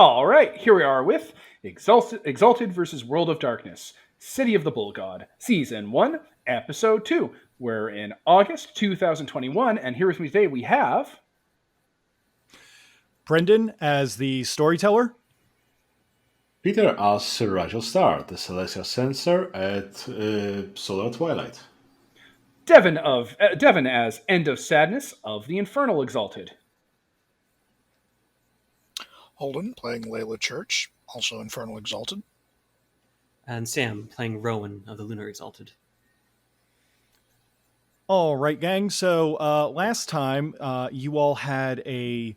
All right, here we are with Exalted versus World of Darkness, City of the Bull God, Season 1, Episode 2. We're in August 2021, and here with me today we have... Brendan as the storyteller. Peter as Rigel Star, the celestial sensor at Solar Twilight. Devin as End of Sadness of the Infernal Exalted. Holden playing Layla Church, also Infernal Exalted. And Sam playing Rowan of the Lunar Exalted. All right, gang. So last time you all had a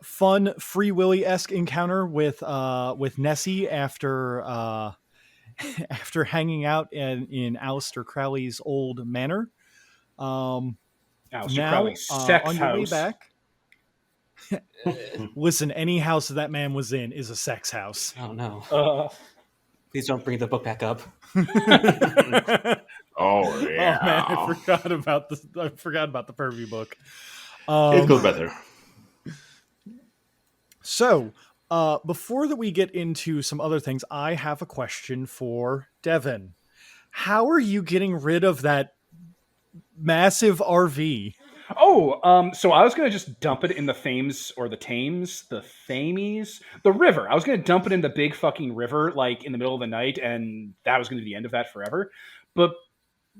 fun Free Willy-esque encounter with Nessie after after hanging out in Aleister Crowley's old manor. Aleister Now Crowley's sex on your way house. back. Listen, any house that man was in is a sex house. Oh no. Please don't bring the book back up. Oh yeah. Oh man, I forgot about the pervy book. It goes better. So, before that we get into some other things, I have a question for Devin. How are you getting rid of that massive RV? So I was going to just dump it in the Thames or the Thames, the river. I was going to dump it in the big fucking river, like in the middle of the night, and that was going to be the end of that forever. But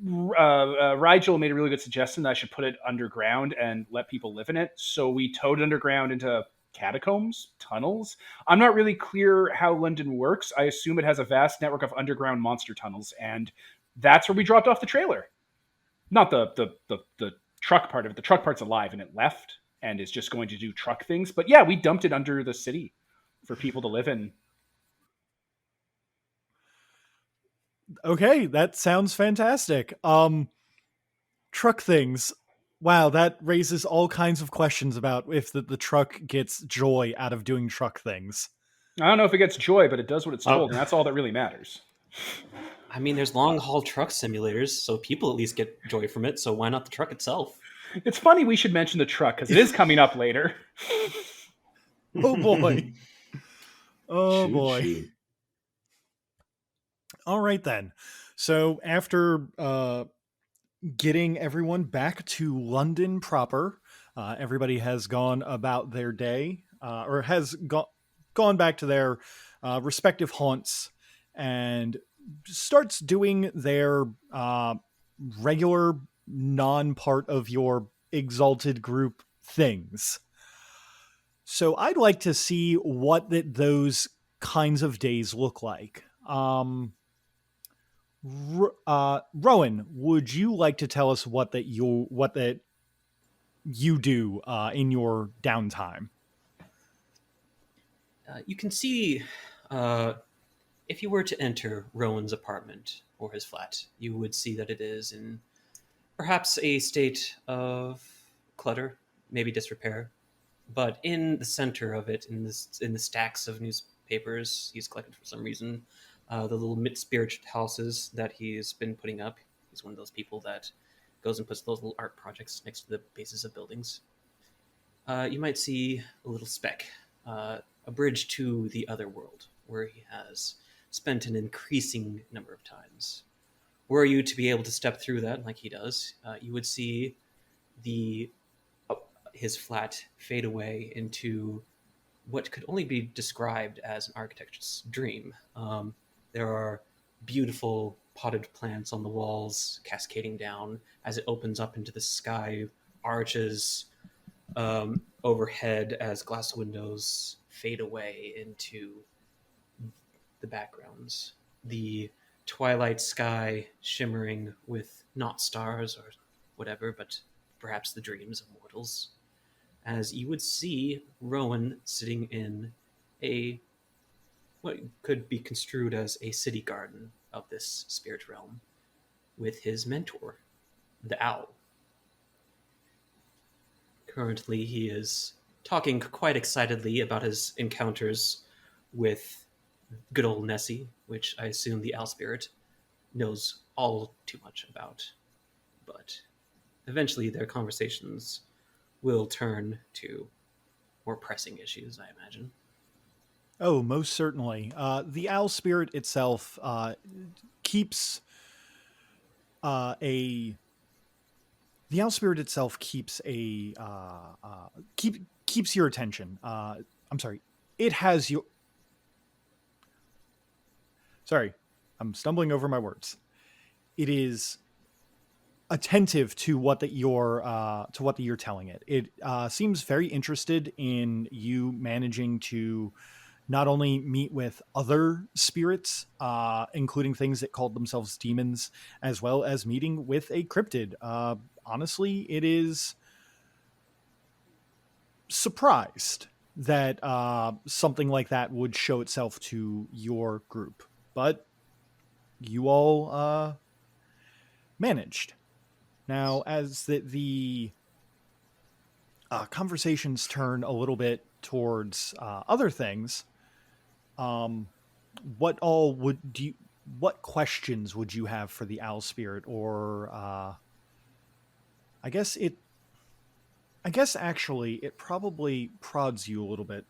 Rigel made a really good suggestion that I should put it underground and let people live in it. So we towed it underground into catacombs, tunnels. I'm not really clear how London works. I assume it has a vast network of underground monster tunnels, and that's where we dropped off the trailer. Not the truck part of it. The truck part's alive and it left and is just going to do truck things. But yeah, we dumped it under the city for people to live in. Okay, that sounds fantastic. Truck things. Wow, that raises all kinds of questions about if the truck gets joy out of doing truck things. I don't know if it gets joy, but it does what it's told, and that's all that really matters. I mean, there's long-haul truck simulators, so people at least get joy from it, so why not the truck itself? It's funny we should mention the truck, because it is coming up later. Oh, boy. Oh, boy. Shoot. All right, then. So, after getting everyone back to London proper, everybody has gone about their day, or has gone back to their respective haunts, and starts doing their regular non-part of your exalted group things. So I'd like to see what those kinds of days look like. Rowan, would you like to tell us what that you do in your downtime? You can see, if you were to enter Rowan's apartment or his flat, you would see that it is in perhaps a state of clutter, maybe disrepair. But in the center of it, in the stacks of newspapers he's collected for some reason, the little mid-spirit houses that he's been putting up. He's one of those people that goes and puts those little art projects next to the bases of buildings. You might see a little speck, a bridge to the other world, where he has spent an increasing number of times. Were you to be able to step through that like he does, you would see his flat fade away into what could only be described as an architect's dream. There are beautiful potted plants on the walls cascading down as it opens up into the sky, arches overhead as glass windows fade away into the backgrounds. The twilight sky shimmering with not stars or whatever, but perhaps the dreams of mortals. As you would see Rowan sitting in what could be construed as a city garden of this spirit realm with his mentor, the owl. Currently, he is talking quite excitedly about his encounters with good old Nessie, which I assume the owl spirit knows all too much about. But eventually their conversations will turn to more pressing issues, I imagine. Oh, most certainly. The owl spirit itself keeps a the owl spirit itself keeps a keeps your attention. I'm sorry. It has your sorry. I'm stumbling over my words. It is attentive to what that you're telling it. It seems very interested in you managing to not only meet with other spirits, including things that called themselves demons, as well as meeting with a cryptid. Honestly, it is surprised that something like that would show itself to your group, but you all managed. Now, as the conversations turn a little bit towards other things, what all would do you, what questions would you have for the owl spirit, or I guess actually it probably prods you a little bit.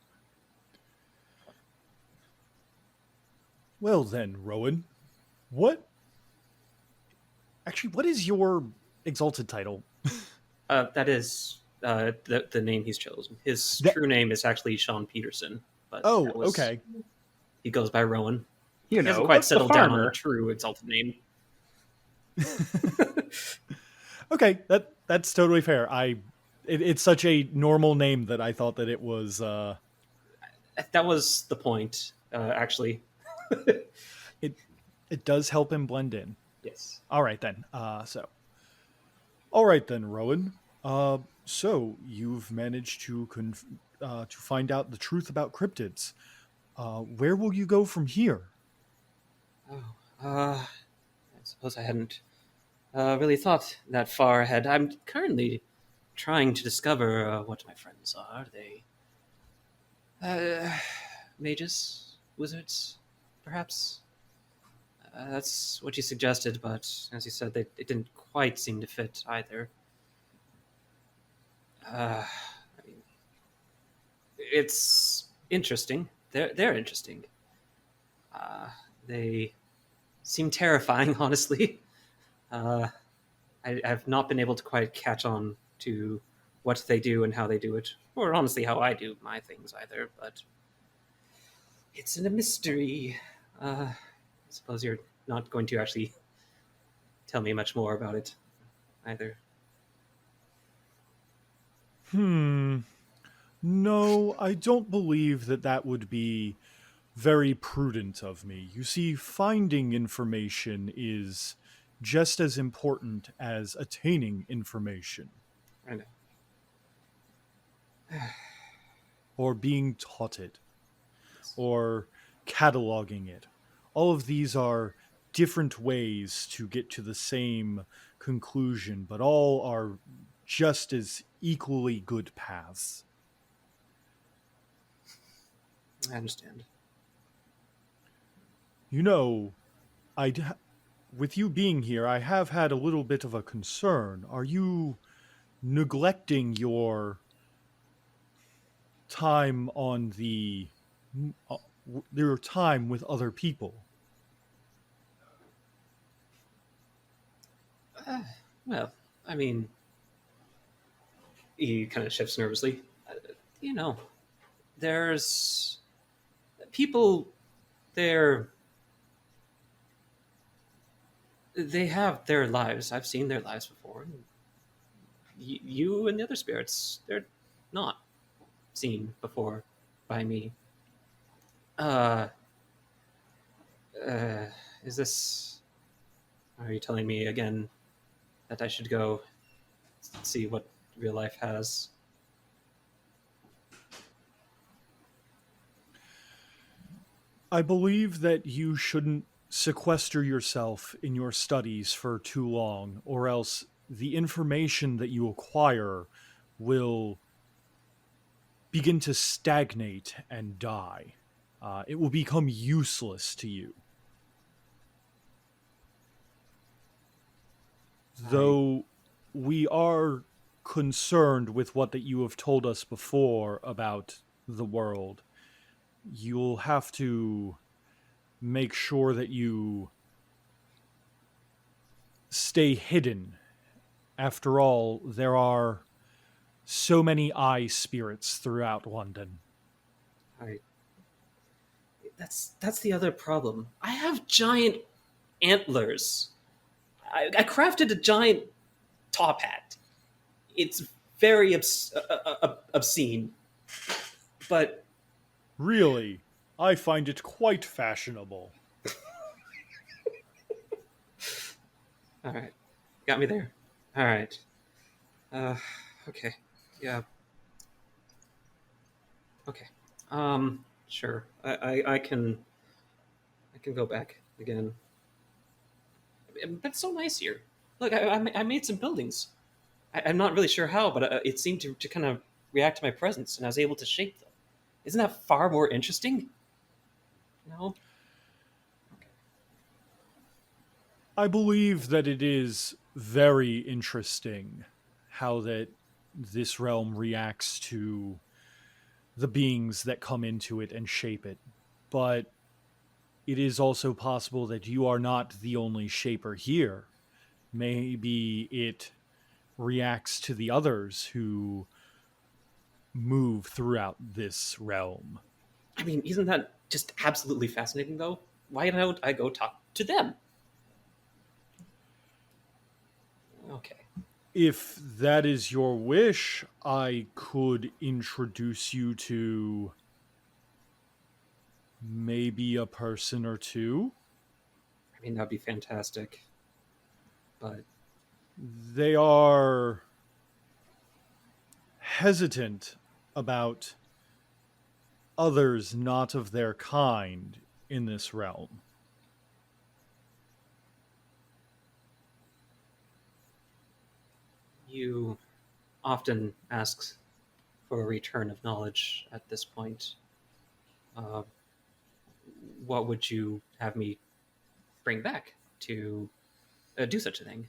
Well then, Rowan, what is your exalted title? That is the name he's chosen. His That- true name is actually Sean Peterson, but Oh, that was- okay. he goes by Rowan. You He hasn't know, quite the settled down on farmer. a true exalted name. Okay, that's totally fair. It's such a normal name that I thought that it was That was the point, actually. it does help him blend in. Yes. All right then. All right then, Rowan. So you've managed to find out the truth about cryptids. Where will you go from here? Oh, I suppose I hadn't really thought that far ahead. I'm currently trying to discover what my friends are. They mages, wizards, perhaps. That's what you suggested, but as you said, it didn't quite seem to fit either. I mean, it's interesting. They're interesting. They seem terrifying, honestly. I've not been able to quite catch on to what they do and how they do it, or honestly how I do my things either, but it's a mystery. I suppose you're not going to actually tell me much more about it either. No, I don't believe that would be very prudent of me. You see, finding information is just as important as attaining information. I know. Or being taught it, or cataloging it. All of these are different ways to get to the same conclusion, but all are just as equally good paths. I understand. You know, with you being here, I have had a little bit of a concern. Are you neglecting your time on your time with other people? Well, I mean, he kind of shifts nervously. You know, there's people there. They have their lives. I've seen their lives before. You and the other spirits, they're not seen before by me. Is this? Are you telling me again that I should go see what real life has? I believe that you shouldn't sequester yourself in your studies for too long, or else the information that you acquire will begin to stagnate and die. It will become useless to you. Though we are concerned with what that you have told us before about the world, you'll have to make sure that you stay hidden. After all, there are so many eye spirits throughout London. That's the other problem. I have giant antlers. I crafted a giant top hat. It's very obscene, but Really, I find it quite fashionable. all right, got me there. All right. Okay. Yeah. Okay. Sure. I can go back again. But it's so nice here. Look, I made some buildings. I'm not really sure how, but it seemed to kind of react to my presence, and I was able to shape them. Isn't that far more interesting? No? I believe that it is very interesting how that this realm reacts to the beings that come into it and shape it. But it is also possible that you are not the only shaper here. Maybe it reacts to the others who move throughout this realm. I mean, isn't that just absolutely fascinating, though? Why don't I go talk to them? Okay. If that is your wish, I could introduce you to maybe a person or two. I mean, that'd be fantastic. But They are hesitant about others not of their kind in this realm. you often ask for a return of knowledge at this point. Uh, what would you have me bring back to do such a thing?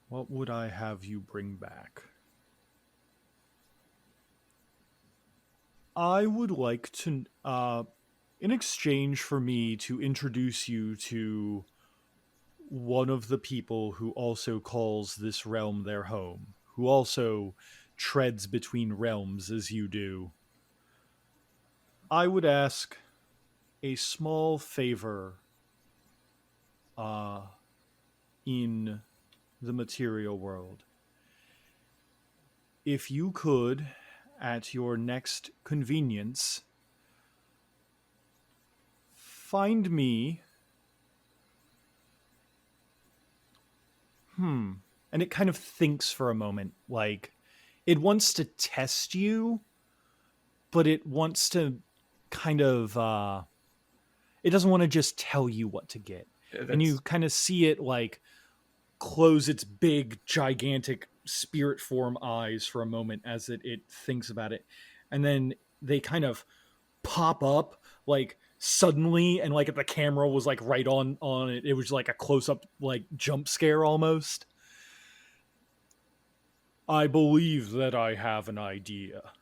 What would I have you bring back? I would like to, in exchange for me to introduce you to one of the people who also calls this realm their home, who also treads between realms as you do, I would ask a small favor in the material world. If you could, at your next convenience, find me. And it kind of thinks for a moment, like it wants to test you, but it wants to kind of it doesn't want to just tell you what to get. And you kind of see it like close its big, gigantic spirit form eyes for a moment as it thinks about it. And then they kind of pop up like suddenly, and like if the camera was like right on it, it was like a close-up like jump scare almost. I believe that I have an idea.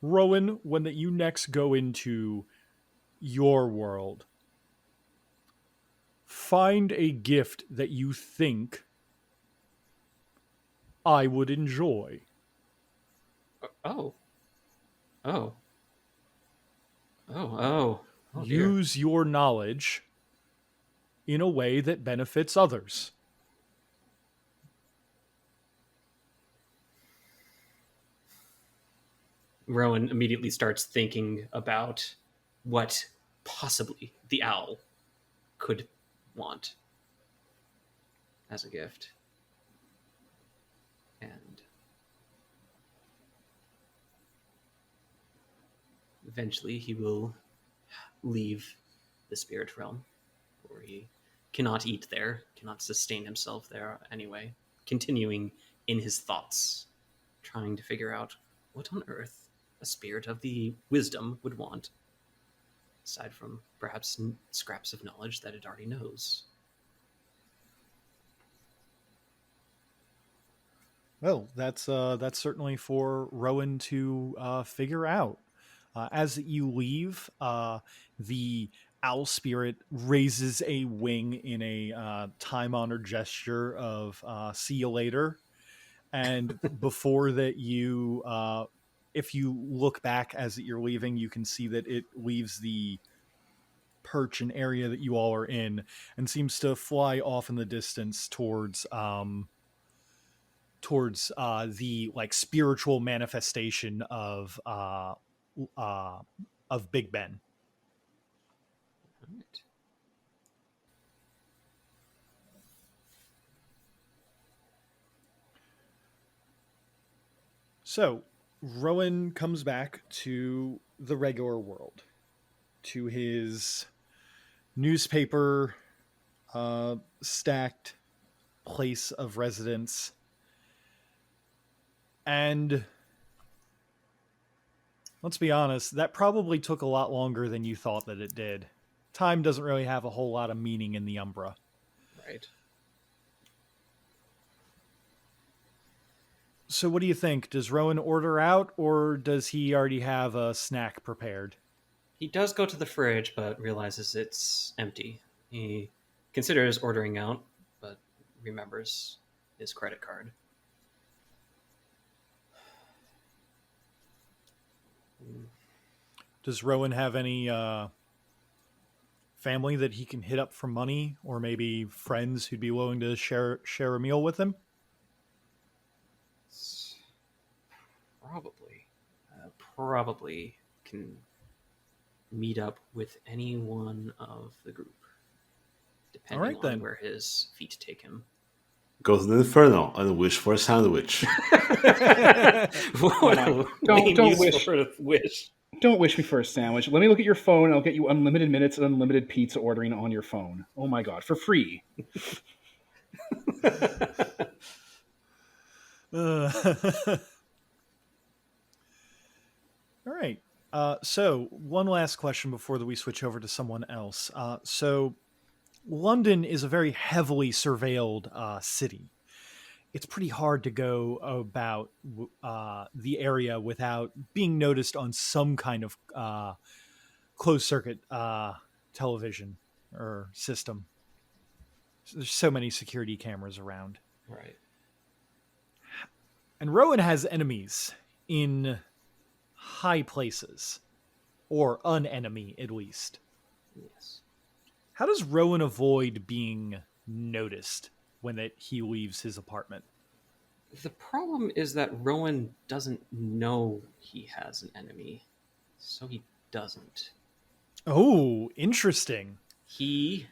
Rowan, when that you next go into your world, find a gift that you think I would enjoy. Oh. Oh. Oh. Oh, dear. Use your knowledge in a way that benefits others. Rowan immediately starts thinking about what possibly the owl could want as a gift. And eventually he will leave the spirit realm, where he cannot eat there, cannot sustain himself there anyway, continuing in his thoughts, trying to figure out what on earth a spirit of the wisdom would want, aside from perhaps scraps of knowledge that it already knows. Well, that's certainly for Rowan to figure out. As you leave, the owl spirit raises a wing in a time-honored gesture of "see you later." And before that, if you look back as you're leaving, you can see that it leaves the perch and area that you all are in, and seems to fly off in the distance towards the like spiritual manifestation uh, of Big Ben. All right. So Rowan comes back to the regular world, to his newspaper stacked place of residence, and let's be honest, that probably took a lot longer than you thought that it did. Time doesn't really have a whole lot of meaning in the Umbra. Right. So what do you think? Does Rowan order out, or does he already have a snack prepared? He does go to the fridge, but realizes it's empty. He considers ordering out, but remembers his credit card. Does Rowan have any family that he can hit up for money, or maybe friends who'd be willing to share a meal with him? Probably can meet up with any one of the group, depending All right, then. on where his feet take him. Go to the Inferno and wish for a sandwich. What a lame Don't use wish. for a wish. Don't wish me for a sandwich. Let me look at your phone. I'll get you unlimited minutes and unlimited pizza ordering on your phone. Oh my god, for free. All right. So one last question before we switch over to someone else. So London is a very heavily surveilled city. It's pretty hard to go about the area without being noticed on some kind of closed circuit television or system. There's so many security cameras around. Right. And Rowan has enemies in high places, or an enemy at least. Yes. How does Rowan avoid being noticed when he leaves his apartment? The problem is that Rowan doesn't know he has an enemy, so he doesn't. Oh, interesting. He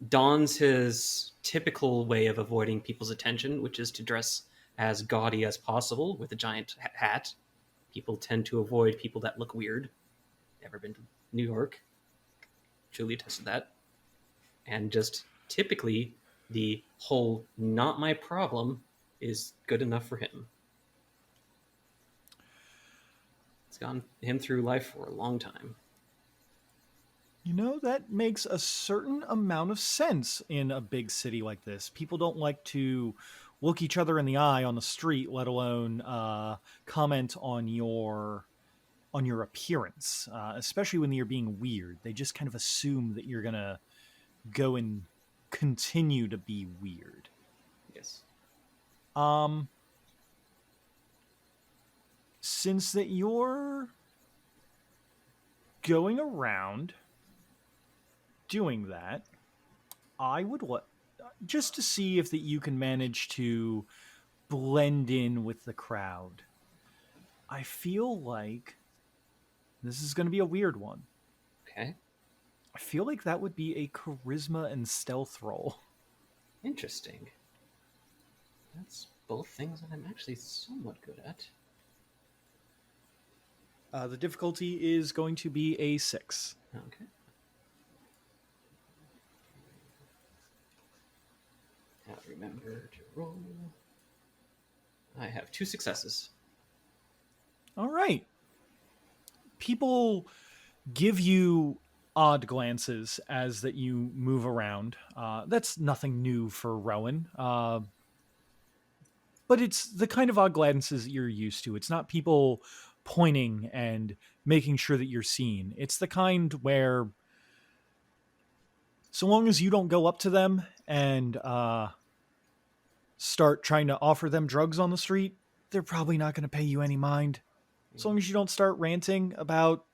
dons his typical way of avoiding people's attention, which is to dress as gaudy as possible with a giant hat. People tend to avoid people that look weird. Ever been to New York? Julie tested that. And just typically, the whole "not my problem" is good enough for him. It's gotten him through life for a long time. You know, that makes a certain amount of sense in a big city like this. People don't like to look each other in the eye on the street, let alone comment on your appearance, especially when you're being weird. They just kind of assume that you're going to go and continue to be weird. Yes. Since that you're going around doing that, I would just to see if that you can manage to blend in with the crowd. I feel like this is going to be a weird one. Okay. I feel like that would be a charisma and stealth roll. Interesting. That's both things that I'm actually somewhat good at. The difficulty is going to be a 6. Okay. Now remember to roll. I have 2 successes. All right. People give you odd glances as that you move around. That's nothing new for Rowan. but it's the kind of odd glances that you're used to. It's not people pointing and making sure that you're seen. It's the kind where, so long as you don't go up to them and start trying to offer them drugs on the street, they're probably not going to pay you any mind. As long as you don't start ranting about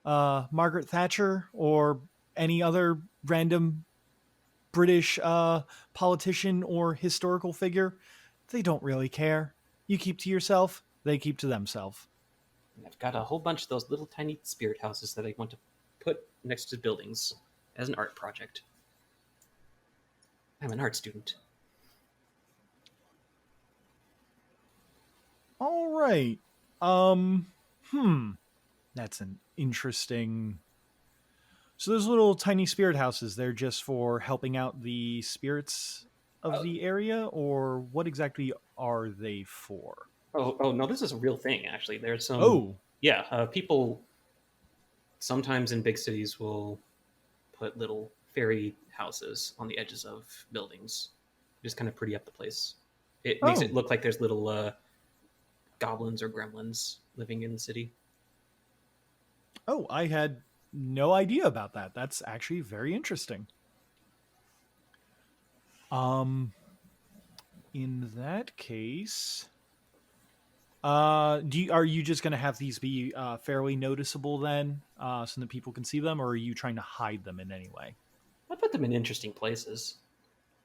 Margaret Thatcher or any other random British politician or historical figure, they don't really care. You keep to yourself, they keep to themselves. And I've got a whole bunch of those little tiny spirit houses that I want to put next to buildings as an art project. I'm an art student. All right. That's an interesting. So those little tiny spirit houses, they're just for helping out the spirits of the area, or what exactly are they for? Oh no, this is a real thing, actually. There's some... Oh, Yeah, people sometimes in big cities will put little fairy houses on the edges of buildings. Just kind of pretty up the place. It makes it look like there's little goblins or gremlins living in the city. Oh, I had no idea about that. That's actually very interesting. In that case, are you just going to have these be fairly noticeable then, so that people can see them, or are you trying to hide them in any way? I put them in interesting places.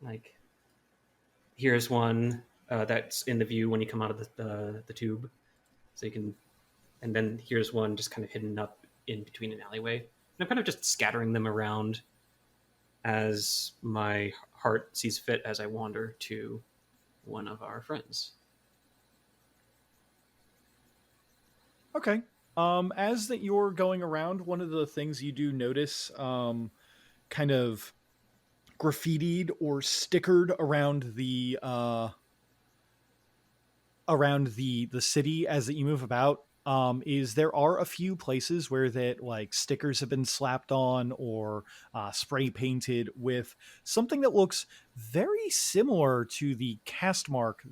Like, here's one that's in the view when you come out of the tube, so you can. And then here's one just kind of hidden up in between an alleyway. And I'm kind of just scattering them around as my heart sees fit as I wander to one of our friends. Okay. As that you're going around, one of the things you do notice, kind of graffitied or stickered around the city as that you move about, is there are a few places where that like stickers have been slapped on or spray painted with something that looks very similar to the cast mark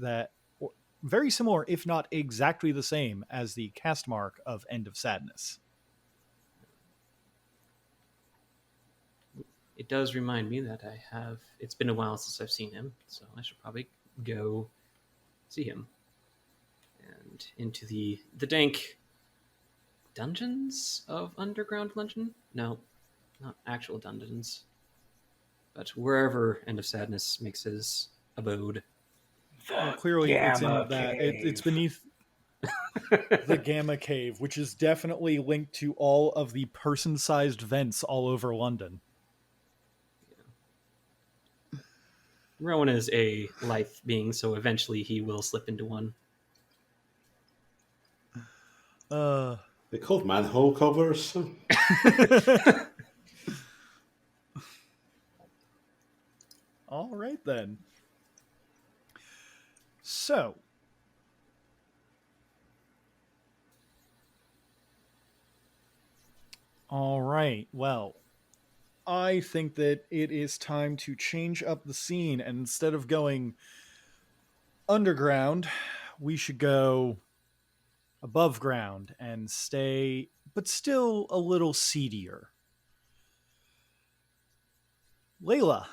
very similar, if not exactly the same as the cast mark of End of Sadness. It does remind me that it's been a while since I've seen him, so I should probably go see him. And into the dank dungeons of Underground London? No, not actual dungeons, but wherever End of Sadness makes his abode. Clearly, it's in Gamma that it's Cave. beneath the Gamma Cave, which is definitely linked to all of the person-sized vents all over London. Rowan is a lithe being, so eventually he will slip into one. They called manhole covers. All right, then. So, all right. Well, I think that it is time to change up the scene, and instead of going underground, we should go above ground and stay, but still a little seedier. Layla,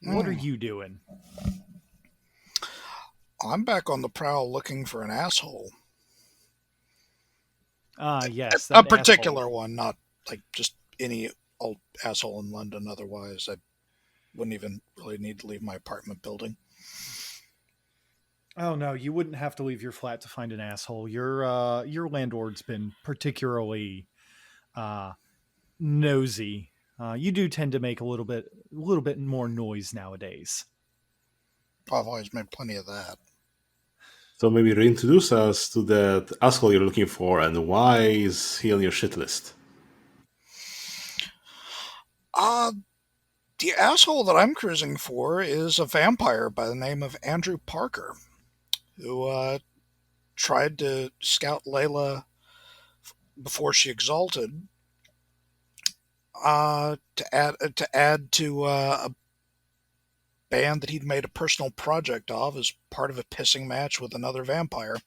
what are you doing? I'm back on the prowl looking for an asshole. Yes. A particular one, not like just any old asshole in London. Otherwise, I wouldn't even really need to leave my apartment building. Oh no, you wouldn't have to leave your flat to find an asshole. Your landlord's been particularly nosy. You do tend to make a little bit more noise nowadays. I've always made plenty of that. So maybe reintroduce us to that asshole you're looking for, and why is he on your shit list? The asshole that I'm cruising for is a vampire by the name of Andrew Parker, who tried to scout Layla before she exalted, to add to band that he'd made a personal project of as part of a pissing match with another vampire.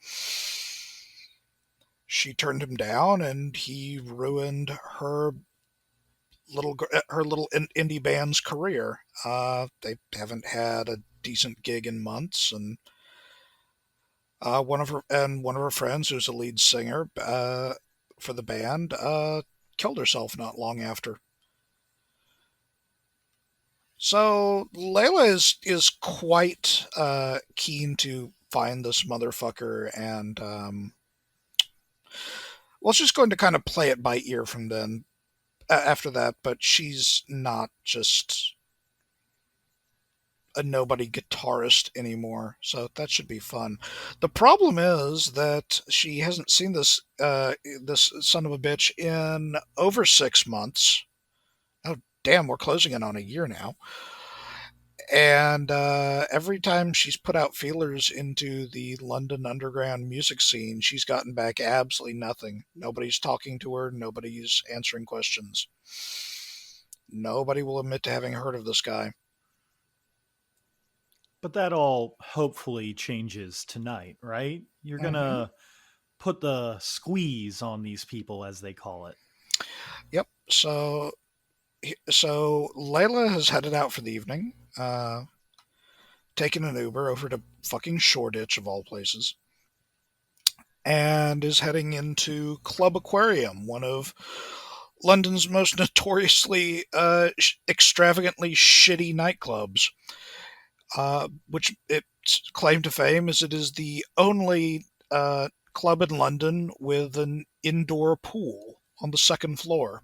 She turned him down, and he ruined her little indie band's career. They haven't had a decent gig in months, and one of her friends, who's a lead singer for the band, killed herself not long after. So Layla is quite keen to find this motherfucker, and well, she's going to kind of play it by ear from then after that. But she's not just a nobody guitarist anymore, so that should be fun. The problem is that she hasn't seen this son of a bitch in over 6 months. Oh damn, we're closing in on a year now. And every time she's put out feelers into the London underground music scene, she's gotten back absolutely nothing. Nobody's talking to her. Nobody's answering questions. Nobody will admit to having heard of this guy. But that all hopefully changes tonight, right? You're going to put the squeeze on these people, as they call it. Yep. So Layla has headed out for the evening, taken an Uber over to fucking Shoreditch, of all places, and is heading into Club Aquarium, one of London's most notoriously extravagantly shitty nightclubs, which its claim to fame is it is the only club in London with an indoor pool on the second floor.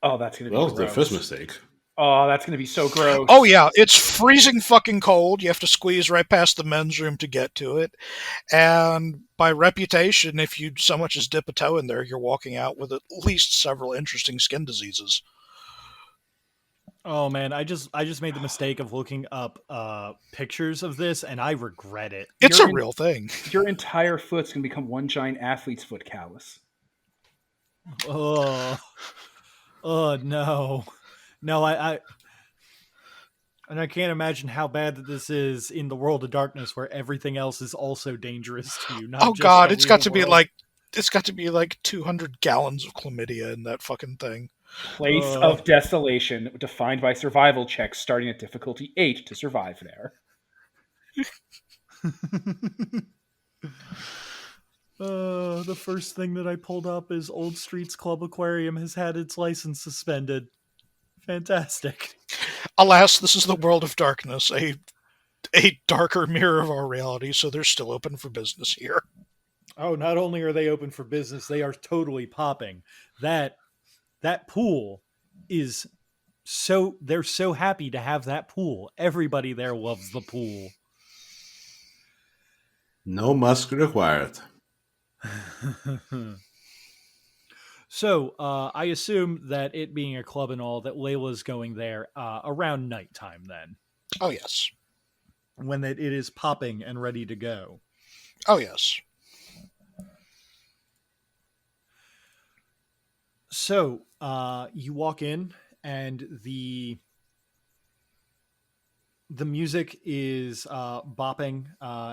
Oh, that's going to be Well, gross. the first mistake. Oh, that's going to be so gross. Oh yeah, it's freezing fucking cold. You have to squeeze right past the men's room to get to it. And by reputation, if you so much as dip a toe in there, you're walking out with at least several interesting skin diseases. Oh man, I just made the mistake of looking up pictures of this, and I regret it. It's a real thing. Your entire foot's going to become one giant athlete's foot callus. Oh no. And I can't imagine how bad that this is in the world of darkness, where everything else is also dangerous to you. Not Oh just god, it's got to be like 200 gallons of chlamydia in that fucking thing. Place of desolation, defined by survival checks starting at difficulty 8 to survive there. The first thing that I pulled up is Old Streets Club Aquarium has had its license suspended. Fantastic. Alas, this is the world of darkness, a darker mirror of our reality, so they're still open for business here. Oh, not only are they open for business, they are totally popping. That pool is they're so happy to have that pool. Everybody there loves the pool. No mask required. So, I assume that it being a club and all, that Layla's going there around nighttime then. Oh, yes. When it is popping and ready to go. Oh, yes. So, you walk in, and the music is bopping.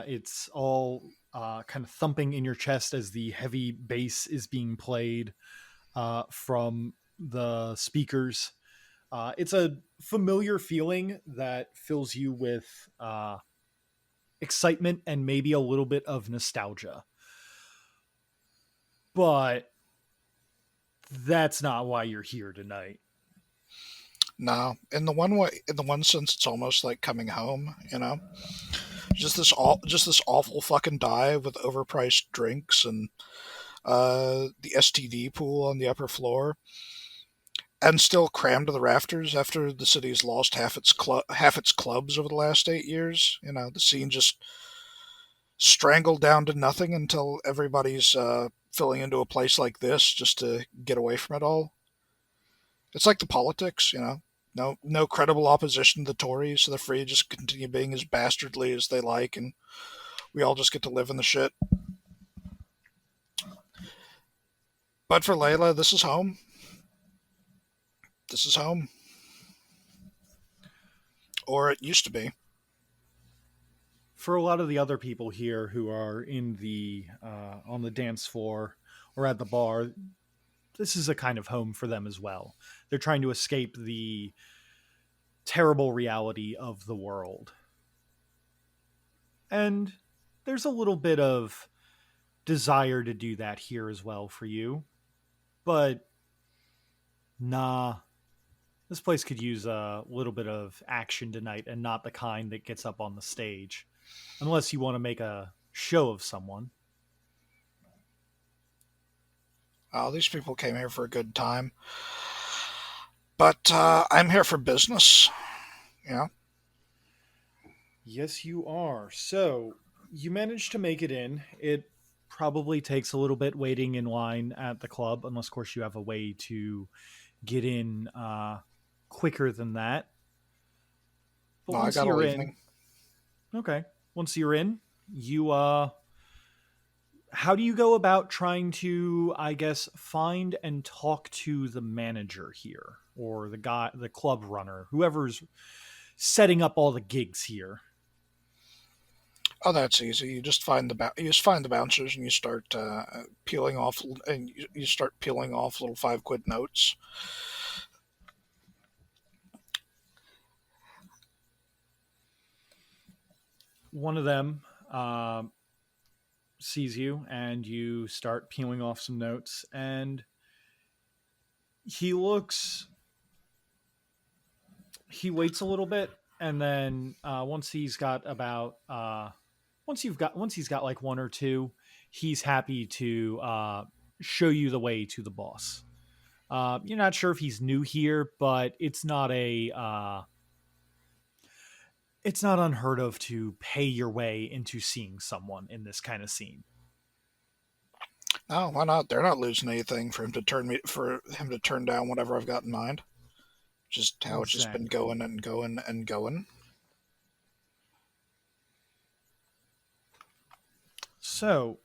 It's all kind of thumping in your chest as the heavy bass is being played from the speakers. It's a familiar feeling that fills you with excitement and maybe a little bit of nostalgia. But that's not why you're here tonight. No, in the one sense, it's almost like coming home. You know, just this awful fucking dive with overpriced drinks and the STD pool on the upper floor, and still crammed to the rafters after the city's lost half its clubs over the last 8 years. You know, the scene just strangled down to nothing until everybody's filling into a place like this just to get away from it all. It's like the politics, you know. No credible opposition to the Tories, so they're free to just continue being as bastardly as they like, and we all just get to live in the shit. But for Layla, this is home. This is home. Or it used to be. For a lot of the other people here who are in the on the dance floor or at the bar, this is a kind of home for them as well. They're trying to escape the terrible reality of the world. And there's a little bit of desire to do that here as well for you. But nah, this place could use a little bit of action tonight and not the kind that gets up on the stage. Unless you want to make a show of someone. These people came here for a good time. But I'm here for business. Yeah. Yes, you are. So, you managed to make it in. It probably takes a little bit waiting in line at the club, unless, of course, you have a way to get in quicker than that. But No, I once got all you're evening. in, okay. Once you're in, you how do you go about trying to, I guess, find and talk to the manager here, or the club runner, whoever's setting up all the gigs here? Oh, that's easy. You just find the bouncers and you start peeling off little 5 quid notes. One of them sees you, and you start peeling off some notes, and he waits a little bit, and then once he's got like one or two, he's happy to show you the way to the boss. You're not sure if he's new here, but it's not unheard of to pay your way into seeing someone in this kind of scene. Oh, why not? They're not losing anything for him to turn down whatever I've got in mind. Just how it's just been going and going and going. So,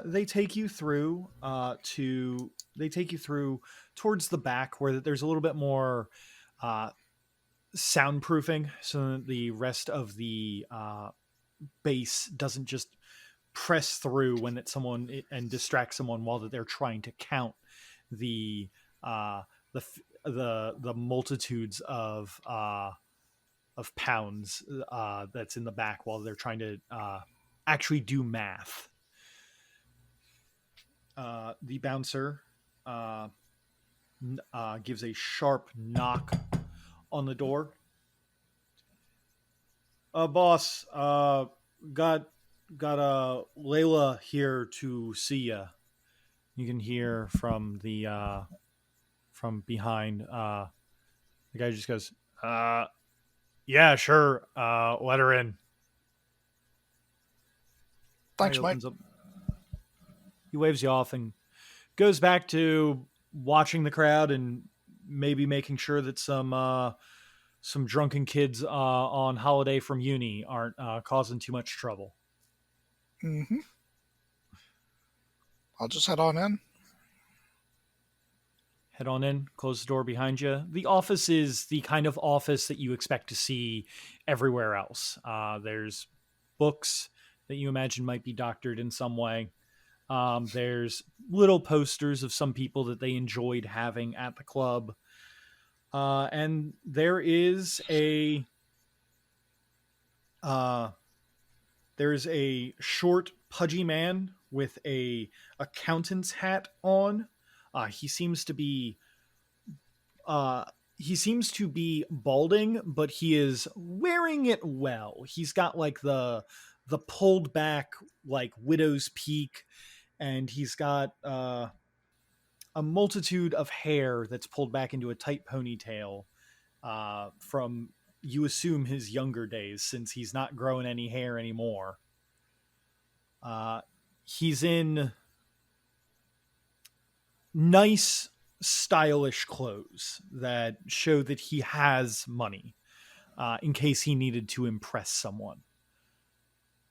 they take you through towards the back where there's a little bit more soundproofing, so that the rest of the bass doesn't just press through when it's someone and distract someone while they're trying to count the multitudes of pounds that's in the back while they're trying to actually do math. The bouncer gives a sharp knock on the door. Boss, got Layla here to see ya. You can hear from the from behind. The guy just goes, yeah, sure. Let her in. Thanks, Mike. He waves you off and goes back to watching the crowd and maybe making sure that some drunken kids on holiday from uni aren't causing too much trouble. Mm-hmm. I'll just head on in. Head on in, close the door behind you. The office is the kind of office that you expect to see everywhere else. There's books that you imagine might be doctored in some way. There's little posters of some people that they enjoyed having at the club. And there is a short, pudgy man with a accountant's hat on. He seems to be balding, but he is wearing it well. He's got like the pulled back like widow's peak, and he's got a multitude of hair that's pulled back into a tight ponytail from, you assume, his younger days, since he's not growing any hair anymore. He's in nice, stylish clothes that show that he has money in case he needed to impress someone.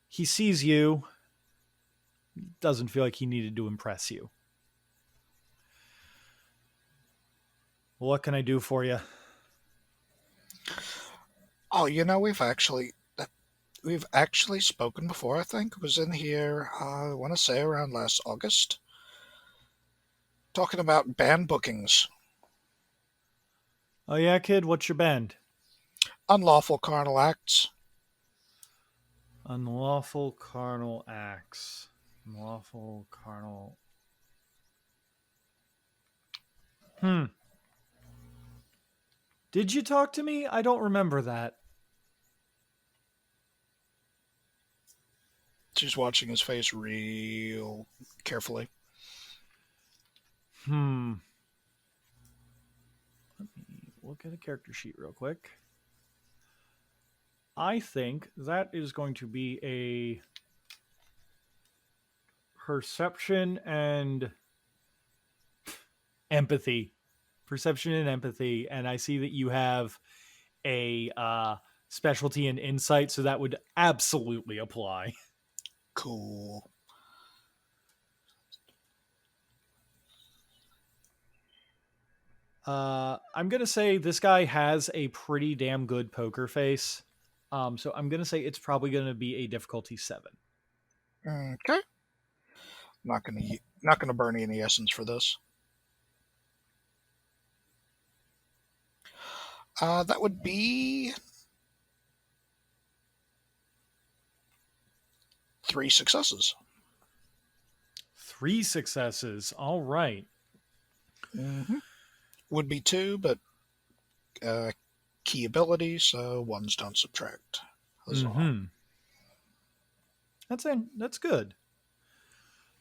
He sees you, doesn't feel like he needed to impress you. What can I do for you? Oh, we've actually spoken before. I think it was in here. I want to say around last August, talking about band bookings. Oh yeah, kid, what's your band? Unlawful carnal acts. Unlawful carnal acts. Unlawful carnal. Did you talk to me? I don't remember that. She's watching his face real carefully. Let me look at a character sheet real quick. I think that is going to be a perception and empathy. Perception and empathy. And I see that you have a specialty in insight, so that would absolutely apply. Cool. I'm going to say this guy has a pretty damn good poker face. So I'm going to say it's probably going to be a difficulty 7. Okay. Not gonna burn any essence for this. That would be 3 successes. 3 successes. All right. Mm-hmm. Would be 2, but key ability, so ones don't subtract. Mm-hmm. That's good.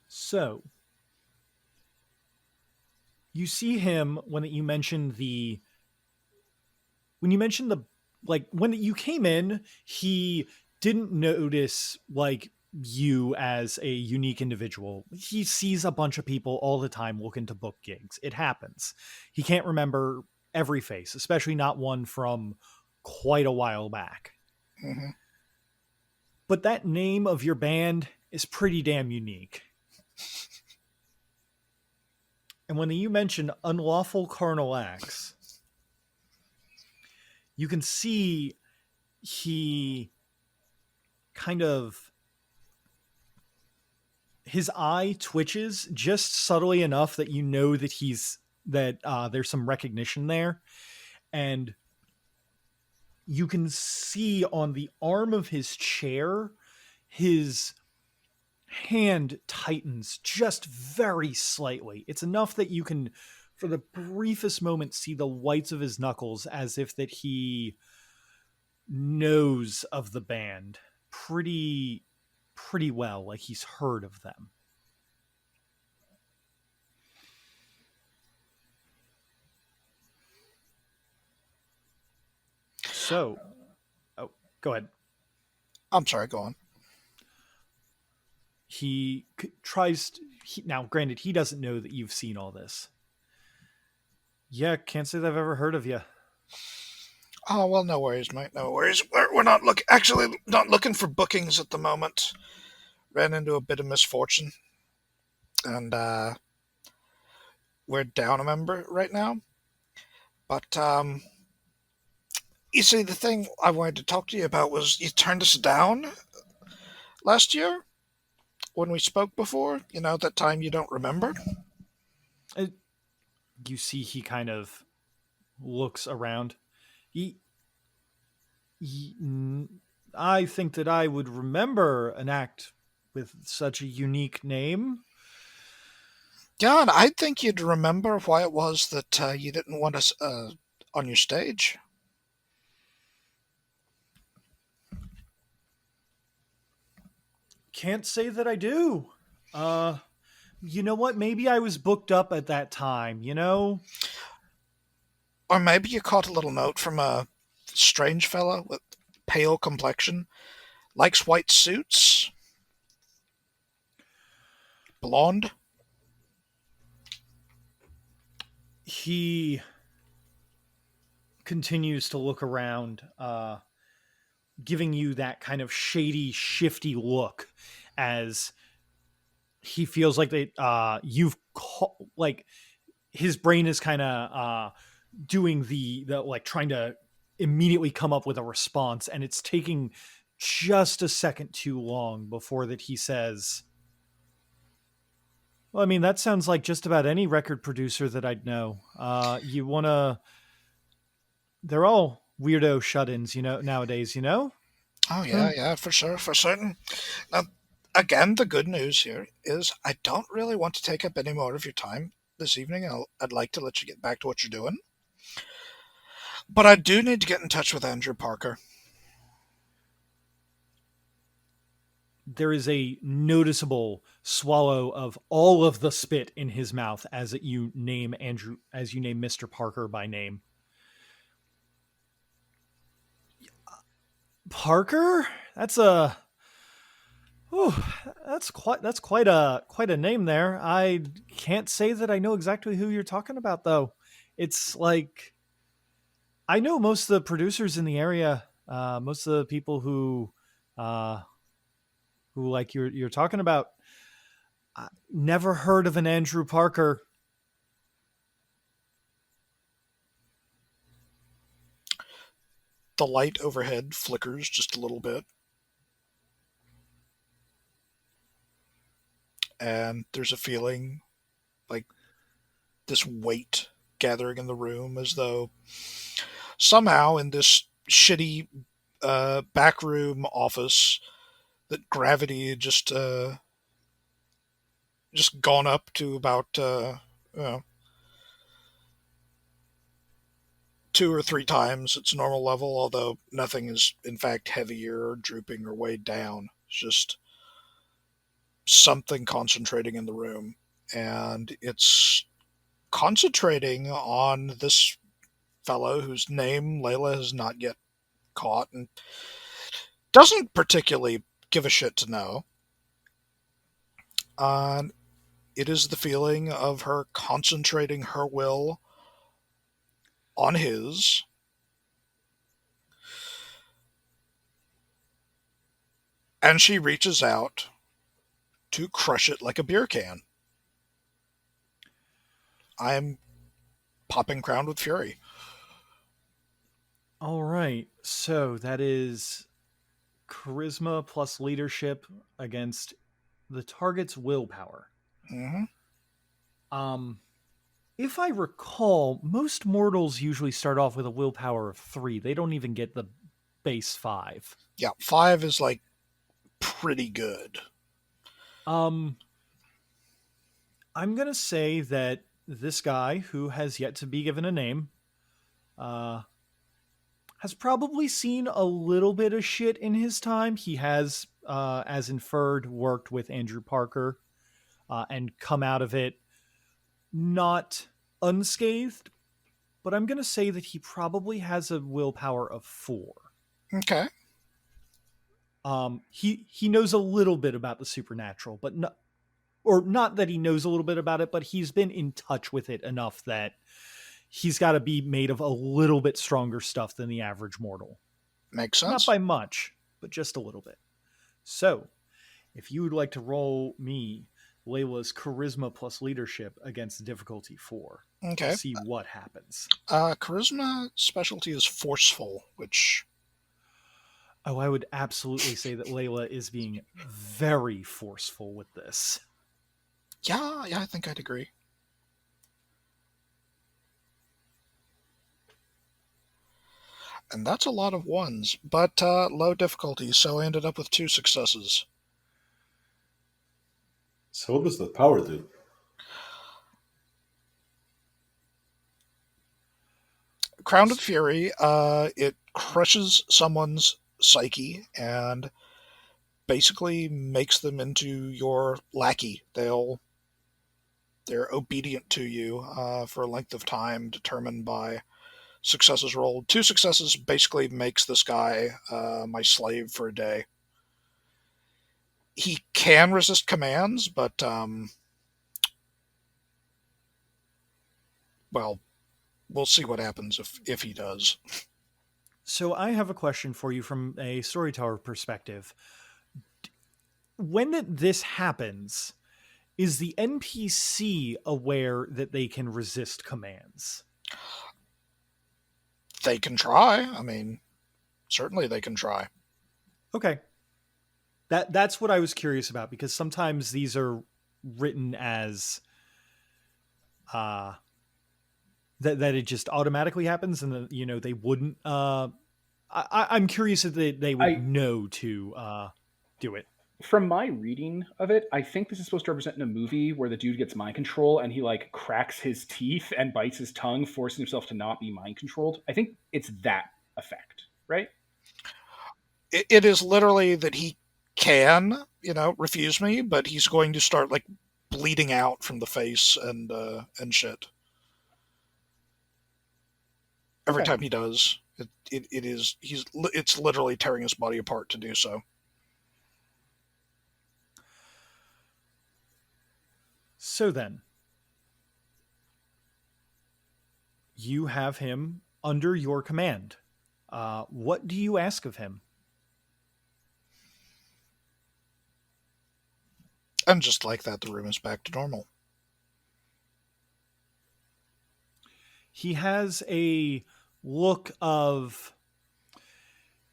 So you see him when you mentioned the when you came in, he didn't notice like you as a unique individual. He sees a bunch of people all the time looking to book gigs. It happens. He can't remember every face, especially not one from quite a while back. Mm-hmm. But that name of your band is pretty damn unique. And when you mention unlawful carnal acts, you can see he kind of, his eye twitches just subtly enough that you know that there's some recognition there. And you can see on the arm of his chair, his hand tightens just very slightly. It's enough that you can, for the briefest moment, see the whites of his knuckles as if that he knows of the band pretty well, like he's heard of them. So, go ahead. I'm sorry, go on. He tries now granted he doesn't know that you've seen all this. Yeah, can't say that I've ever heard of you. Oh, well, no worries, mate. No worries. We're not looking for bookings at the moment. Ran into a bit of misfortune. And we're down a member right now. But you see, the thing I wanted to talk to you about was you turned us down last year when we spoke before. You know, that time you don't remember. You see he kind of looks around. I think that I would remember an act with such a unique name. Yeah, and I think you'd remember why it was that you didn't want us on your stage. Can't say that I do. You know what? Maybe I was booked up at that time, you know? Or maybe you caught a little note from a strange fella with pale complexion, likes white suits, blonde. He continues to look around, giving you that kind of shady, shifty look as he feels like like his brain is kind of doing the like trying to immediately come up with a response, and it's taking just a second too long before that he says, well, I mean, that sounds like just about any record producer that I'd know. You want to... They're all weirdo shut-ins, nowadays, Oh, yeah, for sure, for certain. Now, again, the good news here is I don't really want to take up any more of your time this evening. I'd like to let you get back to what you're doing. But I do need to get in touch with Andrew Parker. There is a noticeable swallow of all of the spit in his mouth as you name Mr. Parker by name. Parker? That's quite a name there. I can't say that I know exactly who you're talking about, though. It's like, I know most of the producers in the area, most of the people who like you're talking about. Never heard of an Andrew Parker. The light overhead flickers just a little bit. And there's a feeling like this weight gathering in the room, as though somehow in this shitty backroom office that gravity just gone up to about 2 or 3 times its normal level, although nothing is in fact heavier or drooping or weighed down. It's just something concentrating in the room, and it's concentrating on this fellow whose name Layla has not yet caught and doesn't particularly give a shit to know. It is the feeling of her concentrating her will on his, and she reaches out to crush it like a beer can. I am popping crowned with fury. All right, so that is charisma plus leadership against the target's willpower. Mm-hmm. If I recall, most mortals usually start off with a willpower of 3. They don't even get the base 5. Yeah, 5 is like pretty good. I'm gonna say that this guy, who has yet to be given a name, has probably seen a little bit of shit in his time. He has, as inferred, worked with Andrew Parker and come out of it not unscathed, but I'm going to say that he probably has a willpower of 4. Okay. He knows a little bit about the supernatural, but not that he knows a little bit about it, but he's been in touch with it enough that he's got to be made of a little bit stronger stuff than the average mortal. Makes sense. Not by much, but just a little bit. So, if you would like to roll me Layla's charisma plus leadership against difficulty 4, okay, see what happens. Charisma specialty is forceful, which... Oh, I would absolutely say that Layla is being very forceful with this. Yeah, I think I'd agree. And that's a lot of 1s, but low difficulty, so I ended up with 2 successes. So what does the power do? Crowned with Fury, it crushes someone's psyche and basically makes them into your lackey. They're obedient to you for a length of time determined by successes rolled. 2 successes basically makes this guy my slave for a day. He can resist commands, but well, we'll see what happens if he does. So I have a question for you from a storyteller perspective. When this happens, is the NPC aware that they can resist commands? They can try. I mean, certainly they can try. Okay. That's what I was curious about, because sometimes these are written as that it just automatically happens, and they wouldn't. I'm curious if they would know to do it. From my reading of it, I think this is supposed to represent in a movie where the dude gets mind control and he like cracks his teeth and bites his tongue, forcing himself to not be mind controlled. I think it's that effect, right? It is literally that he can, refuse me, but he's going to start like bleeding out from the face and shit. Every time he does, it's literally tearing his body apart to do so. So then, you have him under your command. What do you ask of him? And just like that, the room is back to normal. He has a look of,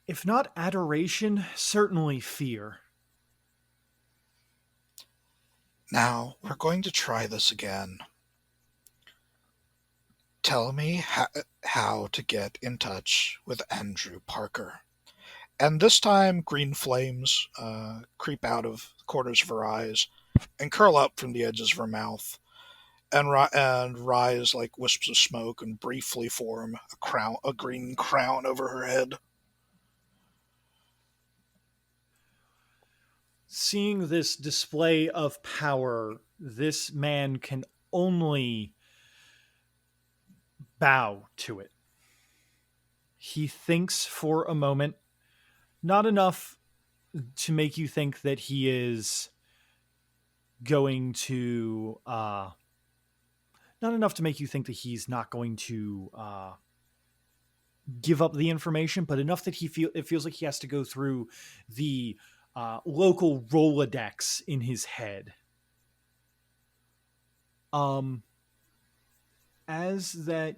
if not adoration, certainly fear. Now, we're going to try this again. Tell me how to get in touch with Andrew Parker. And this time, green flames creep out of the corners of her eyes and curl up from the edges of her mouth, and rise like wisps of smoke and briefly form a green crown over her head. Seeing this display of power, this man can only bow to it. He thinks for a moment, not enough to make you think that he is going to not enough to make you think that he's not going to give up the information, but enough that it feels like he has to go through the local Rolodex in his head. As that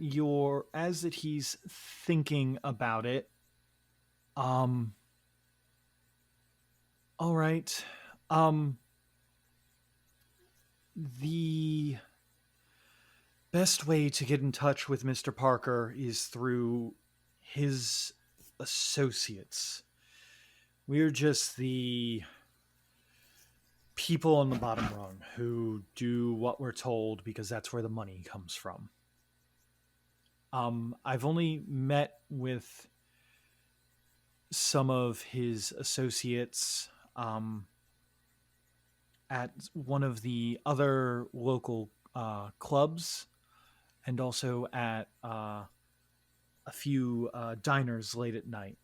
he's thinking about it, all right. The best way to get in touch with Mr. Parker is through his associates. We're just the people on the bottom rung who do what we're told because that's where the money comes from. I've only met with some of his associates at one of the other local clubs, and also at a few diners late at night.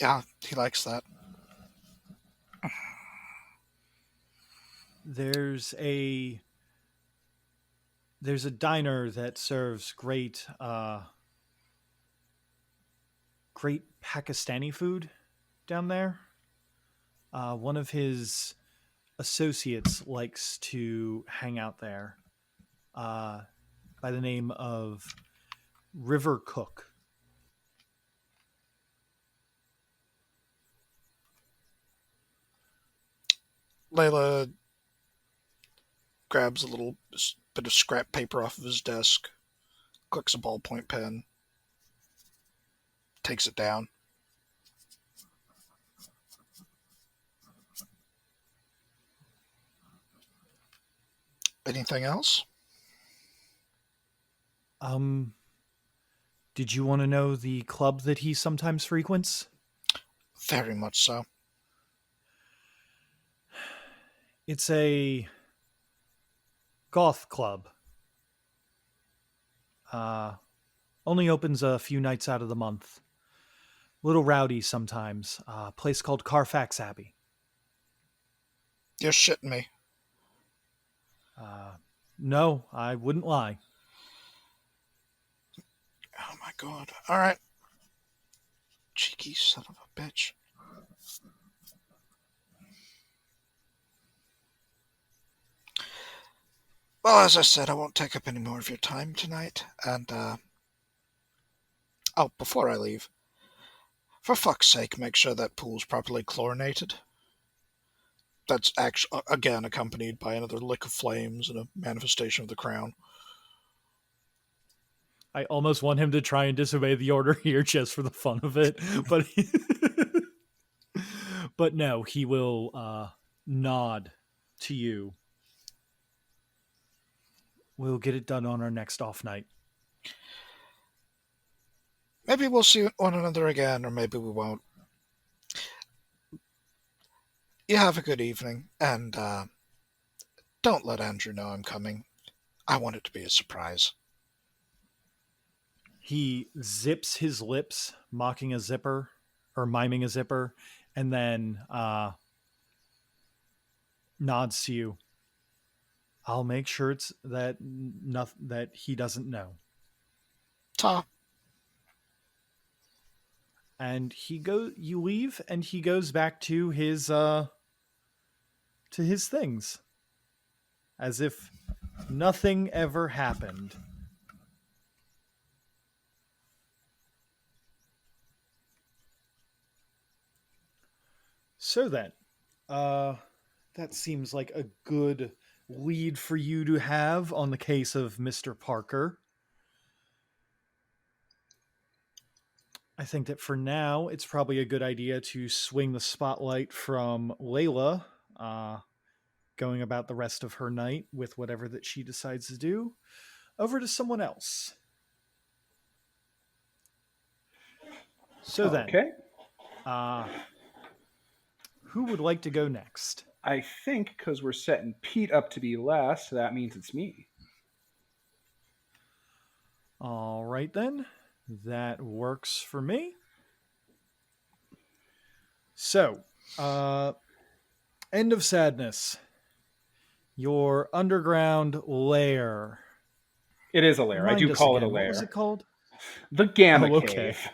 Yeah, he likes that. There's a diner that serves great Pakistani food down there. One of his associates likes to hang out there by the name of River Cook. Layla grabs a little bit of scrap paper off of his desk, clicks a ballpoint pen, takes it down. Anything else? Did you want to know the club that he sometimes frequents? Very much so. It's a goth club. Only opens a few nights out of the month. Little rowdy sometimes. A place called Carfax Abbey. You're shitting me. No, I wouldn't lie. Oh my god. Alright. Cheeky son of a bitch. Well, as I said, I won't take up any more of your time tonight. And, oh, before I leave, for fuck's sake, make sure that pool's properly chlorinated. That's actually, again, accompanied by another lick of flames and a manifestation of the crown. I almost want him to try and disobey the order here just for the fun of it, but but no, he will nod to you. We'll get it done on our next off night. Maybe we'll see one another again, or maybe we won't. You have a good evening, and don't let Andrew know I'm coming. I want it to be a surprise. He zips his lips, mocking a zipper or miming a zipper, and then nods to you. I'll make sure it's that he doesn't know. Ta. And you leave, and he goes back to his things, as if nothing ever happened. So then, that seems like a good lead for you to have on the case of Mr. Parker. I think that for now, it's probably a good idea to swing the spotlight from Layla, going about the rest of her night with whatever that she decides to do, over to someone else. So then, Okay. who would like to go next? I think because we're setting Pete up to be last, that means it's me. All right, then. That works for me. So, End of Sadness. Your underground lair. It is a lair. I do call it a lair. What was it called? The Gamma Oh, okay. Cave.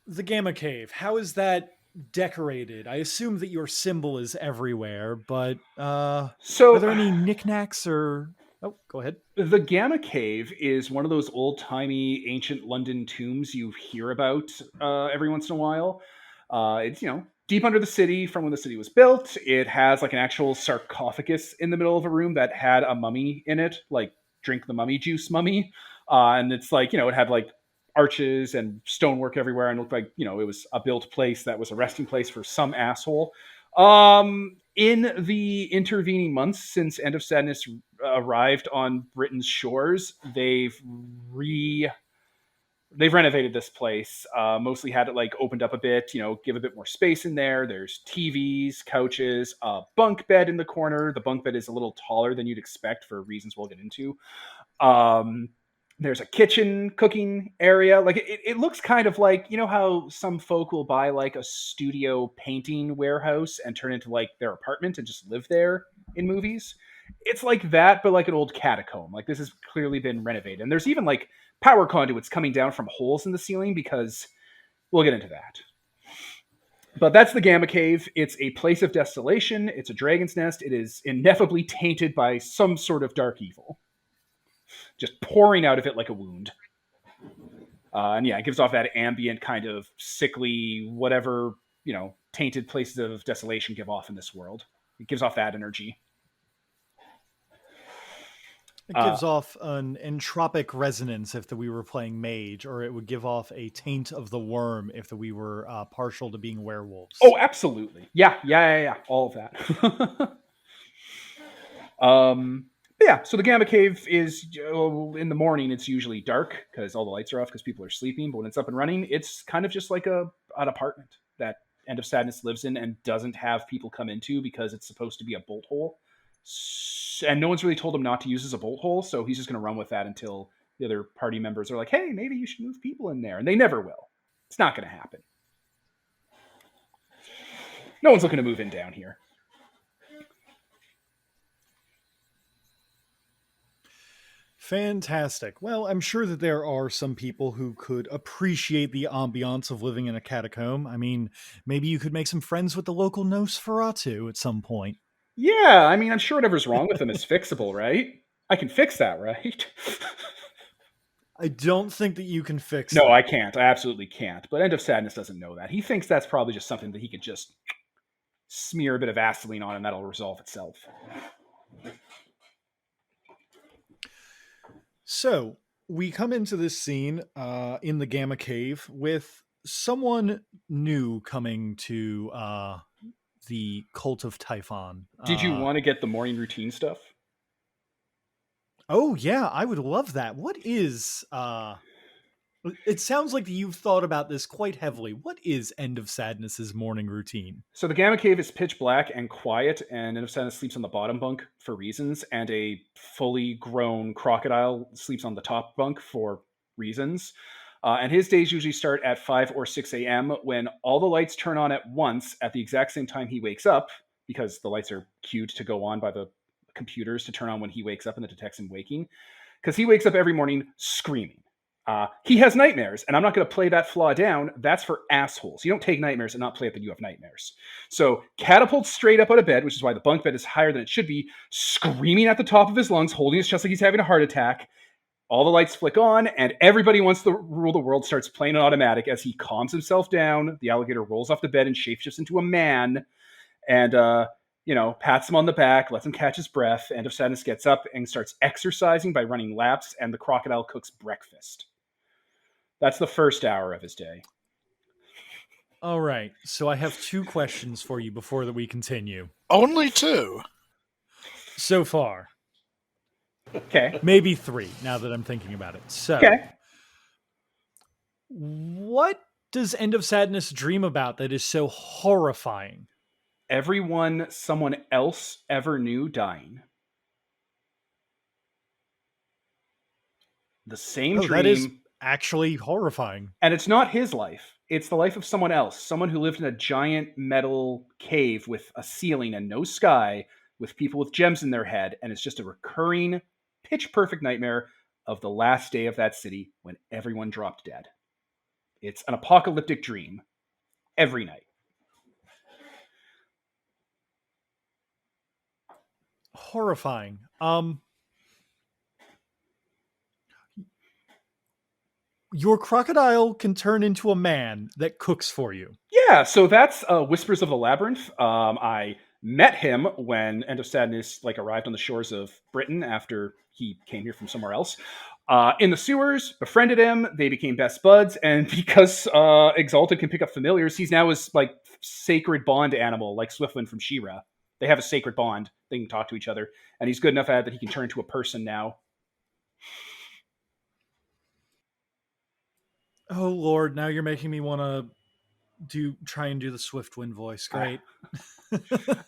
The Gamma Cave. How is that decorated? I assume that your symbol is everywhere, but are there any knickknacks or... Oh, go ahead. The Gamma Cave is one of those old-timey ancient London tombs you hear about every once in a while. It's, deep under the city from when the city was built. It has like an actual sarcophagus in the middle of a room that had a mummy in it, like drink the mummy juice mummy. And it's like, it had like arches and stonework everywhere and looked like, it was a built place that was a resting place for some asshole. In the intervening months since End of Sadness arrived on Britain's shores, they've renovated this place. Mostly had it like opened up a bit, give a bit more space in there. There's TVs, couches, a bunk bed in the corner. The bunk bed is a little taller than you'd expect for reasons we'll get into. There's a kitchen cooking area. Like it looks kind of like, how some folk will buy like a studio painting warehouse and turn it into like their apartment and just live there in movies. It's like that, but like an old catacomb. Like this has clearly been renovated. And there's even like power conduits coming down from holes in the ceiling because we'll get into that. But that's the Gamma Cave. It's a place of desolation. It's a dragon's nest. It is ineffably tainted by some sort of dark evil, just pouring out of it like a wound. And yeah, it gives off that ambient kind of sickly, whatever, tainted places of desolation give off in this world. It gives off that energy. It gives off an entropic resonance if we were playing mage, or it would give off a taint of the worm if we were partial to being werewolves. Oh, absolutely. Yeah. All of that. Yeah, so the Gamma Cave is, in the morning, it's usually dark because all the lights are off because people are sleeping. But when it's up and running, it's kind of just like an apartment that End of Sadness lives in and doesn't have people come into because it's supposed to be a bolt hole. And no one's really told him not to use as a bolt hole, so he's just going to run with that until the other party members are like, hey, maybe you should move people in there. And they never will. It's not going to happen. No one's looking to move in down here. Fantastic. Well, I'm sure that there are some people who could appreciate the ambiance of living in a catacomb. I mean, maybe you could make some friends with the local Nosferatu at some point. Yeah, I mean, I'm sure whatever's wrong with them is fixable, right? I can fix that, right? I don't think that you can fix No, that. I can't. I absolutely can't. But End of Sadness doesn't know that. He thinks that's probably just something that he could just smear a bit of Vaseline on and that'll resolve itself. So we come into this scene in the Gamma Cave with someone new coming to the Cult of Typhon. Did you want to get the morning routine stuff? Oh yeah, I would love that. What is it sounds like you've thought about this quite heavily. What is End of Sadness's morning routine? So the Gamma Cave is pitch black and quiet, and End of Sadness sleeps on the bottom bunk for reasons, and a fully grown crocodile sleeps on the top bunk for reasons. And his days usually start at 5 or 6 a.m. when all the lights turn on at once at the exact same time he wakes up, because the lights are cued to go on by the computers to turn on when he wakes up and it detects him waking. Because he wakes up every morning screaming. He has nightmares, and I'm not going to play that flaw down. That's for assholes. You don't take nightmares and not play it that you have nightmares. So catapults straight up out of bed, which is why the bunk bed is higher than it should be, screaming at the top of his lungs, holding his chest like he's having a heart attack. All the lights flick on, and everybody wants to rule the world starts playing an automatic as he calms himself down. The alligator rolls off the bed and shapeshifts into a man, and pats him on the back, lets him catch his breath. End of Sadness gets up and starts exercising by running laps, and the crocodile cooks breakfast. That's the first hour of his day. All right. So I have 2 questions for you before that we continue. Only 2. So far. Okay. Maybe 3 now that I'm thinking about it. So Okay. what does End of Sadness dream about that is so horrifying? Everyone someone else ever knew dying. The same dream. That is actually horrifying. And it's not his life. It's the life of someone else. Someone who lived in a giant metal cave with a ceiling and no sky, with people with gems in their head. And it's just a recurring, pitch perfect nightmare of the last day of that city when everyone dropped dead. It's an apocalyptic dream every night. Horrifying. Your crocodile can turn into a man that cooks for you. Yeah, so that's Whispers of the Labyrinth. I met him when End of Sadness arrived on the shores of Britain after he came here from somewhere else. In the sewers, befriended him. They became best buds, and because Exalted can pick up familiars, he's now his sacred bond animal, like Swiftwind from She-Ra. They have a sacred bond. They can talk to each other, and he's good enough at it that he can turn into a person now. Oh Lord, now you're making me want to try and do the Swiftwind voice. Great.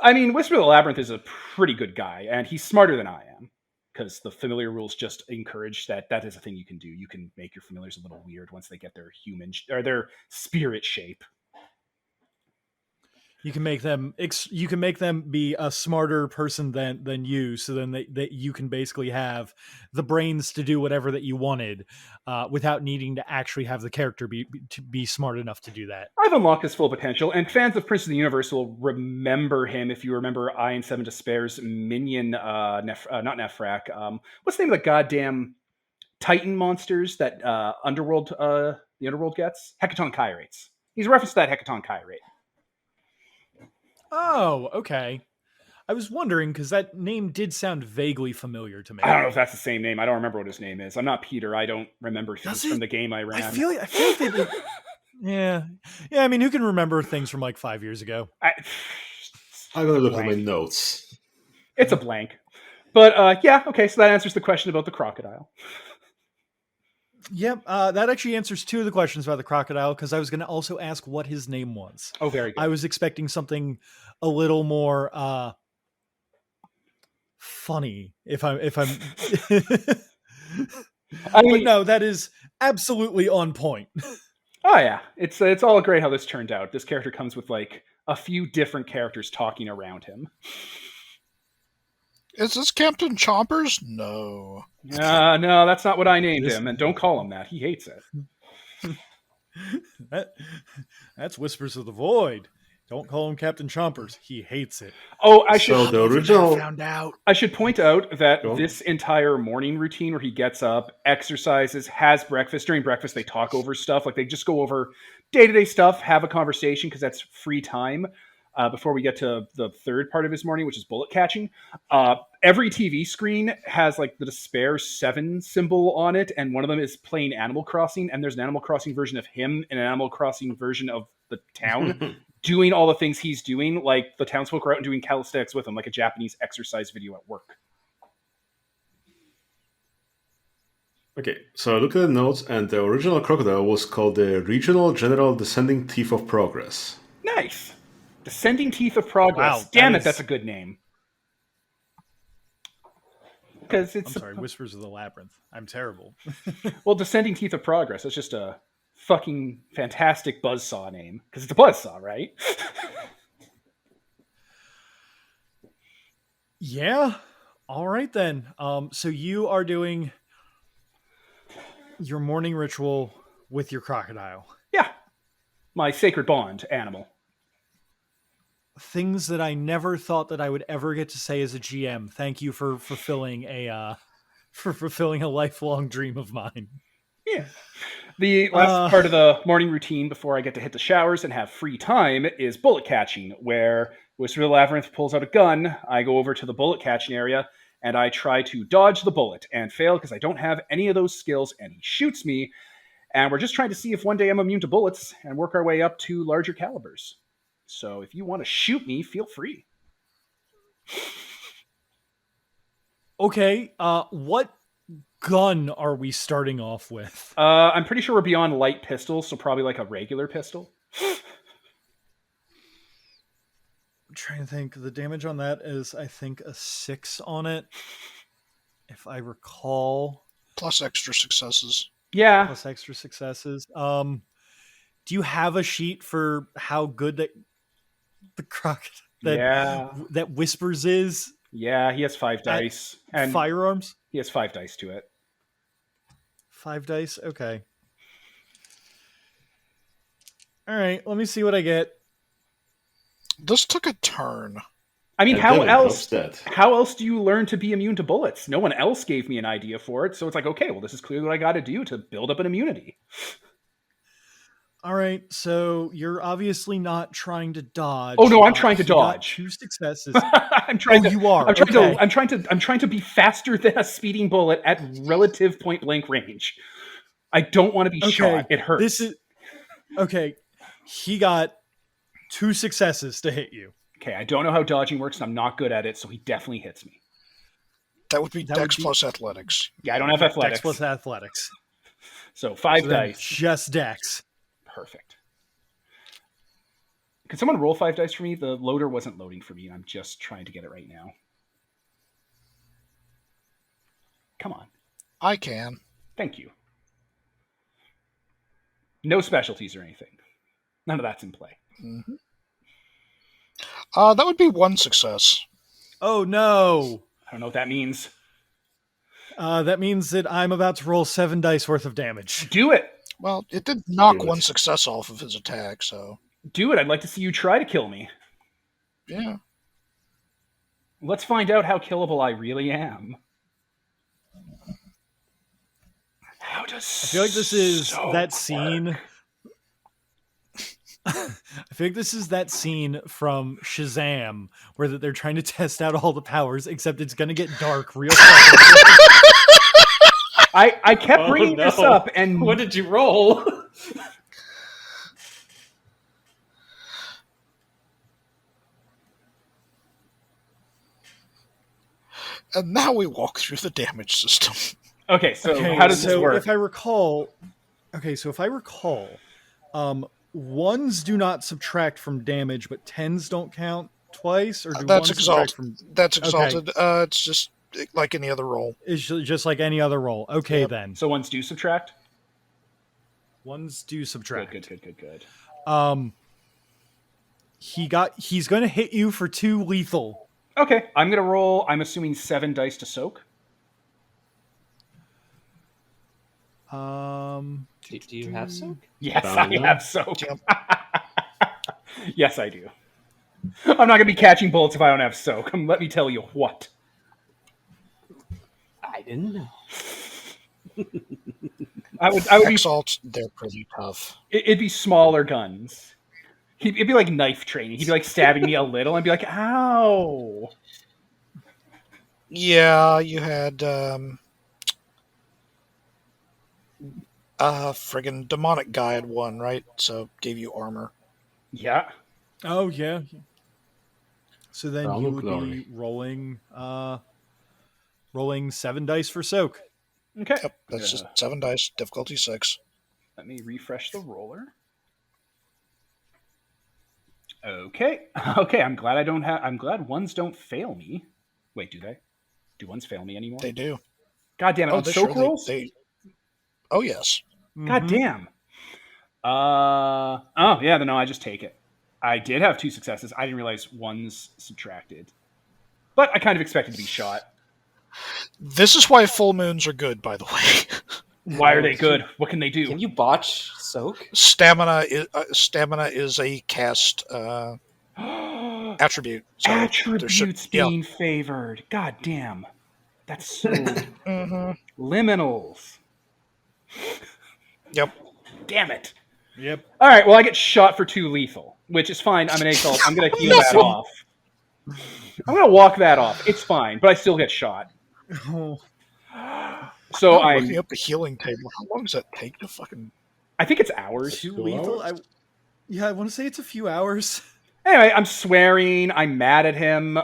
I mean, Whisper of the Labyrinth is a pretty good guy, and he's smarter than I am, because the familiar rules just encourage that is a thing you can do. You can make your familiars a little weird once they get their human or their spirit shape. You can make them be a smarter person than you, so then that you can basically have the brains to do whatever that you wanted, without needing to actually have the character be smart enough to do that. I've unlocked his full potential, and fans of Prince of the Universe will remember him if you remember I and 7 Despair's minion, not Nephrak. What's the name of the goddamn Titan monsters that the Underworld gets? Hecaton Kyrates. He's a reference to that Hecaton Kyrate. Oh, okay. I was wondering because that name did sound vaguely familiar to me. I don't know if that's the same name. I don't remember what his name is. I'm not Peter. I don't remember things from the game I ran. I feel like they did. Yeah. I mean, who can remember things from 5 years ago? I'm gonna look at my notes. It's a blank. But yeah, okay. So that answers the question about the crocodile. Yep, that actually answers 2 of the questions about the crocodile, because I was going to also ask what his name was. Oh, very good. I was expecting something a little more funny. If I'm, I mean, but no, that is absolutely on point. Oh yeah, it's all great how this turned out. This character comes with a few different characters talking around him. Is this Captain Chompers? No. No, that's not what I named This- him, and don't call him that. He hates it. That's Whispers of the Void. Don't call him Captain Chompers. He hates it. Oh, So the original. Found out. I should point out that Go on. this entire morning routine where he gets up, exercises, has breakfast. During breakfast, they talk over stuff. Like they just go over day-to-day stuff, have a conversation because that's free time before we get to the third part of his morning, which is bullet catching. Every TV screen has like the Despair 7 symbol on it, and one of them is playing Animal Crossing, and there's an Animal Crossing version of him and an Animal Crossing version of the town. Doing all the things he's doing, like the townsfolk are out and doing calisthenics with him, like a Japanese exercise video at work. Okay, so I look at the notes, and the original crocodile was called the Regional General Descending Teeth of Progress. Nice. Descending Teeth of Progress. Wow, Damn that it, is- that's a good name. Because I'm it's sorry, Whispers of the Labyrinth. I'm terrible. well, Descending Teeth of Progress. It's just a fucking fantastic buzzsaw name because it's a buzzsaw, right? Yeah. All right then. So you are doing your morning ritual with your crocodile. Yeah, my sacred bond animal. Things that I never thought that I would ever get to say as a GM. Thank you for fulfilling a lifelong dream of mine. Yeah. The last part of the morning routine before I get to hit the showers and have free time is bullet catching, where Whisper of the Labyrinth pulls out a gun. I go over to the bullet catching area and I try to dodge the bullet and fail because I don't have any of those skills, and he shoots me. And we're just trying to see if one day I'm immune to bullets and work our way up to larger calibers. So if you want to shoot me, feel free. Okay. What gun are we starting off with? I'm pretty sure we're beyond light pistols, so probably like a regular pistol. I'm trying to think. The damage on that is, I think, a 6 on it, if I recall. Plus extra successes. Yeah. Plus extra successes. Do you have a sheet for how good that the crocodile that Whispers is? Yeah, he has 5 dice. And firearms? he has 5 dice to it. 5 dice? Okay. All right, let me see what I get. This took a turn. I mean, And how Dylan else? helps that. How else do you learn to be immune to bullets? No one else gave me an idea for it, so it's like, okay, well, this is clearly what I got to do to build up an immunity. All right, so you're obviously not trying to dodge. Oh no, I'm trying to You got dodge. 2 successes. I'm trying to. You are. I'm trying Okay. to. I'm trying to be faster than a speeding bullet at relative point blank range. I don't want to be shot. It hurts. This is okay. He got 2 successes to hit you. Okay, I don't know how dodging works, and I'm not good at it, so he definitely hits me. That would be That Dex would be- plus athletics. Yeah, I don't have athletics. Dex plus athletics. So 5 So then dice. just Dex. Perfect. Could someone roll 5 dice for me? The loader wasn't loading for me, and I'm just trying to get it right now. Come on. I can. Thank you. No specialties or anything. None of that's in play. Mm-hmm. That would be 1 success. Oh no. I don't know what that means. That means that I'm about to roll 7 dice worth of damage. Do it. Well, it did knock Do it. 1 success off of his attack, so Do it. I'd like to see you try to kill me. yeah. Let's find out how killable I really am. How does I feel like this is soap that scene. work? I feel like this is that scene from Shazam where they're trying to test out all the powers, except it's going to get dark real fast. I kept Oh, bringing no. this up, and What did you roll? And now we walk through the damage system. okay. So Okay, how does this so work? if I recall, ones do not subtract from damage, but 10s don't count twice, or do That's ones subtract exalted. from? That's Okay. exalted. It's just like any other roll. It's just like any other roll. Okay, Yep. then So ones do subtract. ones do subtract. Good. He's going to hit you for 2 lethal. Okay, I'm gonna roll. I'm assuming 7 dice to soak. Do you have soak? Yes, Apparently I not. have soak. Yep. Yes, I do. I'm not gonna be catching bullets if I don't have soak. Let me tell you what. I didn't know. I would be. Exalts, they're pretty tough. It'd be smaller guns. It'd be like knife training. He'd be like stabbing me a little and be like, "Ow!" Yeah, you had friggin' demonic guy had one, right? So gave you armor. Yeah. Oh yeah. So then Crown you of would Glory. be rolling 7 dice for soak. Okay. Yep, that's just 7 dice, difficulty 6. Let me refresh the roller. Okay. Okay. I'm glad I don't have. I'm glad ones don't fail me. Wait, do they? Do ones fail me anymore? They do. God damn it! Oh, On they soak sure rolls. they. Oh yes. God damn. Oh yeah. No, I just take it. I did have 2 successes. I didn't realize ones subtracted, but I kind of expected to be shot. This is why full moons are good, by the way. Why are they good? What can they do? Can you botch soak? Stamina is a cast attribute. So Attributes being favored. God damn. That's so Mm-hmm. liminals. Yep. Damn it. Yep. All right, well, I get shot for 2 lethal, which is fine. I'm an exalt. I'm going to heal that off. I'm going to walk that off. It's fine, but I still get shot. So I'm I'm. looking up the healing table. How long does that take to fucking? I think it's hours. 2 2 lethal. hours? I want to say it's a few hours. Anyway, I'm swearing. I'm mad at him.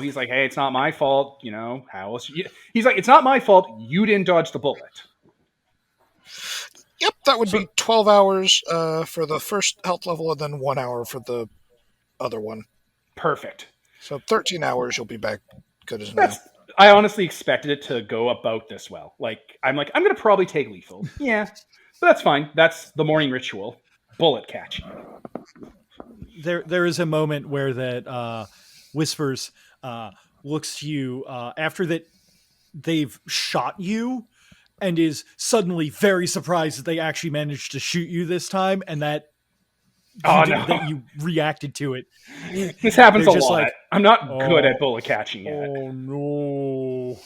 He's like, "Hey, it's not my fault." How else? He's like, "It's not my fault. You didn't dodge the bullet." Yep, that would be 12 hours for the first health level, and then 1 hour for the other one. Perfect. So 13 hours, you'll be back good as new. I honestly expected it to go about this well. I'm going to probably take lethal. Yeah, but that's fine. That's the morning ritual. Bullet catch. There is a moment where that Whispers looks to you after that they've shot you and is suddenly very surprised that they actually managed to shoot you this time and that that you reacted to it. This happens They're a just lot. like, I'm not good at bullet catching yet. Oh no.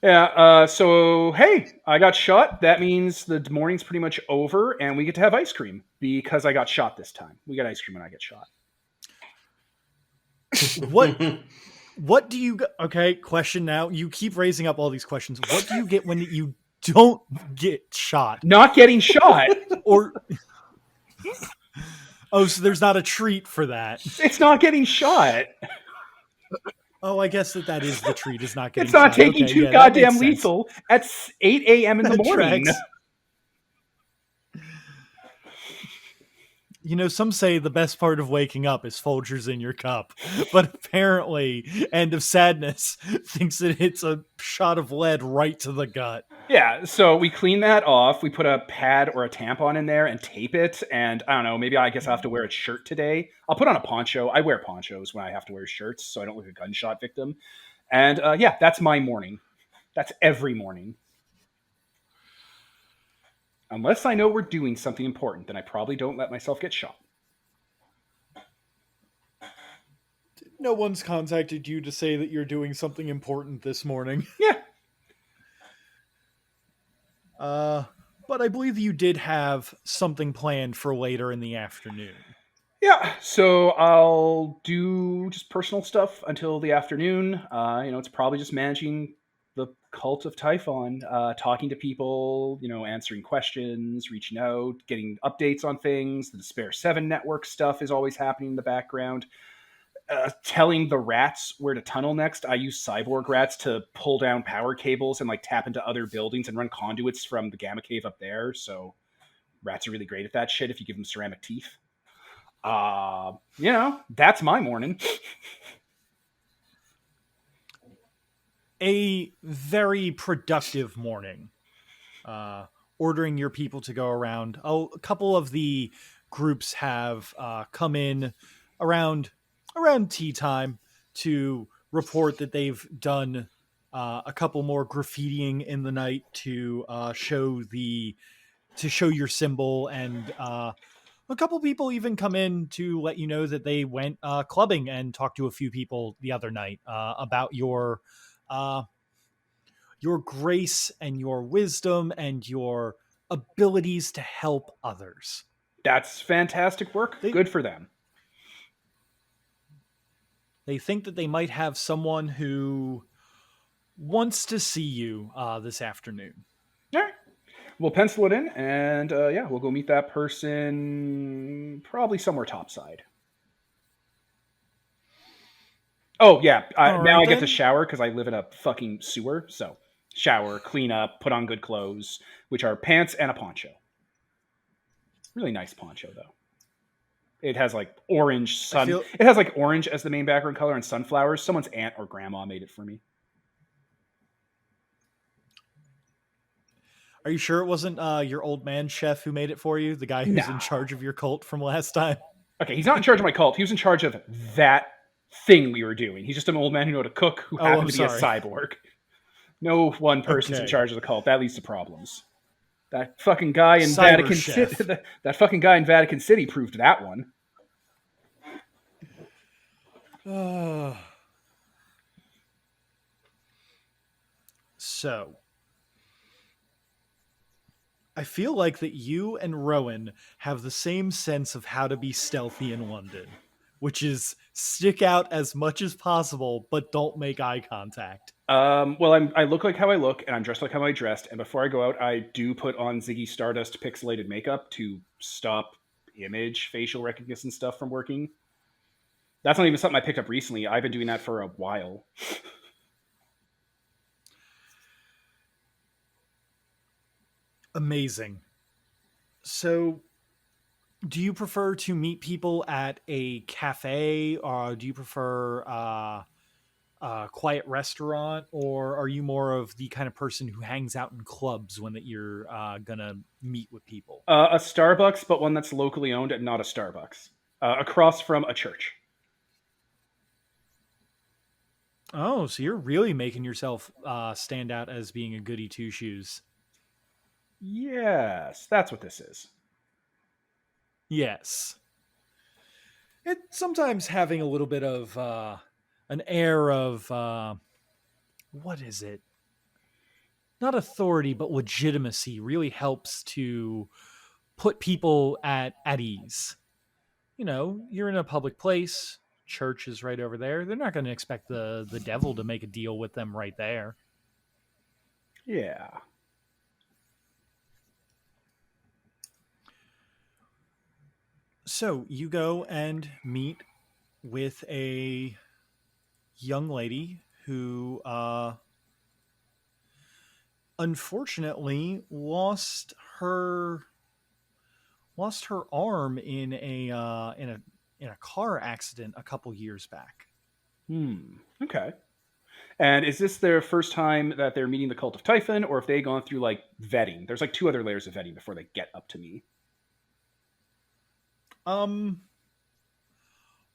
Yeah, so hey, I got shot. That means the morning's pretty much over and we get to have ice cream because I got shot this time. We get ice cream when I get shot. What do you okay, question now. You keep raising up all these questions. What do you get when you don't get shot? Not getting shot. Or oh, so there's not a treat for that. It's not getting shot. Oh, I guess that is the treat. Is not getting. It's not shot. taking Okay, 2 yeah, that makes goddamn sense. lethal at 8 a.m. in the That morning. tracks. Some say the best part of waking up is Folgers in your cup, but apparently End of Sadness thinks that it's a shot of lead right to the gut. Yeah, so we clean that off. We put a pad or a tampon in there and tape it. And I don't know, maybe I guess I have to wear a shirt today. I'll put on a poncho. I wear ponchos when I have to wear shirts so I don't look a gunshot victim. And yeah, that's my morning. That's every morning. Unless I know we're doing something important, then I probably don't let myself get shot. No one's contacted you to say that you're doing something important this morning. Yeah. But I believe you did have something planned for later in the afternoon. Yeah, so I'll do just personal stuff until the afternoon. It's probably just managing the cult of Typhon, talking to people, answering questions, reaching out, getting updates on things. The Despair 7 network stuff is always happening in the background. Telling the rats where to tunnel next. I use cyborg rats to pull down power cables and tap into other buildings and run conduits from the Gamma Cave up there. So rats are really great at that shit if you give them ceramic teeth. That's my morning. A very productive morning. Ordering your people to go around. A couple of the groups have come in around around tea time to report that they've done a couple more graffitiing in the night to show your symbol, and a couple people even come in to let you know that they went clubbing and talked to a few people the other night about your grace and your wisdom and your abilities to help others. That's fantastic work. Good for them. They think that they might have someone who wants to see you this afternoon. All right. We'll pencil it in, and we'll go meet that person probably somewhere topside. Oh, yeah. Now I get to shower because I live in a fucking sewer. So shower, clean up, put on good clothes, which are pants and a poncho. Really nice poncho, though. It has like orange sun. It has like orange as the main background color and sunflowers. Someone's aunt or grandma made it for me. Are you sure it wasn't your old man chef who made it for you? The guy who's in charge of your cult from last time? Okay, he's not in charge of my cult. He was in charge of that thing we were doing. He's just an old man who knew how to cook who happened to be a cyborg. No one person's in charge of the cult. That leads to problems. That fucking guy in Vatican City. That fucking guy in Vatican City proved that one. So, I feel like that you and Rowan have the same sense of how to be stealthy in London, which is stick out as much as possible, but don't make eye contact. Well, I look like how I look, and I'm dressed like how I dressed. And before I go out, I do put on Ziggy Stardust pixelated makeup to stop image facial recognition stuff from working. That's not even something I picked up recently. I've been doing that for a while. Amazing. So, do you prefer to meet people at a cafe, or do you prefer a quiet restaurant, or are you more of the kind of person who hangs out in clubs when that you're gonna meet with people? A Starbucks, but one that's locally owned and not a Starbucks. Across from a church. Oh, so you're really making yourself stand out as being a goody two-shoes. Yes, that's what this is. Yes. It sometimes having a little bit of an air of what is it? Not authority, but legitimacy really helps to put people at ease. You know, you're in a public place, church is right over there. They're not going to expect the devil to make a deal with them right there. Yeah. So you go and meet with a young lady who unfortunately lost her arm in a car accident a couple years back. Okay. And is this their first time that they're meeting the Cult of Typhon, or have they gone through like vetting? There's like 2 other layers of vetting before they get up to me.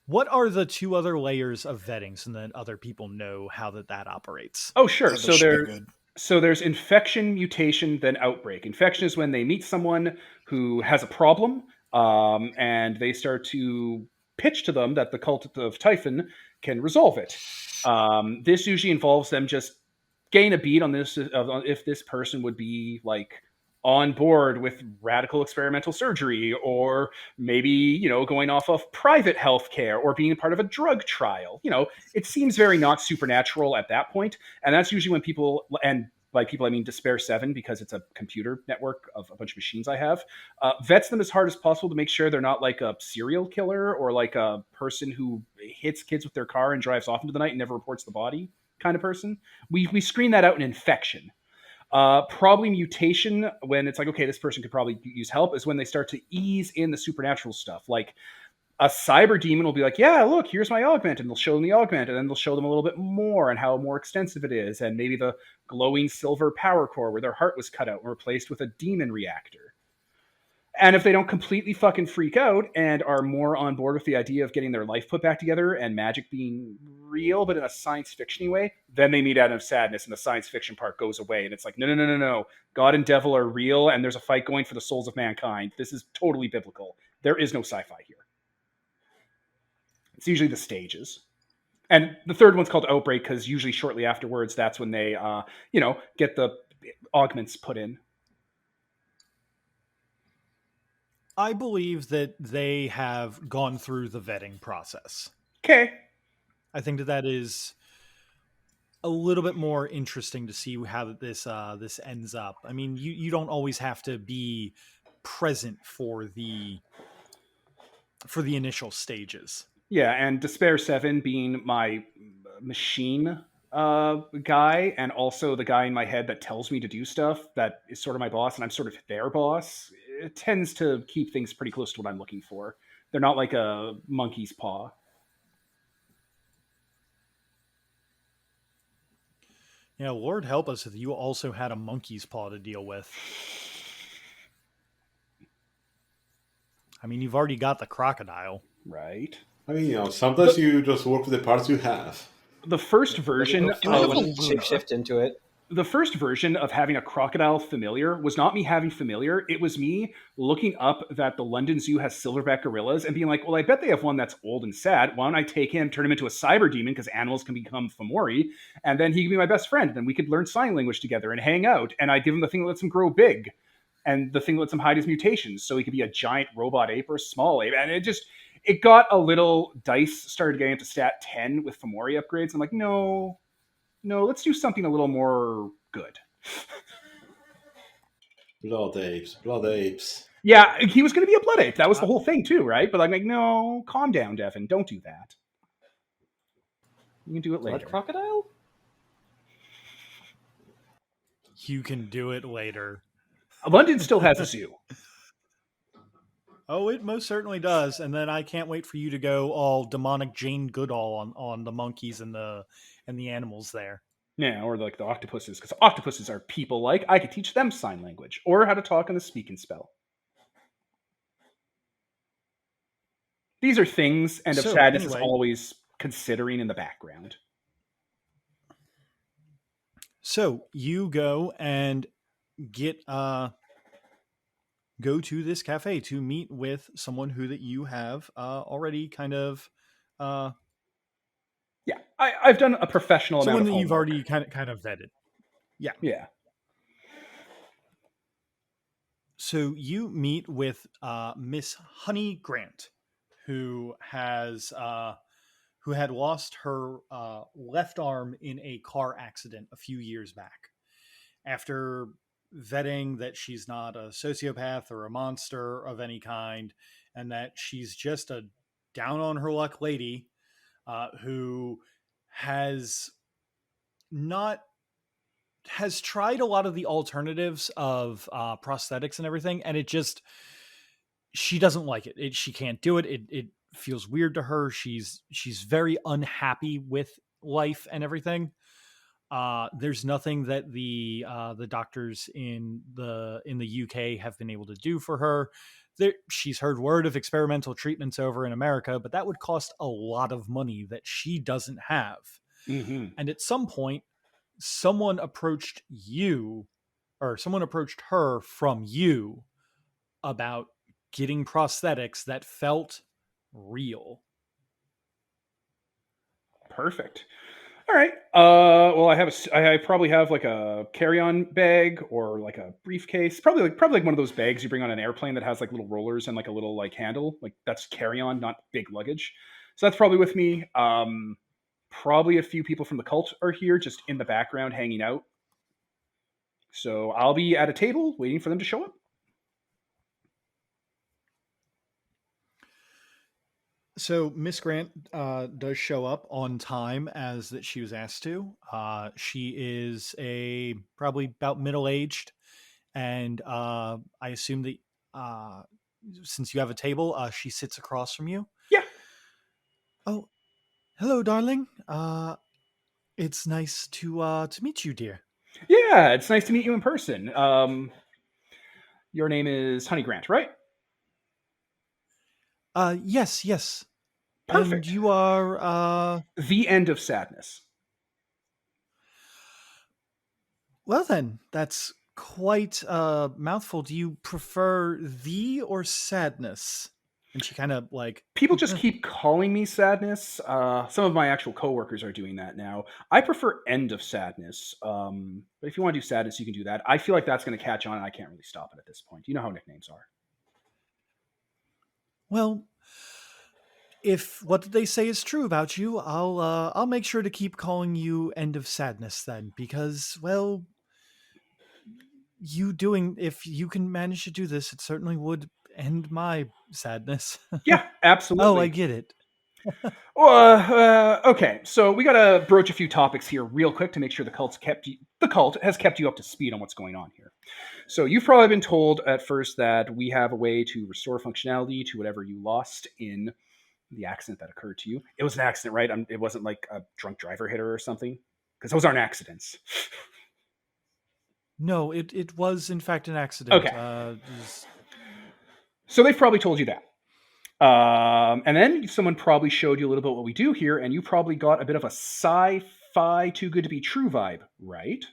What are the 2 other layers of vetting so that other people know how that operates? Oh, sure. So there's infection, mutation, then outbreak. Infection is when they meet someone who has a problem, and they start to pitch to them that the Cult of Typhon can resolve it. This usually involves them just gain a beat on this, if this person would be like on board with radical experimental surgery, or maybe, going off of private healthcare, or being part of a drug trial. It seems very not supernatural at that point. And that's usually when people, and by people I mean Despair 7, because it's a computer network of a bunch of machines I have, vets them as hard as possible to make sure they're not like a serial killer, or like a person who hits kids with their car and drives off into the night and never reports the body kind of person. We screen that out in infection. Probably mutation, when it's like, okay, this person could probably use help, is when they start to ease in the supernatural stuff. Like a cyber demon will be like, yeah, look, here's my augment, and they'll show them the augment, and then they'll show them a little bit more and how more extensive it is, and maybe the glowing silver power core where their heart was cut out and replaced with a demon reactor. And if they don't completely fucking freak out and are more on board with the idea of getting their life put back together and magic being real, but in a science fiction way, then they meet out of sadness and the science fiction part goes away. And it's like, no, no, no, no, no. God and devil are real and there's a fight going for the souls of mankind. This is totally biblical. There is no sci-fi here. It's usually the stages. And the third one's called Outbreak because usually shortly afterwards, that's when they, get the augments put in. I believe that they have gone through the vetting process. Okay. I think that is a little bit more interesting to see how this ends up. I mean, you don't always have to be present for the initial stages. Yeah, and Despair 7 being my machine guy, and also the guy in my head that tells me to do stuff, that is sort of my boss, and I'm sort of their boss, it tends to keep things pretty close to what I'm looking for. They're not like a monkey's paw. Yeah, Lord help us if you also had a monkey's paw to deal with. I mean, you've already got the crocodile. Right. I mean, sometimes you just work with the parts you have. The first version Shapeshift into it. The first version of having a crocodile familiar was not me having familiar. It was me looking up that the London Zoo has silverback gorillas and being like, well, I bet they have one that's old and sad. Why don't I take him, turn him into a cyber demon because animals can become Fomori, and then he could be my best friend. And we could learn sign language together and hang out. And I give him the thing that lets him grow big and the thing that lets him hide his mutations. So he could be a giant robot ape or a small ape. And it got a little dice started getting up to stat 10 with Fomori upgrades. I'm like, no, let's do something a little more good. Blood apes. Yeah, he was going to be a blood ape. That was the whole thing too, right? But I'm like, no, calm down, Devin. Don't do that. You can do it later. Blood crocodile? You can do it later. London still has a zoo. Oh, it most certainly does. And then I can't wait for you to go all demonic Jane Goodall on the monkeys and the animals there. Yeah, or like the octopuses, because octopuses are people-like. I could teach them sign language or how to talk in the speak and spell. These are things, and of sadness is always considering in the background. So you go and go to this cafe to meet with someone who that you have already kind of yeah, I've done a professional someone amount of that you've homework. already kind of vetted. Yeah. So you meet with Miss Honey Grant, who had lost her left arm in a car accident a few years back. After vetting that she's not a sociopath or a monster of any kind, and that she's just a down on her luck lady who has tried a lot of the alternatives of prosthetics and everything, and she doesn't like it. She can't do it. It feels weird to her. She's very unhappy with life and everything. There's nothing that the doctors in the UK have been able to do for her. She's heard word of experimental treatments over in America, but that would cost a lot of money that she doesn't have. Mm-hmm. And at some point, someone approached her from you about getting prosthetics that felt real. Perfect. All right. Well, I probably have like a carry-on bag or like a briefcase. Probably like one of those bags you bring on an airplane that has like little rollers and like a little like handle. Like that's carry-on, not big luggage. So that's probably with me. Probably a few people from the cult are here, just in the background, hanging out. So I'll be at a table waiting for them to show up. So Miss Grant does show up on time as that she was asked to. She is probably about middle-aged, and I assume that since you have a table, she sits across from you. Yeah. Oh, hello, darling. It's nice to meet you, dear. Yeah, it's nice to meet you in person. Your name is Honey Grant, right? Yes. And Perfect. you are, The end of sadness. well then, that's quite a mouthful. Do you prefer the or sadness? And she kind of like, People just keep calling me sadness. Some of my actual coworkers are doing that now. I prefer end of sadness. But if you want to do sadness, you can do that. I feel like that's going to catch on, and I can't really stop it at this point. You know how nicknames are. well, if what they say is true about you, I'll make sure to keep calling you End of Sadness then, because well, if you can manage to do this, it certainly would end my sadness. Yeah, Oh, I absolutely. get it. Okay, so we got to broach a few topics here real quick to make sure the cult has kept you up to speed on what's going on here. So you've probably been told at first that we have a way to restore functionality to whatever you lost in the accident that occurred to you. It was an accident, right? It wasn't like a drunk driver hit her or something, because those aren't accidents. No, it was in fact an accident. Okay, so they've probably told you that. And then someone probably showed you a little bit what we do here, and you probably got a bit of a sci-fi too good to be true vibe, right?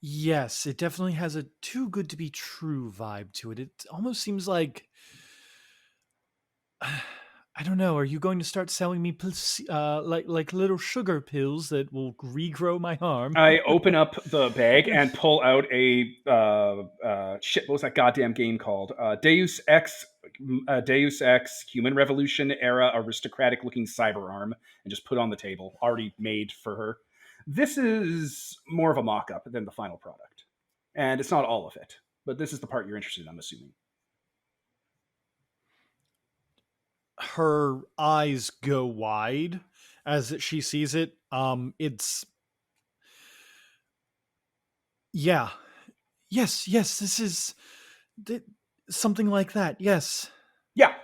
Yes, it definitely has a too good to be true vibe to it. It almost seems like I don't know. Are you going to start selling me like little sugar pills that will regrow my arm? I open up the bag and pull out a shit. What was that goddamn game called? Deus Ex Human Revolution era aristocratic looking cyber arm, and just put on the table, already made for her. This is more of a mock-up than the final product, and it's not all of it. But this is the part you're interested in, I'm assuming. Her eyes go wide as she sees it. It's yeah, yes. This is something like that. Yes. Yeah.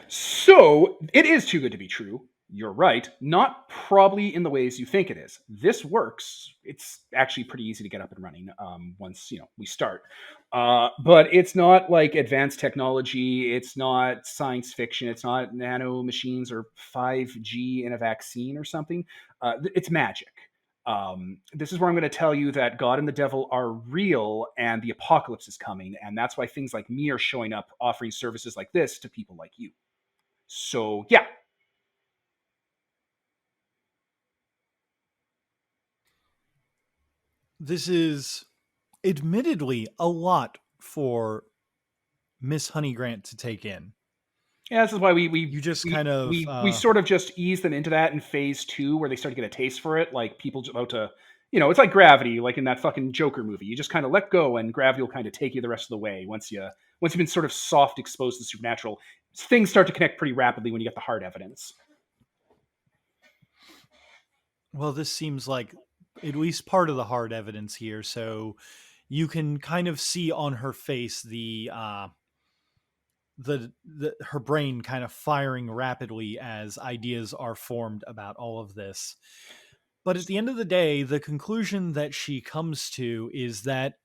So it is too good to be true. You're right. Not probably in the ways you think it is. This works. It's actually pretty easy to get up and running once we start. But it's not like advanced technology. It's not science fiction. It's not nano machines or 5G in a vaccine or something. It's magic. This is where I'm going to tell you that God and the devil are real and the apocalypse is coming. And that's why things like me are showing up offering services like this to people like you. So, yeah. This is admittedly a lot for Miss Honey Grant to take in. Yeah, this is why You just kind of we sort of just ease them into that in phase 2 where they start to get a taste for it. Like people about to, it's like gravity, like in that fucking Joker movie. You just kind of let go and gravity will kind of take you the rest of the way once you've been sort of soft exposed to the supernatural. Things start to connect pretty rapidly when you get the hard evidence. well, this seems like at least part of the hard evidence here. So you can kind of see on her face the her brain kind of firing rapidly as ideas are formed about all of this. But at the end of the day, the conclusion that she comes to is that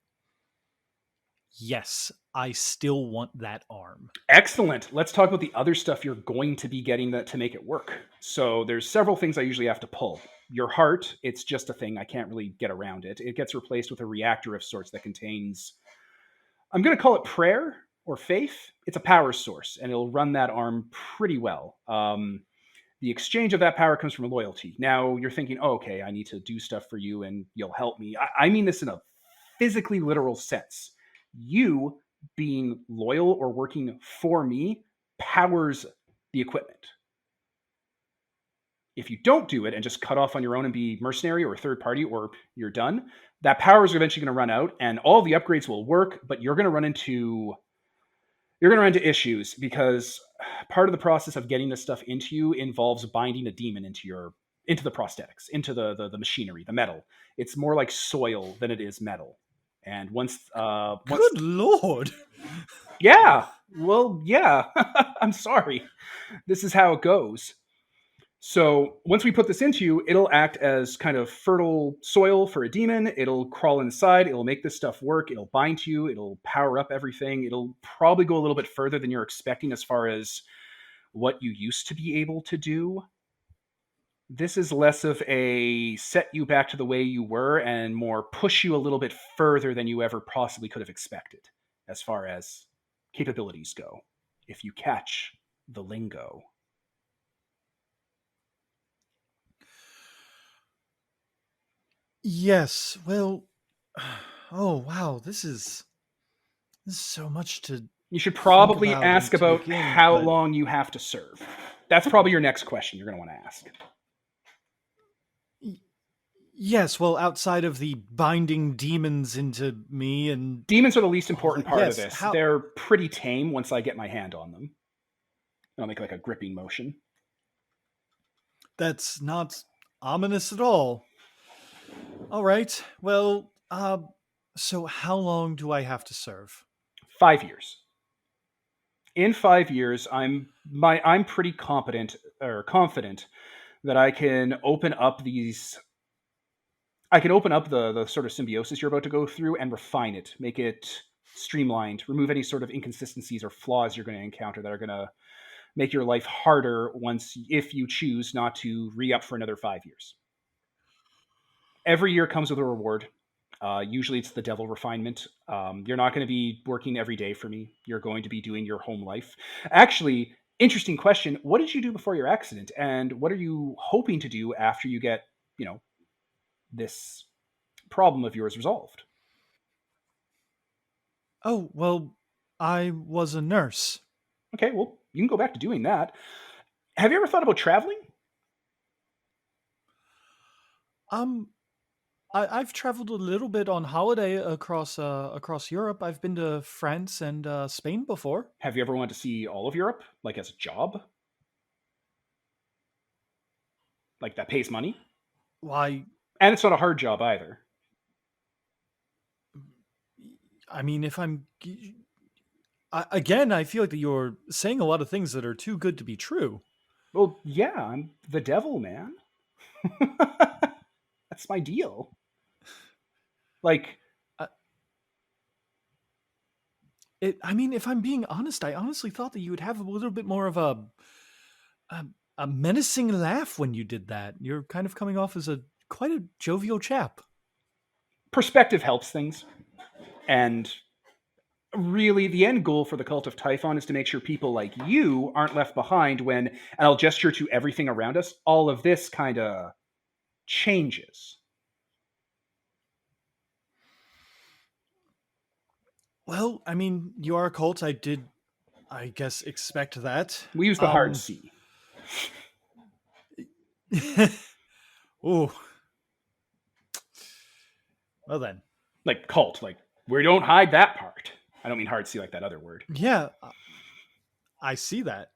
yes, I still want that arm. Excellent. Let's talk about the other stuff you're going to be getting to make it work. So there's several things I usually have to pull. Your heart, it's just a thing. I can't really get around it. It gets replaced with a reactor of sorts that contains, I'm going to call it prayer or faith. It's a power source, and it'll run that arm pretty well. The exchange of that power comes from loyalty. Now you're thinking, oh, okay, I need to do stuff for you and you'll help me. I mean this in a physically literal sense. You being loyal or working for me powers the equipment. If you don't do it and just cut off on your own and be mercenary or a third party or you're done, that power is eventually going to run out and all the upgrades will work, but you're going to run into issues because part of the process of getting this stuff into you involves binding a demon into the prosthetics, into the machinery, the metal. It's more like soil than it is metal. And once Good lord. Yeah. Well, yeah. I'm sorry. This is how it goes. So once we put this into you, it'll act as kind of fertile soil for a demon. It'll crawl inside. It'll make this stuff work. It'll bind to you. It'll power up everything. It'll probably go a little bit further than you're expecting as far as what you used to be able to do. This is less of a set you back to the way you were and more push you a little bit further than you ever possibly could have expected as far as capabilities go, if you catch the lingo. Yes. Well, oh wow, this is so much to You should probably about ask and about take in, how but- long you have to serve. That's probably your next question you're going to want to ask. Yes, well, outside of the binding demons into me and Demons are the least important part yes, of this. how- They're pretty tame once I get my hand on them. I'll make like a gripping motion. that's not ominous at all. All right. Well, so how long do I have to serve? 5 years. In 5 years, I'm pretty confident that I can open up these. I can open up the sort of symbiosis you're about to go through and refine it, make it streamlined, remove any sort of inconsistencies or flaws you're going to encounter that are going to make your life harder if you choose not to re-up for another 5 years. Every year comes with a reward. Usually it's the devil refinement. You're not going to be working every day for me. You're going to be doing your home life. Actually, interesting question. What did you do before your accident? And what are you hoping to do after you get, this problem of yours resolved? Oh, well, I was a nurse. Okay, well, you can go back to doing that. Have you ever thought about traveling? I've traveled a little bit on holiday across Europe. I've been to France and Spain before. Have you ever wanted to see all of Europe, like as a job? Like that pays money? Why? And it's not a hard job either. I mean, if again, I feel like that you're saying a lot of things that are too good to be true. Well, yeah, I'm the devil, man. That's my deal. Like, I mean, if I'm being honest, I honestly thought that you would have a little bit more of a menacing laugh when you did that. You're kind of coming off as quite a jovial chap. perspective helps things. And really, the end goal for the Cult of Typhon is to make sure people like you aren't left behind when, and I'll gesture to everything around us, all of this kind of changes. Well, I mean, you are a cult. I did, I guess, expect that. We use the hard C. Ooh. Well then. Like cult. Like, we don't hide that part. I don't mean hard C like that other word. Yeah, I see that.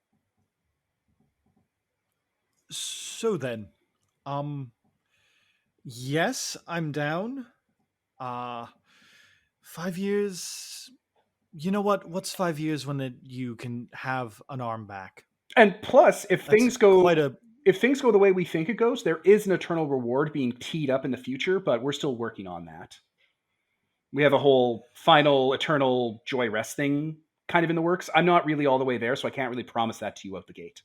So then, yes, I'm down. 5 years. You know what? What's 5 years when you can have an arm back? And plus, if things go If things go the way we think it goes, there is an eternal reward being teed up in the future, but we're still working on that. We have a whole final eternal joy rest thing kind of in the works. I'm not really all the way there, so I can't really promise that to you out the gate.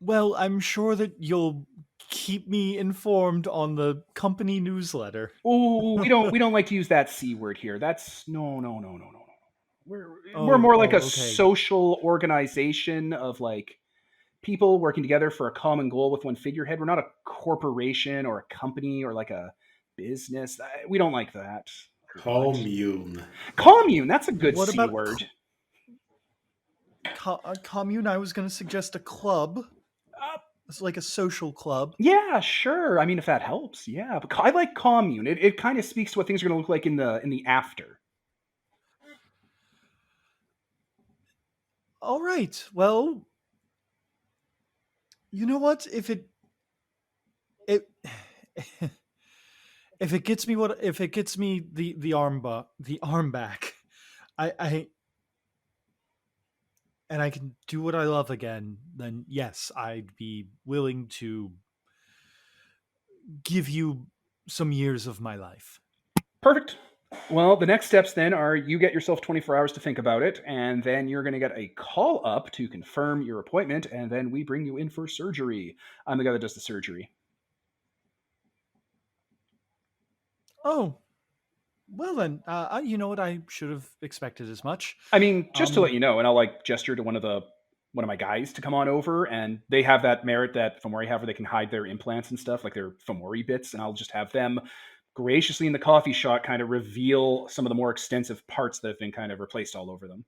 Well, I'm sure that you'll keep me informed on the company newsletter. Oh, we don't like to use that C word here. That's no. We're more like a okay. social organization of like people working together for a common goal with one figurehead. We're not a corporation or a company or like a business. We don't like that. Commune. Commune. That's a good What C about word. Commune? I was going to suggest a club. It's like a social club. Yeah, sure. I mean, if that helps, yeah. But I like commune. It kind of speaks to what things are going to look like in the after. All right. Well, you know what? If it gets me the arm back, I and I can do what I love again, then yes, I'd be willing to give you some years of my life. Perfect. Well, the next steps then are you get yourself 24 hours to think about it, and then you're going to get a call up to confirm your appointment, and then we bring you in for surgery. I'm the guy that does the surgery. Oh, well then, you know what? I should have expected as much. I mean, just to Um, let you know, and I'll like gesture to one of my guys to come on over, and they have that merit that Fomori have where they can hide their implants and stuff, like their Fomori bits, and I'll just have them graciously in the coffee shop kind of reveal some of the more extensive parts that have been kind of replaced all over them.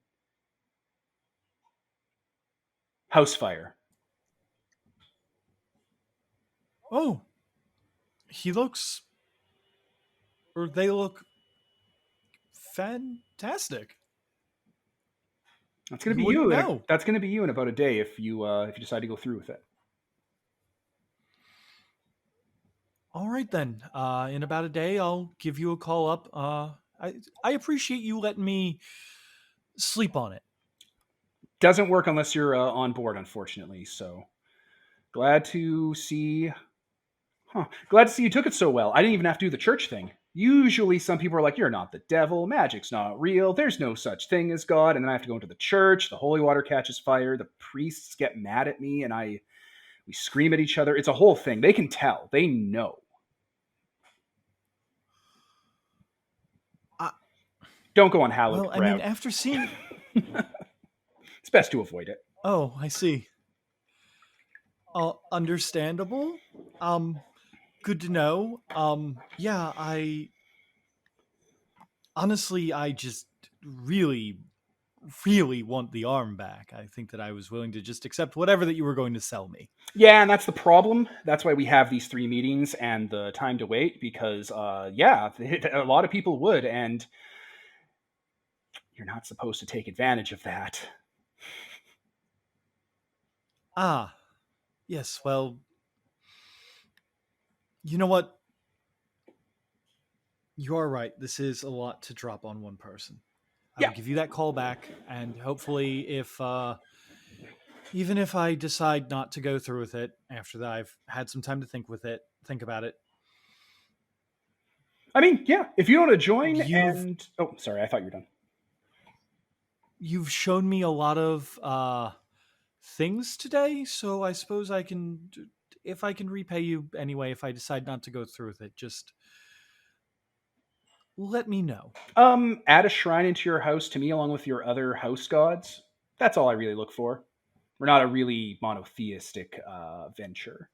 House fire. Oh, he looks, or they look fantastic. That's going to You be you. wouldn't know. That's going to be you in about a day if you decide to go through with it. All right then. In about a day, I'll give you a call up. I appreciate you letting me sleep on it. Doesn't work unless you're on board, unfortunately. So glad to see. Glad to see you took it so well. I didn't even have to do the church thing. Usually, some people are like, "You're not the devil. Magic's not real. There's no such thing as God." And then I have to go into the church. The holy water catches fire. The priests get mad at me, and we scream at each other. It's a whole thing. They can tell. They know. Don't go on hallowed Well, I ground. mean, after seeing. It's best to avoid it. Oh, I see. Understandable. Good to know. Yeah, I just really, really want the arm back. I think that I was willing to just accept whatever that you were going to sell me. Yeah, and that's the problem. That's why we have these 3 meetings and the time to wait, because yeah, a lot of people would, and you're not supposed to take advantage of that. Ah, yes, well, you know what? You are right. This is a lot to drop on one person. I Yeah. will give you that call back, and hopefully, if even if I decide not to go through with it after that I've had some time to think about it. I mean, yeah, if you want to join You've- and... Oh, sorry, I thought you were done. You've shown me a lot of things today, so I suppose I can, if I can repay you anyway, if I decide not to go through with it, just let me know. Add a shrine into your house to me along with your other house gods. That's all I really look for. We're not a really monotheistic venture.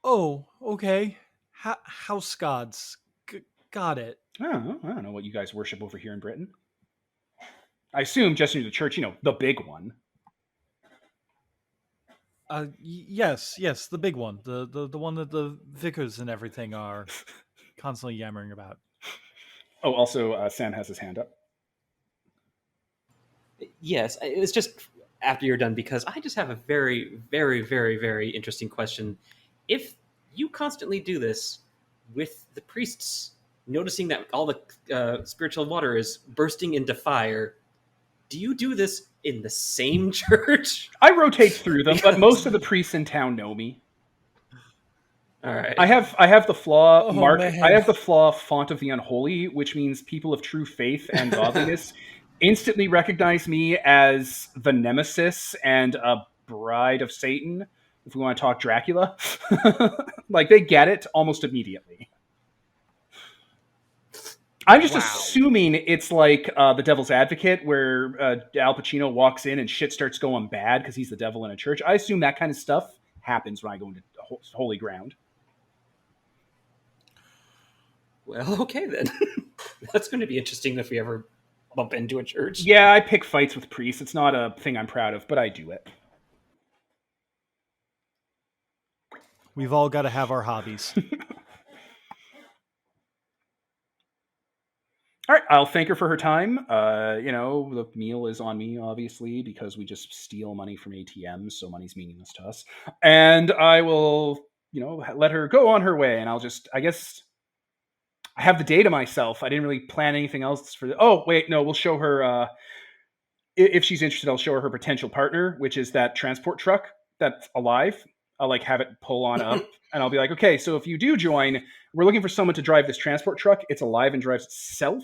Oh, okay. House gods. Got it. I don't know what you guys worship over here in Britain. I assume just in the church, the big one. Yes, the big one, the one that the vicars and everything are constantly yammering about. Oh, also, Sam has his hand up. Yes, it was just after you're done, because I just have a very, very, very, very interesting question. If you constantly do this with the priests noticing that all the spiritual water is bursting into fire, do you do this in the same church? I rotate through them, but most of the priests in town know me. All right. I have the flaw Man. I have the flaw font of the unholy, which means people of true faith and godliness instantly recognize me as the nemesis and a bride of Satan, if we want to talk Dracula. Like, they get it almost immediately. I'm just assuming it's like the Devil's Advocate, where Al Pacino walks in and shit starts going bad because he's the devil in a church. I assume that kind of stuff happens when I go into holy ground. Well, okay then. That's going to be interesting if we ever bump into a church. Yeah, I pick fights with priests. It's not a thing I'm proud of, but I do it. We've all got to have our hobbies. All right, I'll thank her for her time. The meal is on me, obviously, because we just steal money from ATMs, so money's meaningless to us. And I will, let her go on her way, and I'll just, I guess, I have the day to myself. I didn't really plan anything else for oh, wait, no, we'll show her if she's interested, I'll show her potential partner, which is that transport truck that's alive. I'll like have it pull on up, and I'll be like, okay, so if you do join, we're looking for someone to drive this transport truck. It's alive and drives itself,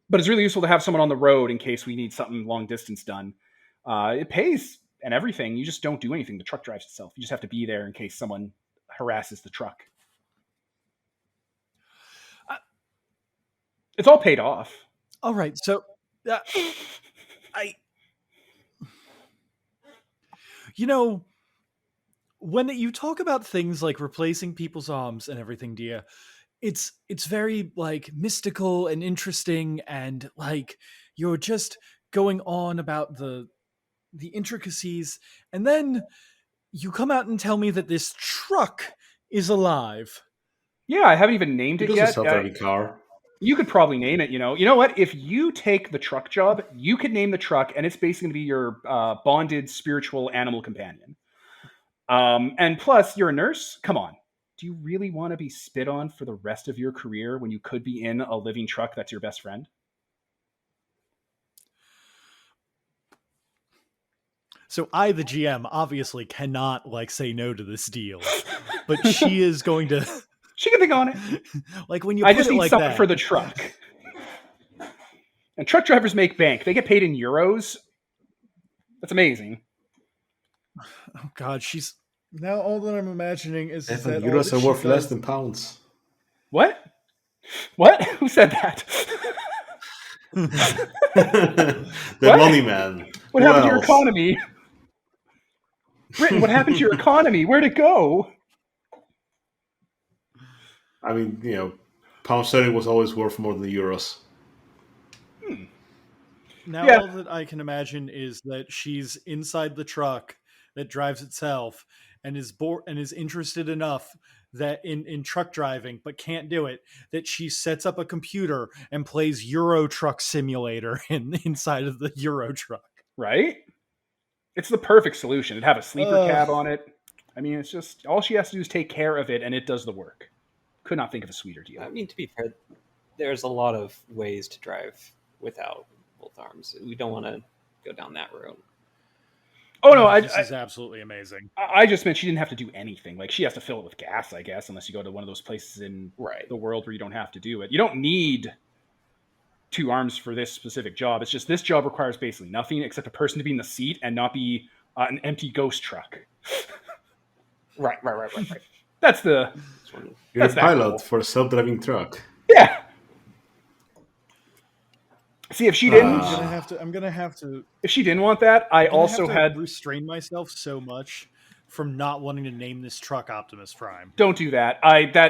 but it's really useful to have someone on the road in case we need something long distance done. It pays and everything. You just don't do anything. The truck drives itself. You just have to be there in case someone harasses the truck. It's all paid off. All right, so I, you know, when you talk about things like replacing people's arms and everything, Dia, it's very like mystical and interesting, and like you're just going on about the intricacies, and then you come out and tell me that this truck is alive. Yeah, I haven't even named It it was a yet. self-driving car. You could probably name it. You know what? If you take the truck job, you could name the truck, and it's basically going to be your bonded spiritual animal companion. And plus, you're a nurse. Come on. Do you really want to be spit on for the rest of your career when you could be in a living truck that's your best friend? So I, the GM, obviously cannot like say no to this deal, but she is going to. She can think on it. Like when you I put just it need like something that for the truck. And truck drivers make bank. They get paid in euros. That's amazing. Oh God, she's now all that I'm imagining is that all Euros that are she worth less does- than pounds. What? What? Who said that? The What? money man. What Who happened to your else? economy? Britain, what happened to your economy? Where'd it go? I mean, pound sterling was always worth more than the euros. Now Yeah. all that I can imagine is that she's inside the truck that drives itself and is bored and is interested enough that in truck driving, but can't do it, that she sets up a computer and plays Euro Truck Simulator inside of the Euro Truck. Right? It's the perfect solution. It'd have a sleeper Ugh. cab on it. I mean, it's just all she has to do is take care of it, and it does the work. Could not think of a sweeter deal. I mean, to be fair, there's a lot of ways to drive without both arms. We don't want to go down that road. Oh no, This is absolutely amazing. I just meant she didn't have to do anything. Like she has to fill it with gas, I guess, unless you go to one of those places in the world where you don't have to do it. You don't need 2 arms for this specific job. It's just this job requires basically nothing except a person to be in the seat and not be an empty ghost truck. Right. That's the. You're That's a that pilot cool. for a self-driving truck. Yeah. See, if she didn't, I'm gonna have to. If she didn't want that, I also have to had restrain myself so much from not wanting to name this truck Optimus Prime. Don't do that.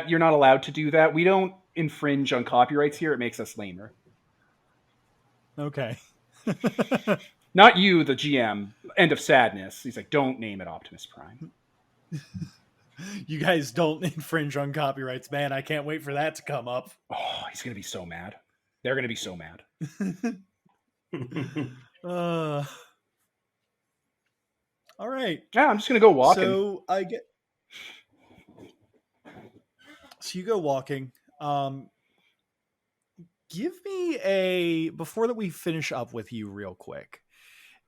You're not allowed to do that. We don't infringe on copyrights here. It makes us lamer. Okay. Not you, the GM. End of sadness. He's like, don't name it Optimus Prime. You guys don't infringe on copyrights, man. I can't wait for that to come up. Oh, he's gonna be so mad. They're gonna be so mad. All right. Yeah, I'm just gonna go walking. So you go walking. Give me before that we finish up with you real quick.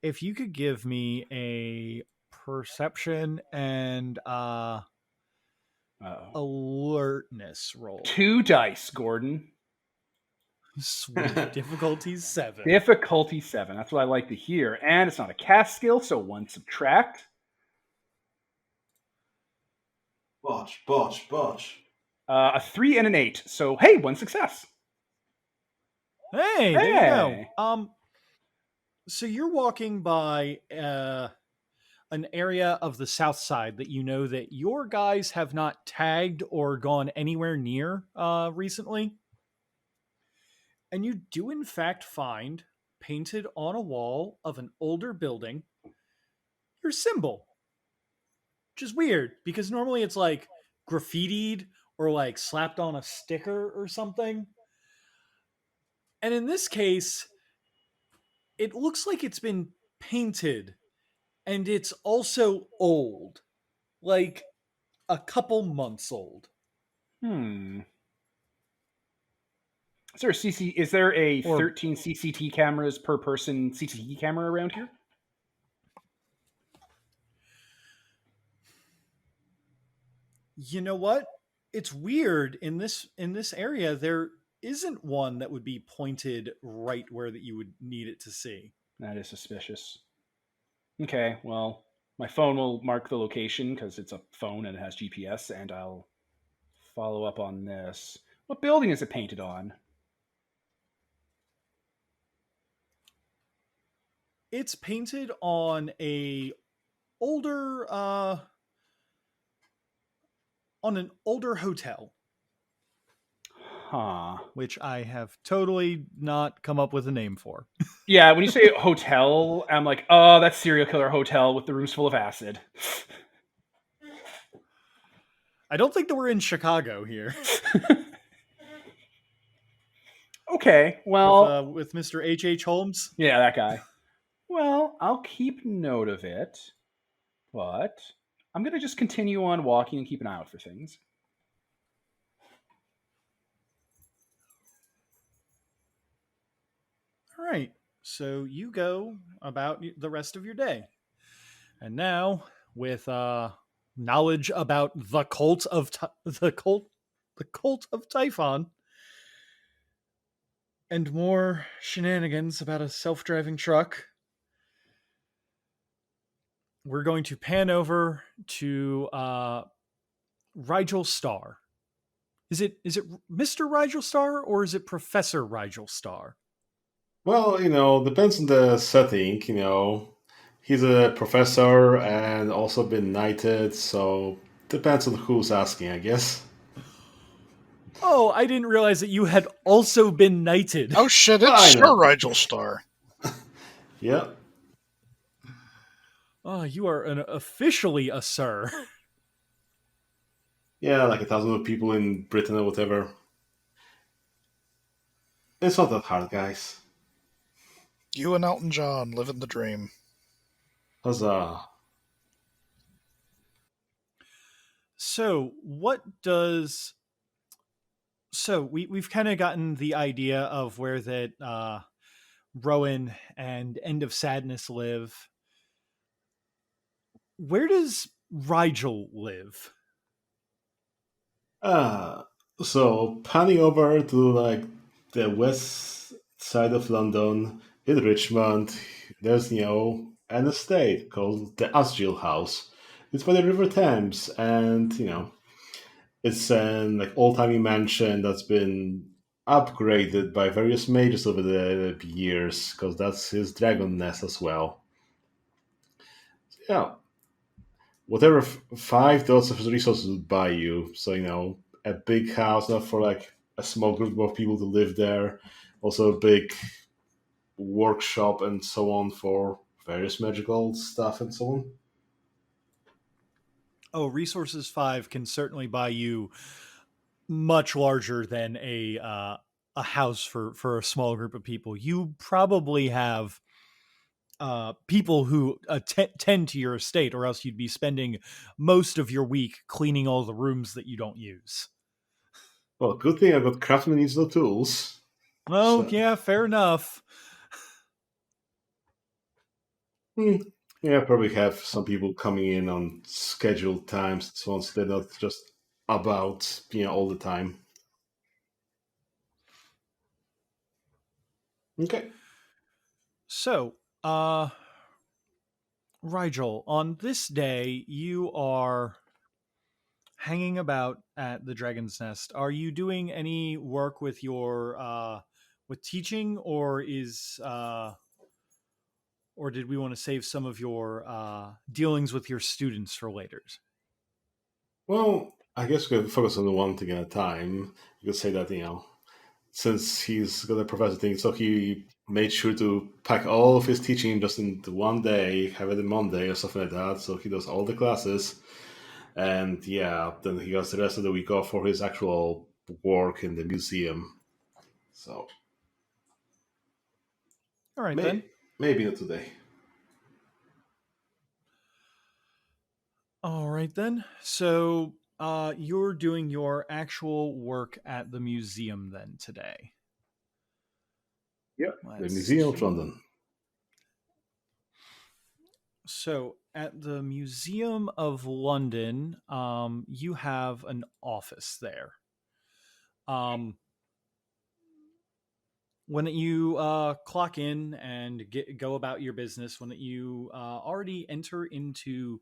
If you could give me a perception and alertness roll. 2 dice, Gordon. Sweet. Difficulty 7. Difficulty 7. That's what I like to hear. And it's not a cast skill, so 1 subtract. Botch. A 3 and an 8. So hey, 1 success. Hey, there you go. So you're walking by an area of the south side that you know that your guys have not tagged or gone anywhere near recently. And you do in fact find painted on a wall of an older building your symbol. Which is weird because normally it's like graffitied or like slapped on a sticker or something. And in this case, it looks like it's been painted and it's also old. Like a couple months old. Is there a Or- 13 CCT cameras per person CCT camera around here? You know what? It's weird in this area. There isn't one that would be pointed right where that you would need it to see. That is suspicious. Okay, well, my phone will mark the location because it's a phone and it has GPS, and I'll follow up on this. What building is it painted on? It's painted on a older on an older hotel, Huh. which I have totally not come up with a name for. Yeah, when you say hotel, I'm like, oh, that's serial killer hotel with the rooms full of acid. I don't think that we're in Chicago here Okay, well, with Mr. H. Holmes. yeah, that guy. Well, I'll keep note of it, but I'm going to just continue on walking and keep an eye out for things. All right. So you go about the rest of your day. And now with knowledge about the cult of Typhon and more shenanigans about a self-driving truck, we're going to pan over to Rigel Star. Is it Mr. Rigel Star or is it Professor Rigel Star? Well, depends on the setting. He's a professor and also been knighted, so depends on who's asking, I guess. Oh, I didn't realize that you had also been knighted. Oh shit, I it's know. Sir Rigel Star. Yeah. Oh, you are officially a sir. Yeah, like 1,000 people in Britain or whatever. It's not that hard, guys. You and Elton John living the dream. Huzzah. So, we've kind of gotten the idea of where that Rowan and End of Sadness live. Where does Rigel live? So panning over to like the west side of London in Richmond, there's an estate called the Asgill House. It's by the River Thames, and it's an like old-timey mansion that's been upgraded by various mages over the years, because that's his dragon nest as well. Yeah, whatever five dots of resources would buy you. So a big house enough for like a small group of people to live there. Also a big workshop and so on for various magical stuff and so on. Oh, Resources 5 can certainly buy you much larger than a house for a small group of people. You probably have people who tend to your estate, or else you'd be spending most of your week cleaning all the rooms that you don't use. Well, good thing I got craftsman needs no tools. Oh, So, yeah, fair enough. yeah, probably have some people coming in on scheduled times and so on, so they're not just about all the time. Okay. So, Rigel, on this day, you are hanging about at the Dragon's Nest. Are you doing any work with your with teaching, or did we want to save some of your dealings with your students for later? Well, I guess we could focus on the one thing at a time. You could say that, since he's got a professor thing, so he made sure to pack all of his teaching just in the one day, have it in Monday or something like that. So he does all the classes, and yeah, then he has the rest of the week off for his actual work in the museum. So All right, then. maybe not today. All right, then. So you're doing your actual work at the museum then today. Yep, the West. Museum of London. So at the Museum of London, you have an office there. When you clock in and go about your business, when you already enter into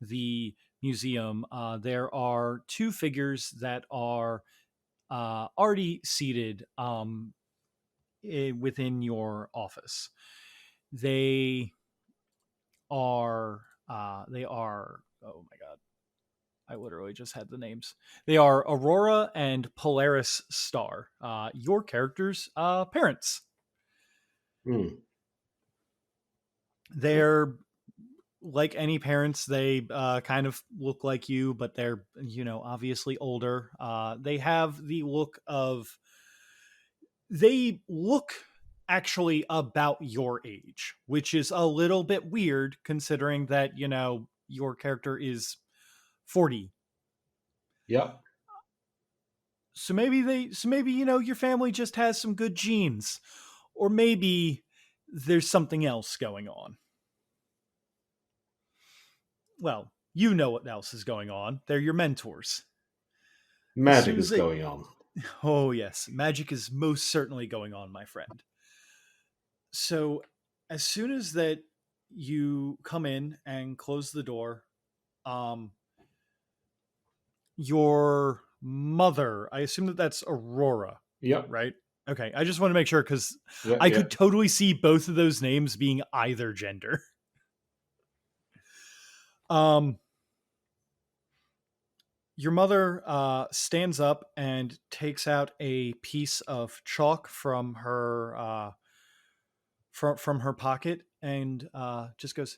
the museum, there are two figures that are already seated within your office. They are oh my god, I literally just had the names. They are Aurora and Polaris Star, your characters' parents. Hmm. They're like any parents. They kind of look like you, but they're, obviously older. They have the look of, they look actually about your age, which is a little bit weird considering that, your character is 40. Yeah. So maybe your family just has some good genes, or maybe there's something else going on. Well, you know what else is going on. They're your mentors. As Magic soon as is they going on. Oh yes, magic is most certainly going on, my friend. So as soon as that you come in and close the door, your mother, I assume that that's Aurora, Yep. right? Okay, I just want to make sure because Yep. I Yep. could totally see both of those names being either gender. Um, your mother stands up and takes out a piece of chalk from her from her pocket and just goes,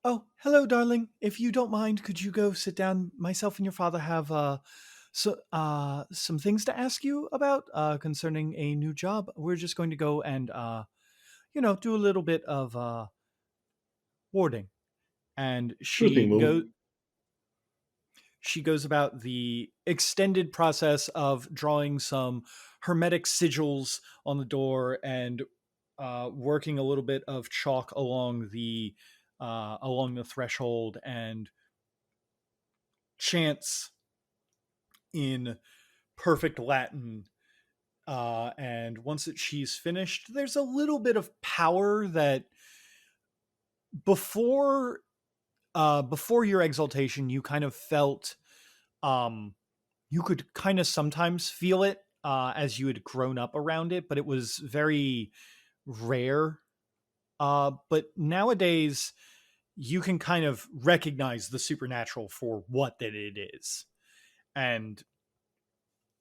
"Oh, hello, darling. If you don't mind, could you go sit down? Myself and your father have some things to ask you about concerning a new job. We're just going to go and do a little bit of warding." And Shooting move. she goes about the extended process of drawing some hermetic sigils on the door and working a little bit of chalk along the threshold and chants in perfect Latin. And once she's finished, there's a little bit of power that before before your exaltation, you kind of felt you could kind of sometimes feel it as you had grown up around it, but it was very rare. But nowadays, you can kind of recognize the supernatural for what that it is. And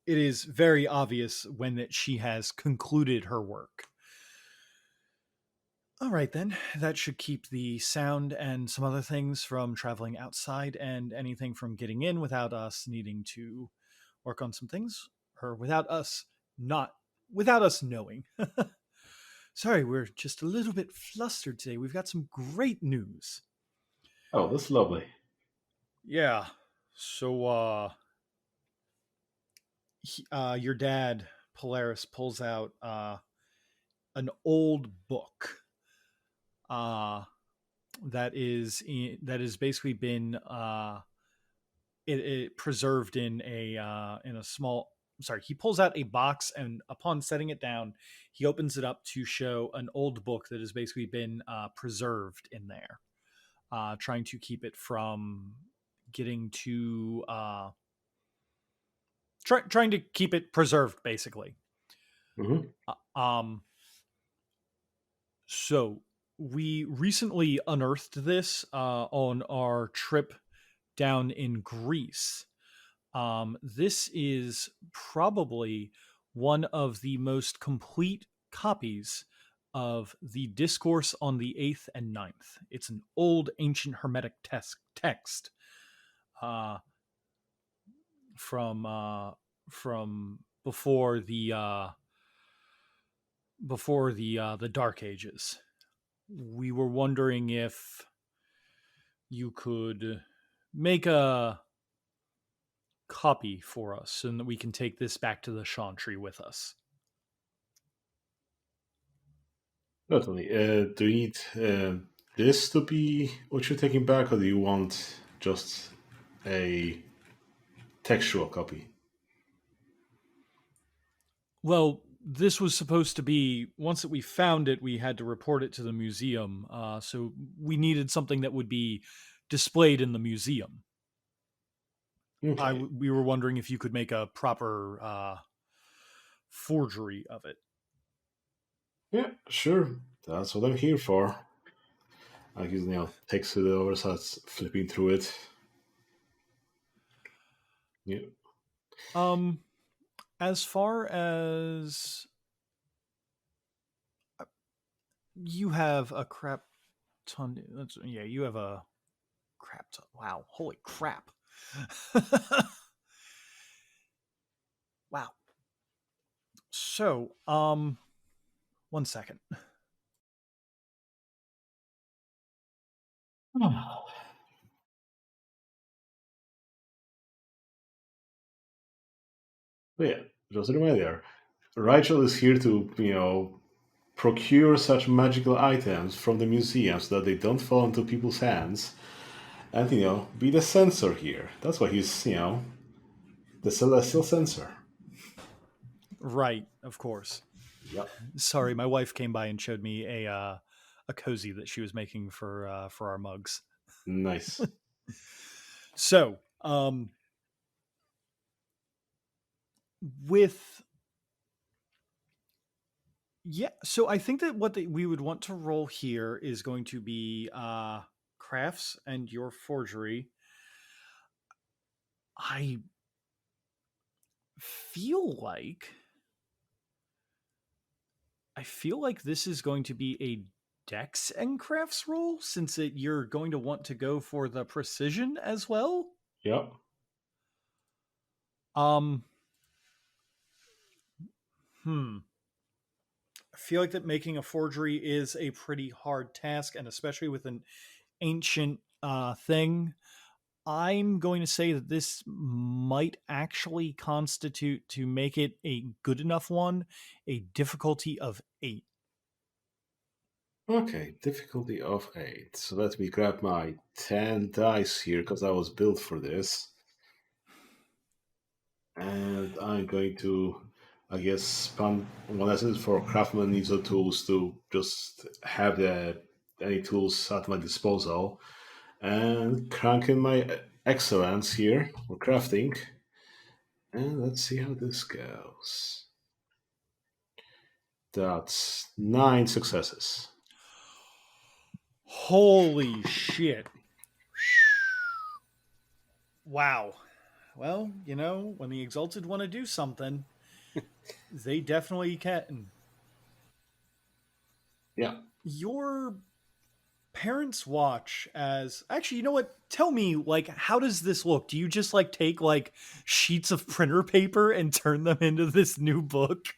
it is very obvious when that she has concluded her work. All right, then. That should keep the sound and some other things from traveling outside and anything from getting in without us needing to work on some things, or without us knowing. Sorry, we're just a little bit flustered today. We've got some great news. Oh, that's lovely. Yeah. So your dad Polaris pulls out an old book that is basically been it preserved in a small, sorry, he pulls out a box, and upon setting it down, he opens it up to show an old book that has basically been preserved in there, trying to keep it from getting too trying to keep it preserved, basically. Mm-hmm. So we recently unearthed this on our trip down in Greece. This is probably one of the most complete copies of the Discourse on the Eighth and Ninth. It's an old ancient Hermetic text uh, from before the Dark Ages. We were wondering if you could make a copy for us and that we can take this back to the Chantry with us. Certainly. Do you need this to be what you're taking back, or do you want just a textual copy? Well, this was supposed to be once that we found it, we had to report it to the museum. So we needed something that would be displayed in the museum. Okay. We were wondering if you could make a proper forgery of it. Yeah, sure. That's what I'm here for. I just, takes it over, starts flipping through it. Yeah. Um, as far as you have a crap ton, yeah, you have a crap ton. Wow, holy crap! Wow. So, one second. But yeah, just a reminder. Rigel is here to, procure such magical items from the museum so that they don't fall into people's hands and, be the censor here. That's why he's, the celestial censor. Right, of course. Yep. Sorry, my wife came by and showed me a cozy that she was making for our mugs. Nice. So, with yeah, so I think that we would want to roll here is going to be crafts and your forgery. I feel like this is going to be a dex and crafts roll since you're going to want to go for the precision as well. Yep. Um, hmm. I feel like that making a forgery is a pretty hard task, and especially with an ancient thing. I'm going to say that this might actually constitute, to make it a good enough one, a difficulty of 8. Okay, difficulty of 8. So let me grab my 10 dice here because I was built for this. And I'm going to, I guess, spend one essence for craftsman needs of tools to just have any tools at my disposal. And crank in my excellence here for crafting. And let's see how this goes. That's 9 successes. Holy shit. Wow. Well, when the Exalted want to do something, they definitely can. Yeah. Your parents watch as actually, you know what? Tell me, like, how does this look? Do you just like take like sheets of printer paper and turn them into this new book?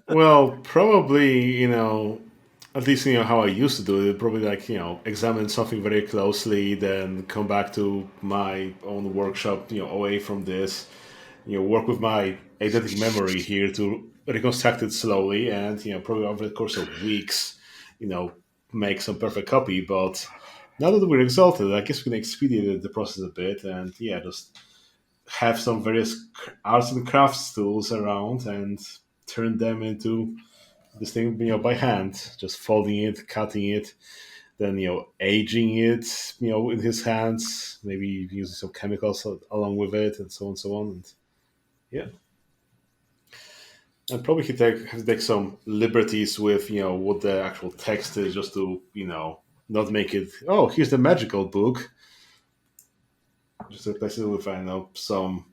Well, probably, at least, how I used to do it, probably like, examine something very closely, then come back to my own workshop, away from this, work with my eidetic memory here to reconstruct it slowly and, probably over the course of weeks, you know, make some perfect copy. But now that we're exalted, I guess we can expedite the process a bit and, yeah, just have some various arts and crafts tools around and turn them into this thing, by hand, just folding it, cutting it, then aging it, in his hands, maybe using some chemicals along with it, and so on, and so on. And yeah, and probably he have to take some liberties with what the actual text is, just to not make it. Oh, here's the magical book. Just replace it with some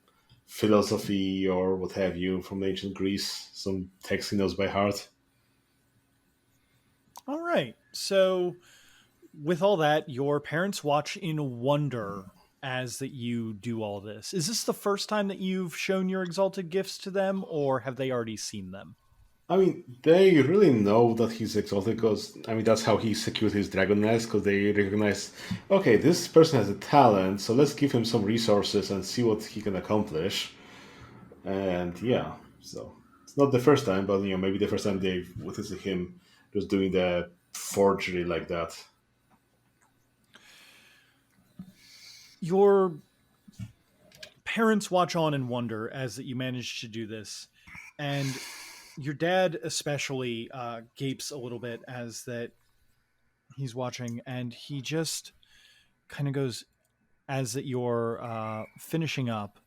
philosophy or what have you from ancient Greece, some text he knows by heart. All right. So, with all that, your parents watch in wonder as that you do all this. Is this the first time that you've shown your exalted gifts to them, or have they already seen them? I mean, they really know that he's exalted because, that's how he secured his dragon nest, because they recognize, okay, this person has a talent, so let's give him some resources and see what he can accomplish. And yeah, so it's not the first time, but, maybe the first time they've witnessed him just doing the forgery like that. Your parents watch on and wonder as that you manage to do this, and your dad especially gapes a little bit as that he's watching, and he just kind of goes as that you're finishing up.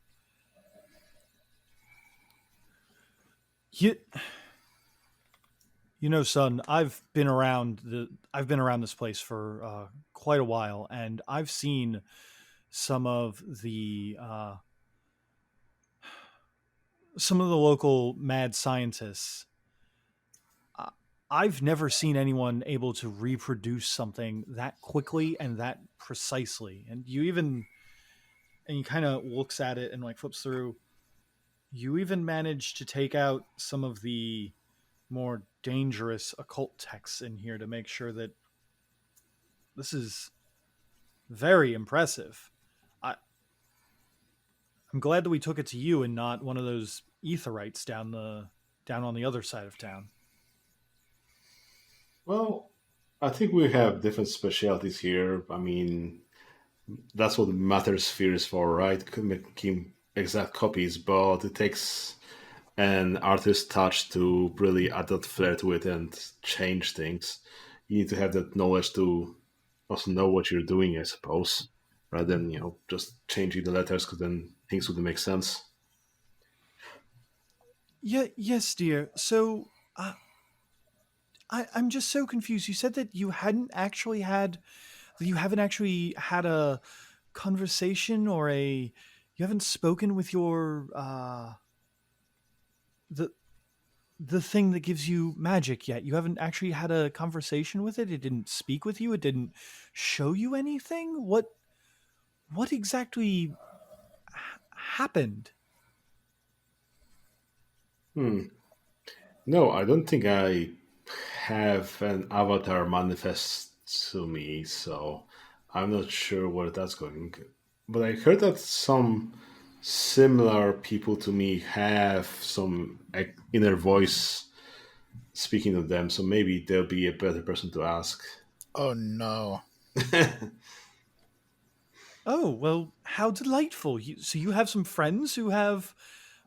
You, you know, son, I've been around this place for quite a while, and I've seen some of the local mad scientists. Uh, I've never seen anyone able to reproduce something that quickly and that precisely. And you kind of looks at it and like flips through. You even managed to take out some of the more dangerous occult texts in here to make sure that this is very impressive. I, I'm glad that we took it to you and not one of those etherites down on the other side of town. Well, I think we have different specialties here. I mean, that's what Matter Sphere is for, right? Making exact copies, but it takes an artist's touch to really add that flair to it and change things. You need to have that knowledge to also know what you're doing, I suppose, rather than just changing the letters, because then things wouldn't make sense. Yeah, yes, dear. So, I'm just so confused. You said that you haven't actually had a conversation you haven't spoken with your the the thing that gives you magic yet. You haven't actually had a conversation with it. It didn't speak with you. It didn't show you anything. What exactly happened? Hmm. No, I don't think I have an avatar manifest to me, so I'm not sure where that's going. But I heard that some similar people to me have some inner voice speaking to them, so maybe they'll be a better person to ask. Oh no. Oh, well, how delightful. So you have some friends who have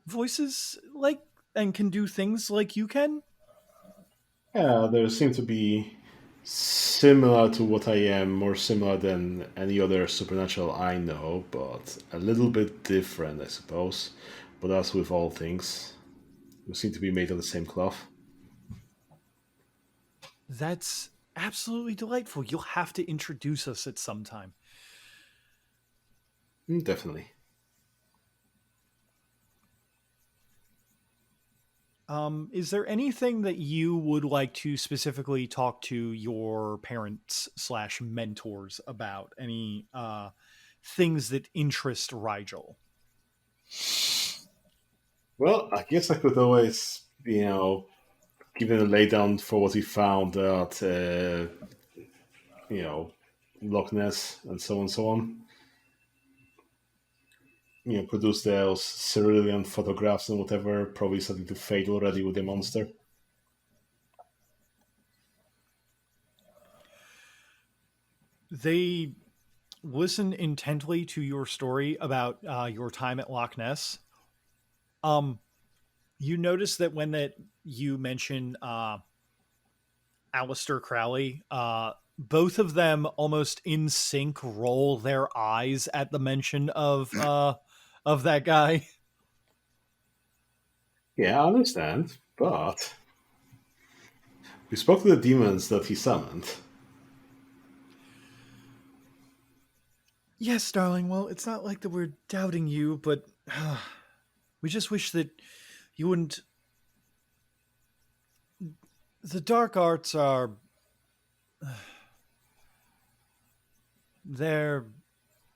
voices like and can do things like you can? Yeah, there seem to be similar to what I am, more similar than any other supernatural I know, but a little bit different, I suppose. But as with all things, we seem to be made of the same cloth. That's absolutely delightful. You'll have to introduce us at some time. Definitely. Is there anything that you would like to specifically talk to your parents slash mentors about? Any things that interest Rigel? Well, I guess I could always, give it a laydown for what we found at, you know, Loch Ness and so on and so on. Produce those cerulean photographs and whatever, probably starting to fade already with the monster. They listen intently to your story about your time at Loch Ness. Um, you notice that when that you mention Aleister Crowley, both of them almost in sync roll their eyes at the mention of that guy. Yeah, I understand, but we spoke to the demons that he summoned. Yes, darling. Well, it's not like that we're doubting you, but we just wish that you wouldn't. The dark arts are. They're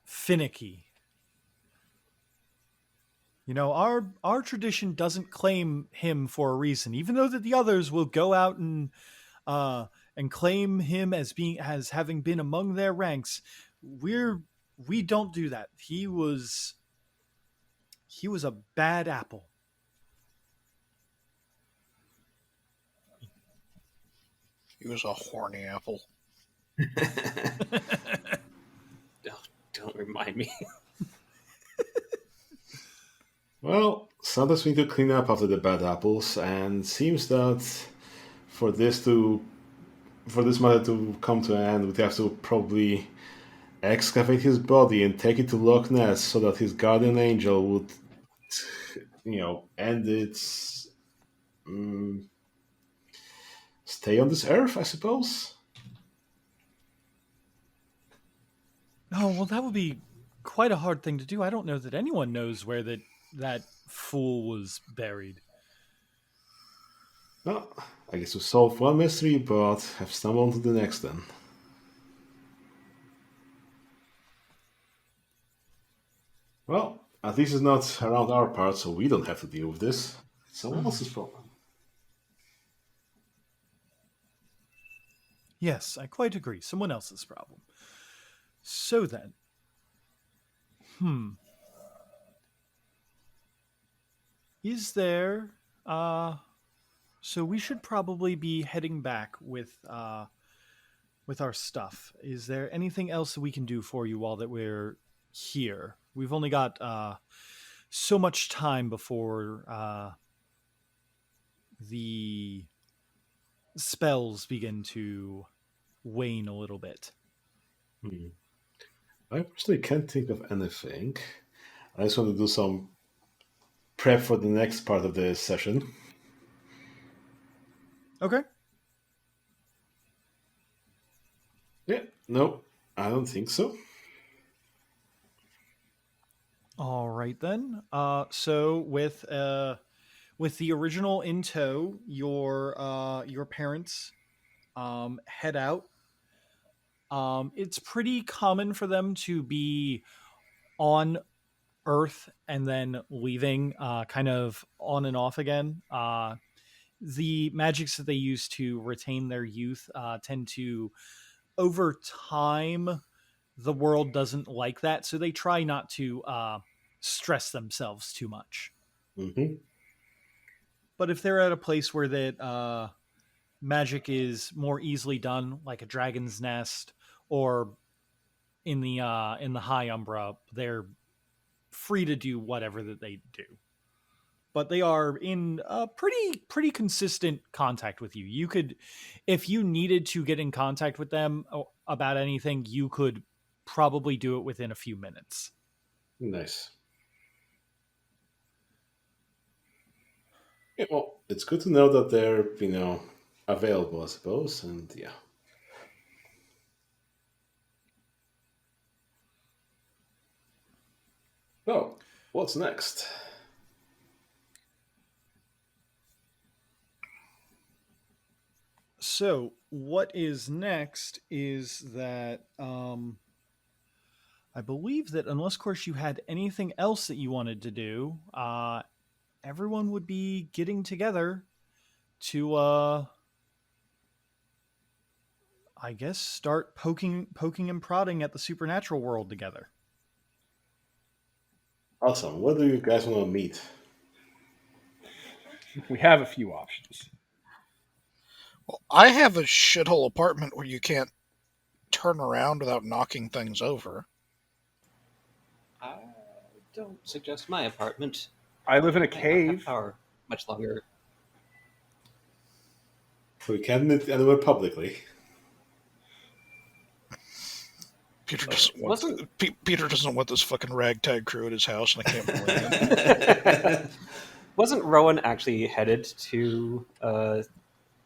finicky. You know, our tradition doesn't claim him for a reason, even though that the others will go out uh, and claim him as having been among their ranks. We don't do that. He was a bad apple. He was a horny apple. Oh, don't remind me. Well, sometimes we need to clean up after the bad apples, and seems that for this matter to come to an end, we'd have to probably excavate his body and take it to Loch Ness so that his guardian angel would, end its stay on this earth, I suppose. Oh, well, that would be quite a hard thing to do. I don't know that anyone knows where that fool was buried. Well, I guess we solved one mystery, but have stumbled on to the next then. Well, at least it's not around our part, so we don't have to deal with this. It's someone else's problem. Yes, I quite agree. Someone else's problem. So then, is there? So we should probably be heading back with our stuff. Is there anything else that we can do for you while that we're here? We've only got so much time before the spells begin to wane a little bit. I personally can't think of anything. I just want to do some prep for the next part of the session. Okay. Yeah, no, I don't think so. All right then. So with the original in tow, your parents head out. It's pretty common for them to be on Earth and then leaving, kind of on and off again. The magics that they use to retain their youth tend to, over time, the world doesn't like that, so they try not to stress themselves too much. Mm-hmm. But if they're at a place where that magic is more easily done, like a dragon's nest, or in the High Umbra, they're free to do whatever that they do. But they are in pretty consistent contact with you. You could, if you needed to get in contact with them about anything, you could probably do it within a few minutes. Nice. Yeah, well, it's good to know that they're, available, I suppose, and yeah. Oh, what's next? So what is next is that I believe that unless, of course, you had anything else that you wanted to do, everyone would be getting together to, I guess, start poking and prodding at the supernatural world together. Awesome. Where do you guys want to meet? We have a few options. Well, I have a shithole apartment where you can't turn around without knocking things over. I don't suggest my apartment. I live in a I might not have cave. power much longer. We can't meet anywhere publicly. Peter doesn't wasn't- Peter doesn't want this fucking ragtag crew at his house, and I can't blame him. Wasn't Rowan actually headed to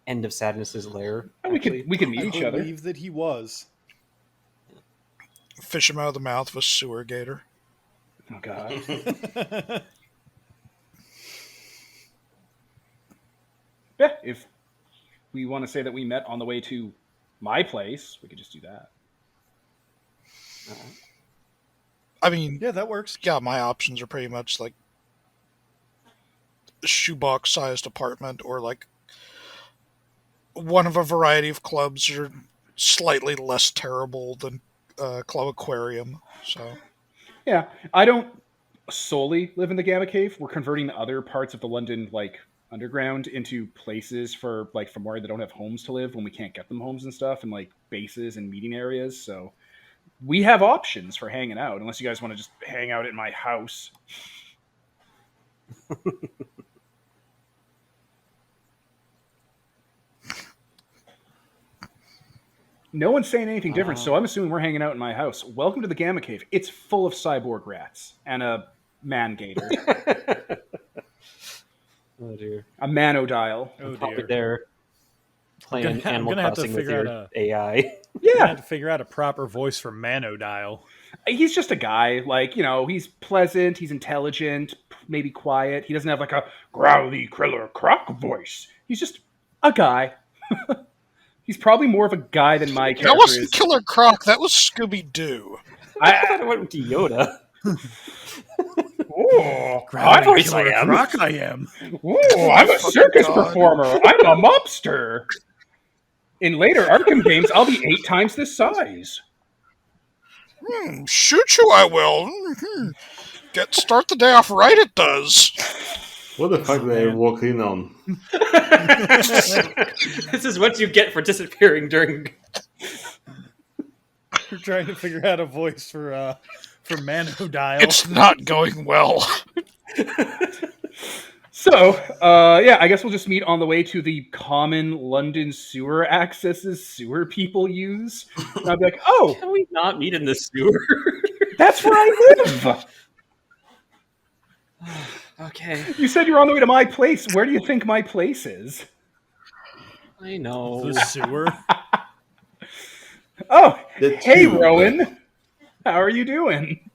End of Sadness's lair? We could meet I each other. believe that he was. Fish him out of the mouth with sewer gator. Oh god. Yeah, if we want to say that we met on the way to my place, we could just do that. I mean, Yeah, that works. yeah, my options are pretty much like a shoebox-sized apartment, or like one of a variety of clubs that are slightly less terrible than Club Aquarium. So Yeah, I don't solely live in the Gamma Cave. We're converting other parts of the London underground into places for like from where they don't have homes to live when we can't get them homes and stuff, and like bases and meeting areas. So we have options for hanging out, unless you guys want to just hang out at my house. No one's saying anything different, so I'm assuming we're hanging out in my house. Welcome to the Gamma Cave. It's full of cyborg rats and a man gator. Oh dear. A manodial. Oh Probably dear. there playing I'm Animal gonna have to Crossing with figure your out AI. I Yeah, had to figure out a proper voice for Manodial. he's just a guy. Like, he's pleasant, he's intelligent, maybe quiet. He doesn't have like a growly Kriller Croc voice. He's just a guy. He's probably more of a guy than my character That wasn't is. Killer Croc. That was Scooby-Doo. I thought it went to Yoda. Oh, What voice I am? Croc I am. Oh, I'm a Fucking circus God. performer. I'm a mobster. In later Arkham games, I'll be 8 times this size. Shoot you, I will. Start the day off right, it does. What the fuck they walk in on? This is what you get for disappearing during. We're trying to figure out a voice for Manodial. It's not going well. So, yeah, I guess we'll just meet on the way to the common London sewer accesses sewer people use. And I'll be like, oh, Can we not meet in the sewer? that's where I live. Okay, You said you were on the way to my place. Where do you think my place is? I know. The sewer. Oh, The hey, tube. Rowan. How are you doing?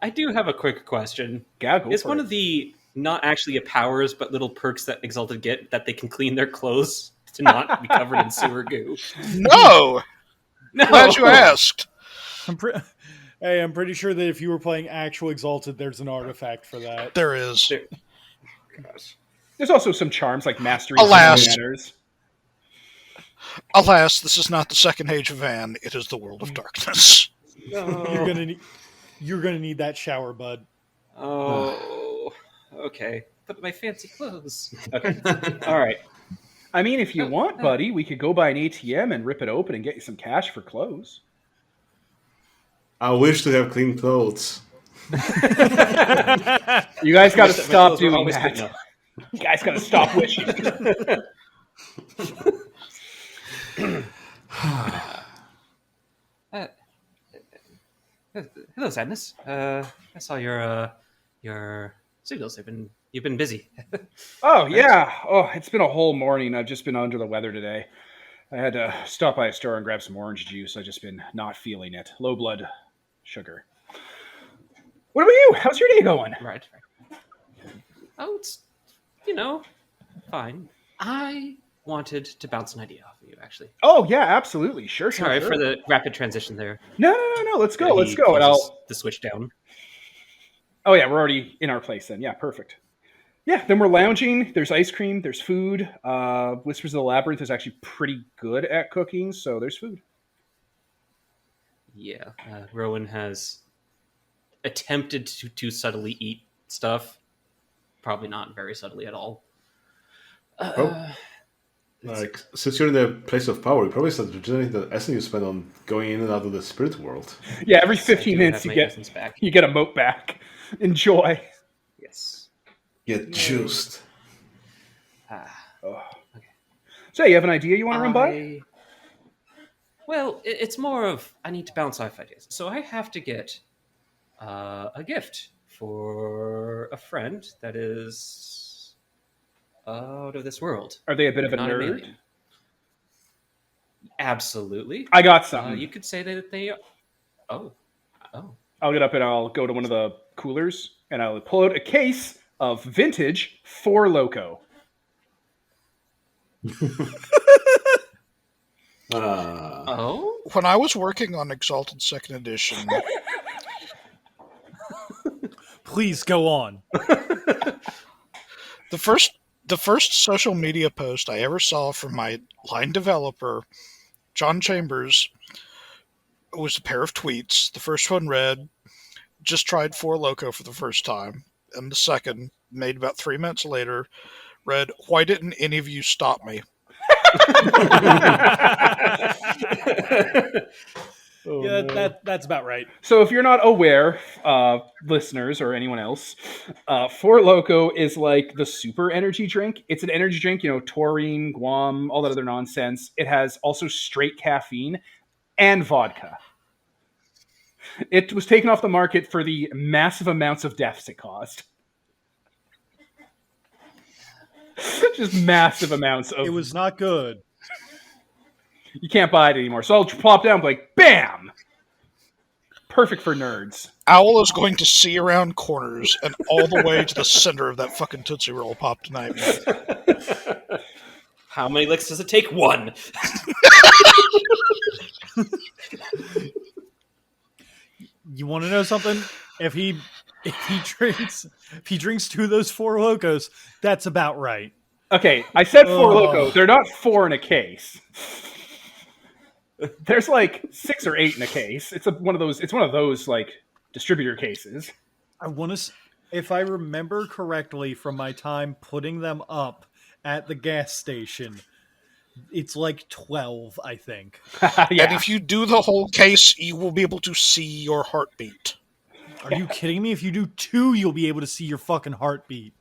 I do have a quick question. Yeah, go Is for one it. of the not actually a powers but little perks that Exalted get that they can clean their clothes to not be covered in sewer goo? No! No. Glad you asked. I'm pretty sure that if you were playing actual Exalted, there's an artifact for that. There is. Gosh. There's also some charms like mastery Alas. manners. Alas, this is not the second age of Anne. It is the world of darkness. No. You're gonna need that shower, bud. Oh, okay. But my fancy clothes. Okay. All right. I mean, if you want, buddy, we could go by an ATM and rip it open and get you some cash for clothes. I wish to have clean clothes. You guys got to Wish that my stop clothes were doing always that. clean up. You guys got to stop wishing. Hello, Sadness. I saw your signals. You've been busy. Oh, yeah. Oh, it's been a whole morning. I've just been under the weather today. I had to stop by a store and grab some orange juice. I've just been not feeling it. Low blood sugar. What about you? How's your day going? Right. Oh, it's fine. I wanted to bounce an idea off of you, actually. Oh, yeah, absolutely. Sure. Sorry for the rapid transition there. No. Let's go. Let's go. And Closes the switch down. Oh, yeah, we're already in our place then. Yeah, perfect. Yeah, then we're lounging. There's ice cream. There's food. Whispers of the Labyrinth is actually pretty good at cooking, so there's food. Yeah, Rowan has attempted to subtly eat stuff. Probably not very subtly at all. Like, since you're in the place of power, you probably start regenerating the essence you spend on going in and out of the spirit world. Yeah, every Yes, I 15 do minutes have my you get essence back. a moat back. Enjoy. Yes. Get juiced. Oh. So, you have an idea you want to run by? Well, it's more of I need to bounce off ideas. So I have to get a gift for a friend that is out of this world. Are they a bit of a Not an nerd? alien. Absolutely. I got something. You could say that they. Oh. I'll get up and I'll go to one of the coolers and I'll pull out a case of vintage Four Loko. Oh. When I was working on Exalted 2nd Edition, Please go on. the first social media post I ever saw from my line developer, John Chambers, was a pair of tweets. The first one read, "Just tried Four Loko for the first time," and the second, made about 3 minutes later, read, "Why didn't any of you stop me?" Oh, Yeah, no. that's about right. So if you're not aware, listeners or anyone else, Four Loko is like the super energy drink. It's an energy drink, taurine, guam, all that other nonsense. It has also straight caffeine and vodka. It was taken off the market for the massive amounts of deaths it caused. Just massive amounts of. It was not good. You can't buy it anymore. So I'll plop down, like, bam! Perfect for nerds. Owl is going to see around corners and all the way to the center of that fucking Tootsie Roll pop tonight. How many licks does it take? 1. You want to know something? If he drinks 2 of those Four Lokos, that's about right. Okay, I said Four Ugh. Loko. They're not 4 in a case. There's like 6 or 8 in a case. It's one of those like distributor cases. I want to, if I remember correctly from my time putting them up at the gas station, it's like 12, I think. Yeah. And if you do the whole case, you will be able to see your heartbeat. Are you kidding me? If you do 2, you'll be able to see your fucking heartbeat.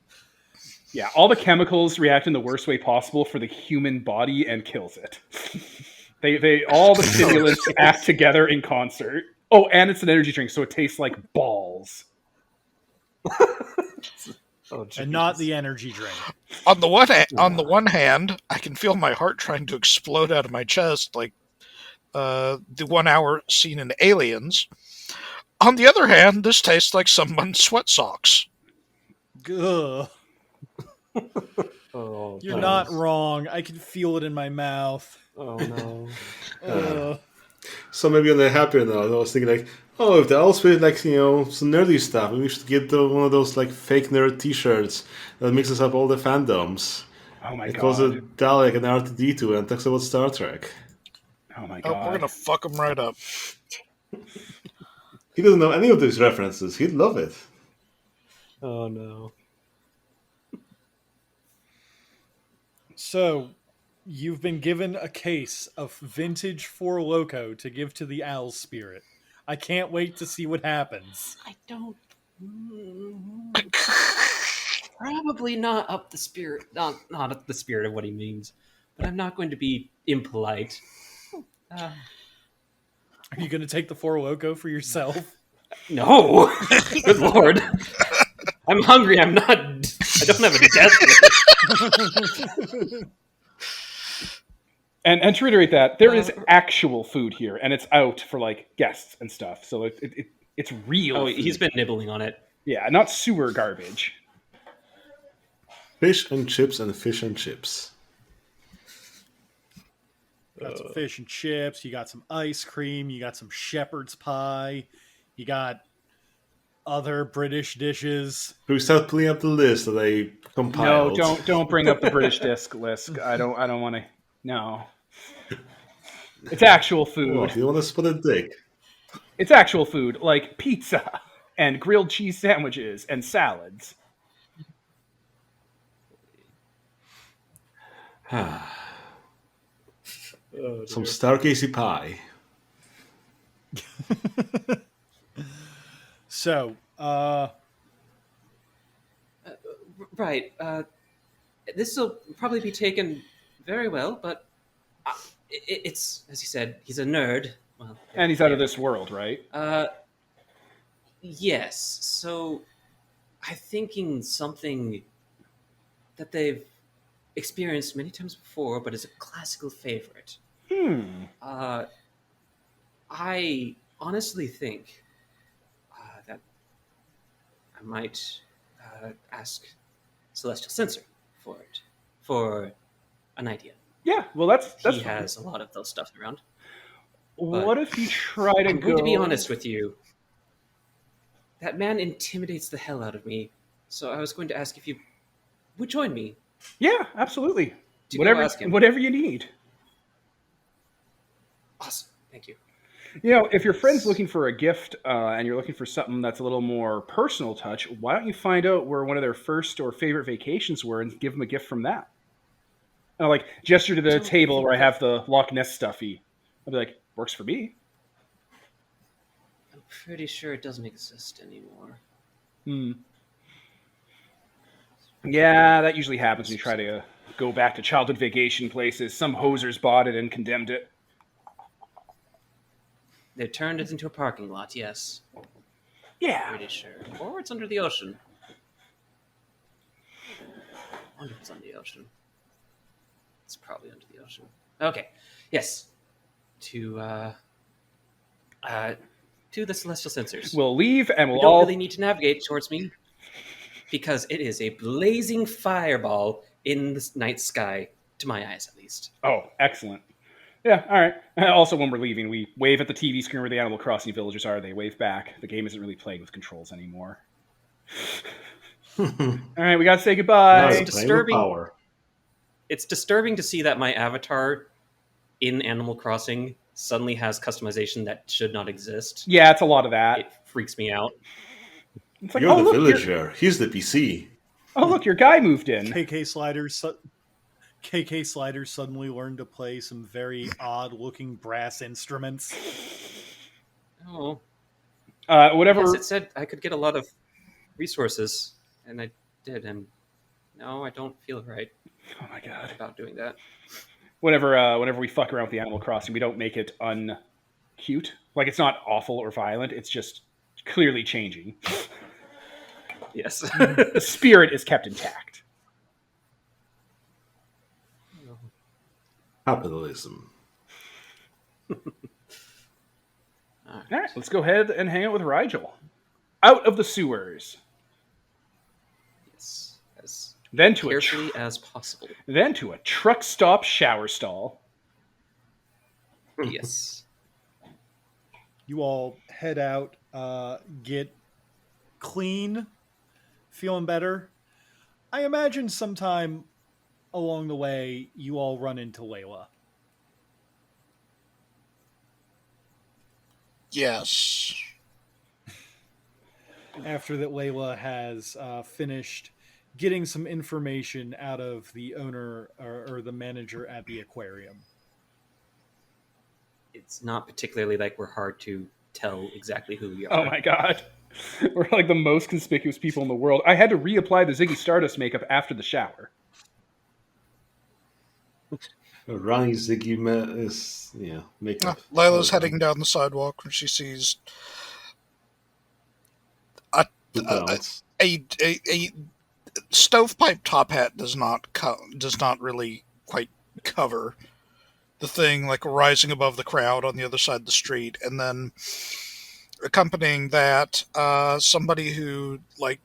Yeah, all the chemicals react in the worst way possible for the human body and kills it. They all the stimulants act together in concert. Oh, and it's an energy drink, so it tastes like balls. And not the energy drink. On the one hand, I can feel my heart trying to explode out of my chest, like the 1 hour scene in Aliens. On the other hand, this tastes like someone's sweat socks. Ugh. Oh, You're not wrong. I can feel it in my mouth. Oh, no. Ugh. So maybe on the happier note, I was thinking like, oh, if they all spirit like, some nerdy stuff, maybe we should get one of those like fake nerd t-shirts that mixes up all the fandoms. Oh my It calls god. it Dalek and R2D2 and talks about Star Trek. Oh my Oh, we're god. gonna fuck them right up. He doesn't know any of these references. He'd love it. Oh, no. So, you've been given a case of vintage Four Loko to give to the owl spirit. I can't wait to see what happens. I don't. Probably not up the spirit. Not up the spirit of what he means. But I'm not going to be impolite. Are you going to take the Four Loko for yourself? No. Good lord. I'm hungry. I don't have a desk. And to reiterate that, there is actual food here, and it's out for like guests and stuff. So it's real. Oh, food. he's been nibbling on it. Yeah, not sewer garbage. Fish and chips and fish and chips. Got some fish and chips. You got some ice cream. You got some shepherd's pie. You got other British dishes. We start pulling up the list that I compiled. No, don't bring up the British disc list. I don't want to. No. It's actual food. Oh, you want to split a dick? It's actual food, like pizza and grilled cheese sandwiches and salads. Some Stargazy pie. So, Right. This will probably be taken very well, but it's, as you said, he's a nerd. Well, And he's out of this world, right? Yes. So I'm thinking something that they've experienced many times before, but is a classical favorite. I honestly think that I might ask Celestial Censor for it, for an idea. Yeah, well, that's He fine. has a lot of those stuff around. What if you try to I'm go? going to be honest with you. That man intimidates the hell out of me. So I was going to ask if you would join me. Yeah, absolutely. To go ask him. Whatever you need. Awesome. Thank you. If your friend's looking for a gift and you're looking for something that's a little more personal touch, why don't you find out where one of their first or favorite vacations were and give them a gift from that? And I'll like gesture to the Don't table think where I that- have the Loch Ness stuffy. I'll be like, works for me. I'm pretty sure it doesn't exist anymore. Hmm. Yeah, that usually happens when you try to go back to childhood vacation places. Some hosers bought it and condemned it. They turned it into a parking lot, yes. Yeah. Pretty sure. Or it's under the ocean. I wonder if it's under the ocean. It's probably under the ocean. Okay. Yes. To the celestial sensors. We'll leave and We we'll don't all. really need to navigate towards me because it is a blazing fireball in the night sky, to my eyes at least. Oh, excellent. Yeah, all right. Also, when we're leaving, we wave at the TV screen where the Animal Crossing villagers are. They wave back. The game isn't really playing with controls anymore. All right, we got to say Now goodbye. you're It's playing with disturbing. power. It's disturbing to see that my avatar in Animal Crossing suddenly has customization that should not exist. Yeah, it's a lot of that. It freaks me out. It's like, You're the look, villager. He's the PC. look, your guy moved in. KK Sliders suddenly learned to play some very odd-looking brass instruments. Oh, Whatever. yes, it said I could get a lot of resources, and I did, and no, I don't feel right Oh my god. about doing that. Whenever we fuck around with the Animal Crossing, we don't make it uncute. Like it's not awful or violent. It's just clearly changing. Yes. The spirit is kept intact. Capitalism. All right, let's go ahead and hang out with Rigel. Out of the sewers. Yes. As Then to carefully as possible. then to a truck stop shower stall. Yes. You all head out, get clean, feeling better. I imagine sometime along the way you all run into Layla. Yes. After that, Layla has finished getting some information out of the owner or the manager at the aquarium. It's not particularly like we're hard to tell exactly who we are. Oh my god. We're like the most conspicuous people in the world. I had to reapply the Ziggy Stardust makeup after the shower. Running Ziggy is makeup. Layla's heading down the sidewalk when she sees Two clowns. a stovepipe top hat does not really quite cover the thing, like rising above the crowd on the other side of the street, and then accompanying that, somebody who like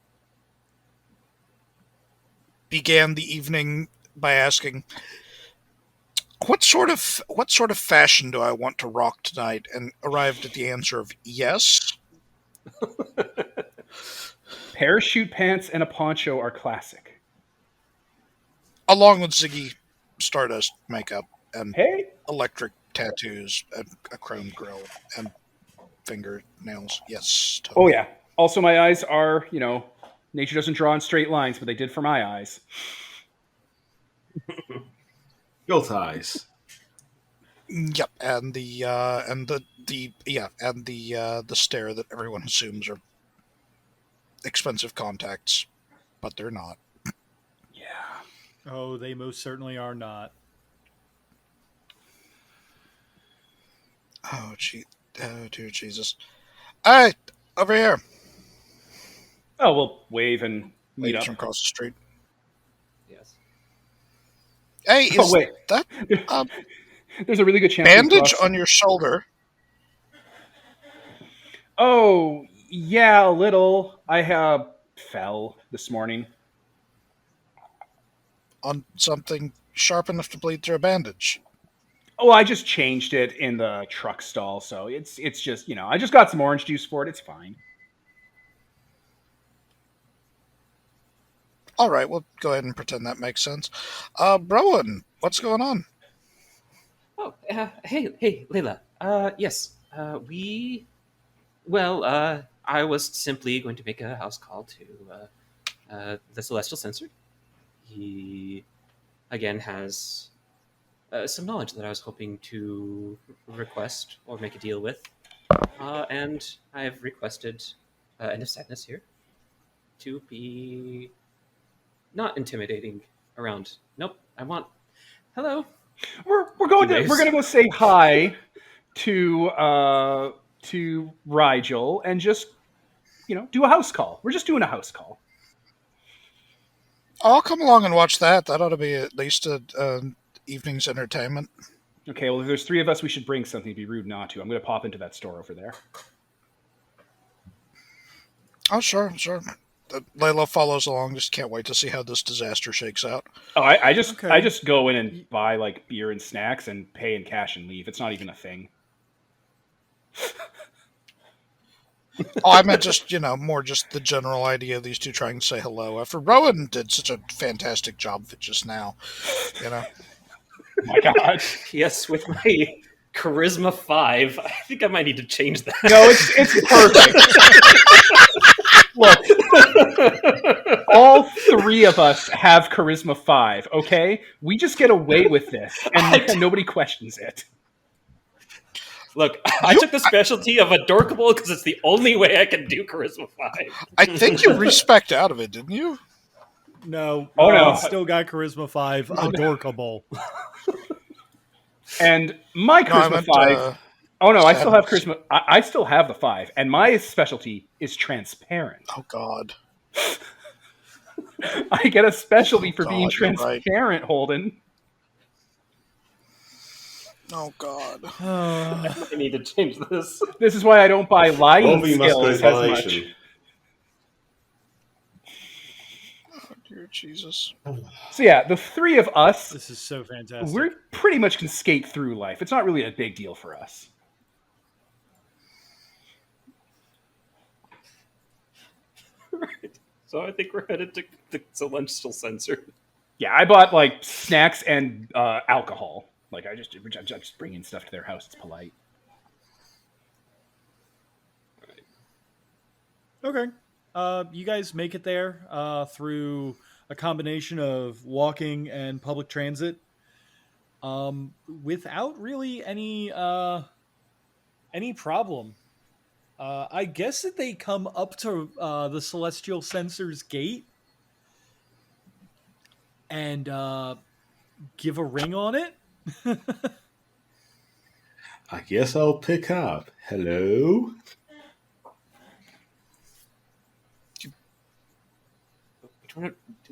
began the evening by asking, what sort of fashion do I want to rock tonight? And arrived at the answer of yes. Parachute pants and a poncho are classic. Along with Ziggy Stardust makeup and Hey, electric tattoos and a chrome grill and fingernails. Yes. oh Totally. yeah. Also, my eyes are, nature doesn't draw in straight lines, but they did for my eyes. Guilt eyes. Yep. And the stare that everyone assumes are expensive contacts, but they're not. Yeah. Oh, they most certainly are not. Oh dear Jesus. All right, over here. Oh, we'll wave and meet Waves up. from across the street. Yes. Hey, is Oh wait, that there's a really good chance. bandage on your shoulder? Oh yeah, a little. I fell this morning. On something sharp enough to bleed through a bandage? Oh, I just changed it in the truck stall, so it's just I just got some orange juice for it. It's fine. All right, we'll go ahead and pretend that makes sense. Rowan, what's going on? Oh, hey, Layla. Yes. I was simply going to make a house call to the Celestial Censor. He, again, has some knowledge that I was hoping to request or make a deal with. And I have requested End of Sadness here to be not intimidating around. Nope, I want. Hello. We're gonna go say hi to Rigel and just do a house call. We're just doing a house call. I'll come along and watch that. That ought to be at least an evening's entertainment. Okay, well, if there's 3 of us, we should bring something. It'd be rude not to. I'm going to pop into that store over there. Oh, sure. Layla follows along. Just can't wait to see how this disaster shakes out. Oh, I just go in and buy like beer and snacks and pay in cash and leave. It's not even a thing. Oh, I meant just, more just the general idea of these two trying to say hello. After Rowan did such a fantastic job of it just now, My God. Yes, with my charisma 5, I think I might need to change that. No, it's perfect. Look, all 3 of us have charisma 5. Okay, we just get away with this, and nobody questions it. Look, I took the specialty of adorkable because it's the only way I can do charisma 5. I think you respect out of it, didn't you? No. Oh, no. Still got charisma 5. Adorkable. And my charisma 5... Oh, no, I still have charisma... I still have the 5, and my specialty is transparent. Oh, God. I get a specialty for being transparent, right. Holden. Oh, God. I need to change this. This is why I don't buy lying skills as much. Oh, dear Jesus. So yeah, the 3 of us... This is so fantastic. We pretty much can skate through life. It's not really a big deal for us. Right. So I think we're headed to the Celestial Censor. Yeah, I bought like snacks and alcohol. Like I'm just bringing stuff to their house. It's polite. Okay. You guys make it there through a combination of walking and public transit, without really any problem. I guess that they come up to the Celestial Censor's gate and give a ring on it. I guess I'll pick up. Hello?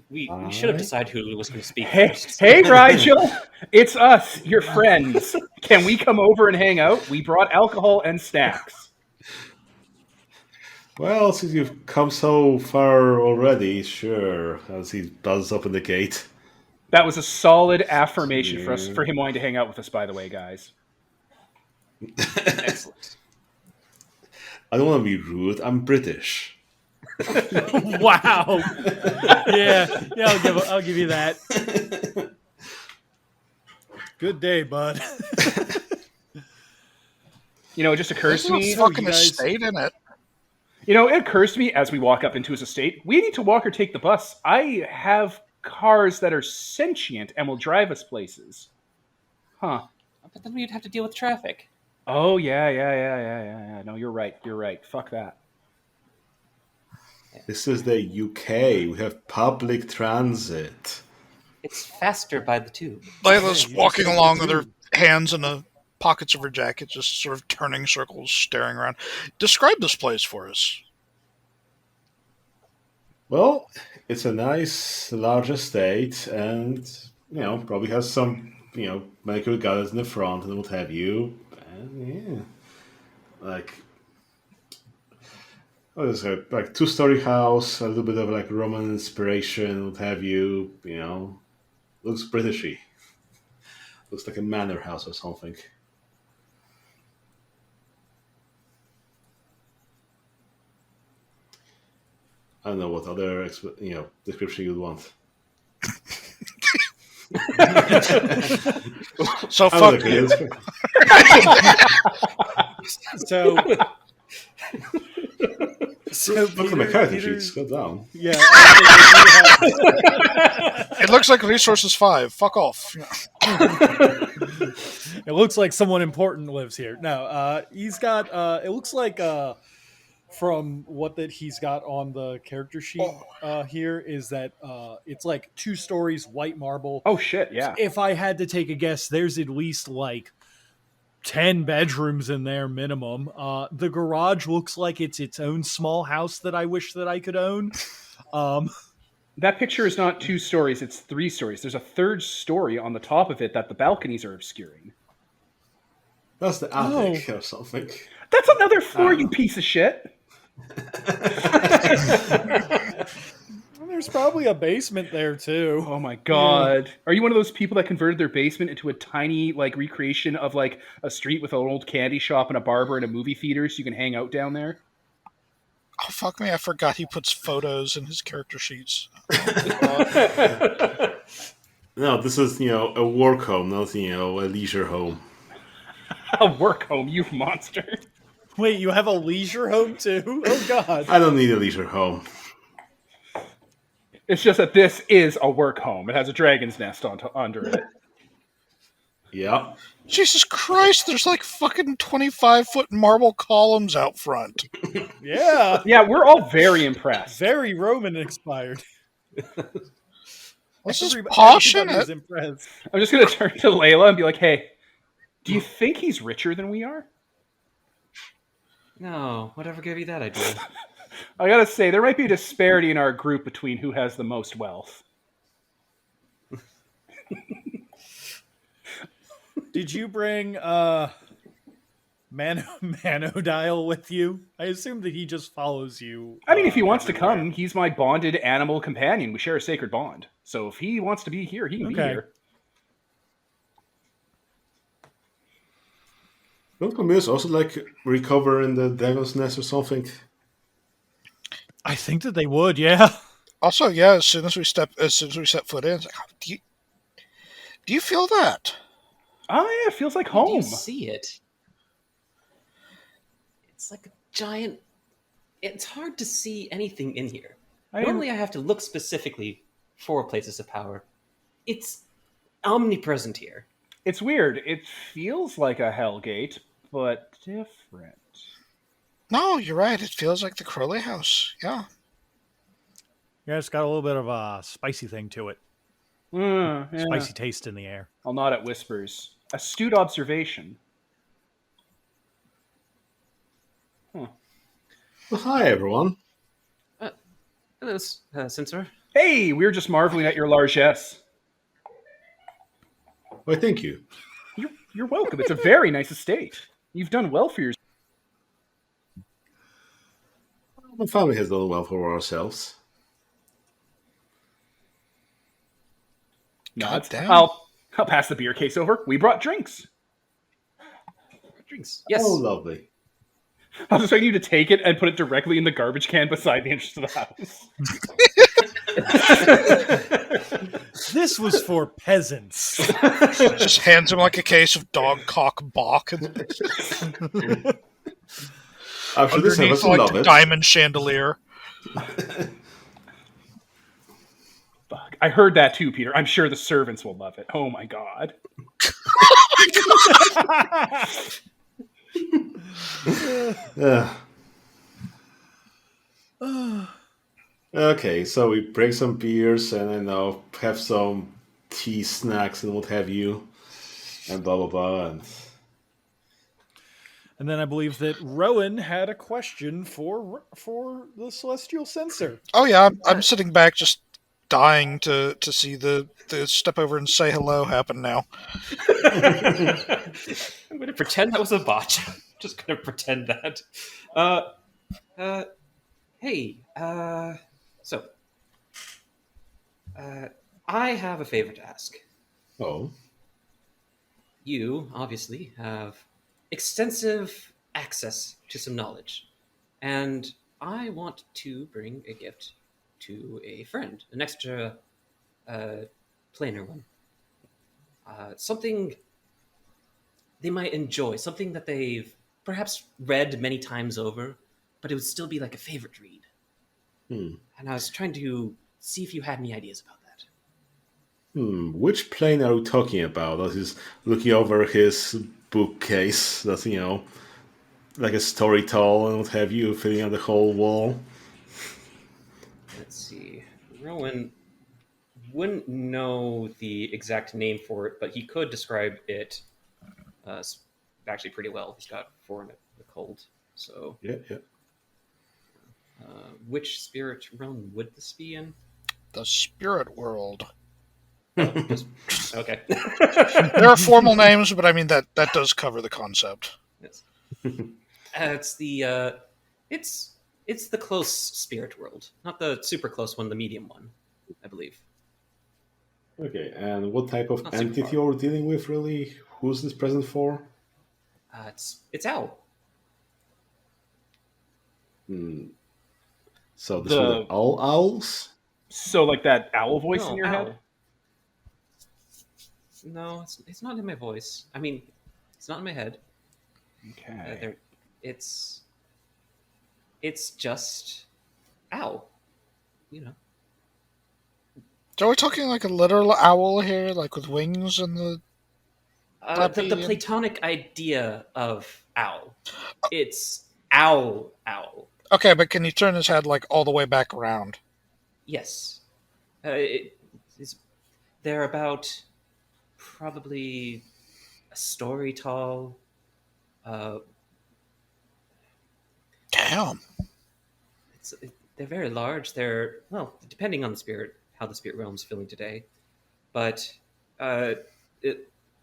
We should have decided who was going to speak first. Hey, Rigel! It's us, your friends. Can we come over and hang out? We brought alcohol and snacks. Well, since you've come so far already, sure. As he buzzes up in the gate. That was a solid affirmation for him wanting to hang out with us, by the way, guys. Excellent. I don't want to be rude. I'm British. Wow. Yeah, I'll give you that. Good day, bud. It just occurs to me. Fucking estate in it. It occurs to me as we walk up into his estate, we need to walk or take the bus. I have cars that are sentient and will drive us places. Huh. But then we'd have to deal with traffic. Oh, yeah. No, you're right. Fuck that. This is the UK. We have public transit. It's faster by the tube. Layla's walking along with her hands in the pockets of her jacket, just sort of turning circles, staring around. Describe this place for us. Well, it's a nice, large estate, and, probably has some, medical gardens in the front and what have you. And, what is it? Like 2-story house, a little bit of like Roman inspiration, what have you. Looks Britishy. Looks like a manor house or something. I don't know what other description you'd want. So I fuck like you. it. So, Look at my character Peter, sheets. Go down. yeah. I think they do have- It looks like resources 5. Fuck off. It looks like someone important lives here. No, he's got. It looks like from what that he's got on the character sheet here is that it's like 2 stories, white marble. Oh shit, yeah. If I had to take a guess, there's at least like 10 bedrooms in there minimum. The garage looks like it's its own small house that I wish that I could own. That picture is not 2 stories, it's 3 stories. There's a 3rd story on the top of it that the balconies are obscuring. That's the attic or something. That's another floor, you piece of shit. There's probably a basement there too. Oh my god. Are you one of those people that converted their basement into a tiny like recreation of like a street with an old candy shop and a barber and a movie theater so you can hang out down there? Oh, fuck me. I forgot he puts photos in his character sheets. No, this is, a work home, not, a leisure home. A work home, you monster. Wait, you have a leisure home too? Oh god. I don't need a leisure home. It's just that this is a work home. It has a dragon's nest under it. Yeah. Jesus Christ, there's like fucking 25-foot marble columns out front. Yeah. Yeah, we're all very impressed. Very Roman inspired. This is Everybody passionate. was impressed. I'm just going to turn to Layla and be like, hey, do you think he's richer than we are? No, whatever gave you that idea? I gotta say, there might be a disparity in our group between who has the most wealth. Did you bring Manodial with you? I assume that he just follows you. I mean, if he wants to everywhere. come, he's my bonded animal companion. We share a sacred bond. So if he wants to be here, he can be Okay. here. Don't Camille's also like recover in the dragon's nest or something? I think that they would, yeah. Also, yeah, as soon as we set foot in, it's like, do you feel that? Oh, yeah, it feels like Do home. you see it? It's like a giant... It's hard to see anything in here. Normally I have to look specifically for places of power. It's omnipresent here. It's weird. It feels like a Hellgate, but different. No, you're right. It feels like the Crowley house. Yeah. Yeah, it's got a little bit of a spicy thing to it. Yeah. Spicy taste in the air. I'll nod at whispers. Astute observation. Well, hi, everyone. Hello, Censor. Hey, we were just marveling at your largesse. Why, thank you. You're welcome. It's a very nice estate. You've done well for yourself. My family has done well for ourselves. Nods. damn. I'll pass the beer case over. We brought drinks. Drinks. Yes. Oh, lovely. I was expecting you to take it and put it directly in the garbage can beside the entrance to the house. This was for peasants. Just hands him like a case of dog cock Bach. And After this, I underneath also like love the it. diamond chandelier. Fuck. I heard that too, Peter. I'm sure the servants will love it. Oh my god. Okay, so we break some beers and have some tea, snacks, and what have you, and blah blah blah. And then I believe that Rowan had a question for the Celestial Censor. Oh yeah, I'm sitting back just dying to see the step over and say hello happen now. I'm going to pretend that was a botch. Just going to pretend that. Hey, I have a favor to ask. Oh, You, obviously, have extensive access to some knowledge. And I want to bring a gift to a friend, an extra planar one. Something they might enjoy, something that they've perhaps read many times over, but it would still be like a favorite read. And I was trying to see if you had any ideas about that. Which plane are we talking about? As he's looking over his bookcase, that's, like a story tall and what have you, filling out the whole wall. Let's see. Rowan wouldn't know the exact name for it, but he could describe it actually pretty well. He's got 4 in the cold. So, Yeah. which spirit realm would this be in? The spirit world. Okay. There are formal names, but I mean that does cover the concept. Yes. It's the it's the close spirit world, not the super close one, the medium one, I believe. Okay, and what type of Not super entity far. are we dealing with, really? Who's this present for? It's Owl. So this one, the all owls? So like that owl voice in your Owl. head? No, it's not in my voice. I mean, it's not in my head. Okay. It's just Owl. You know. So are we talking like a literal owl here, like with wings and the... The platonic idea of owl. It's owl. Okay, but can you turn his head like all the way back around? Yes. They're about probably a story tall. Damn. They're very large. They're, well, depending on the spirit, how the spirit realm's feeling today. But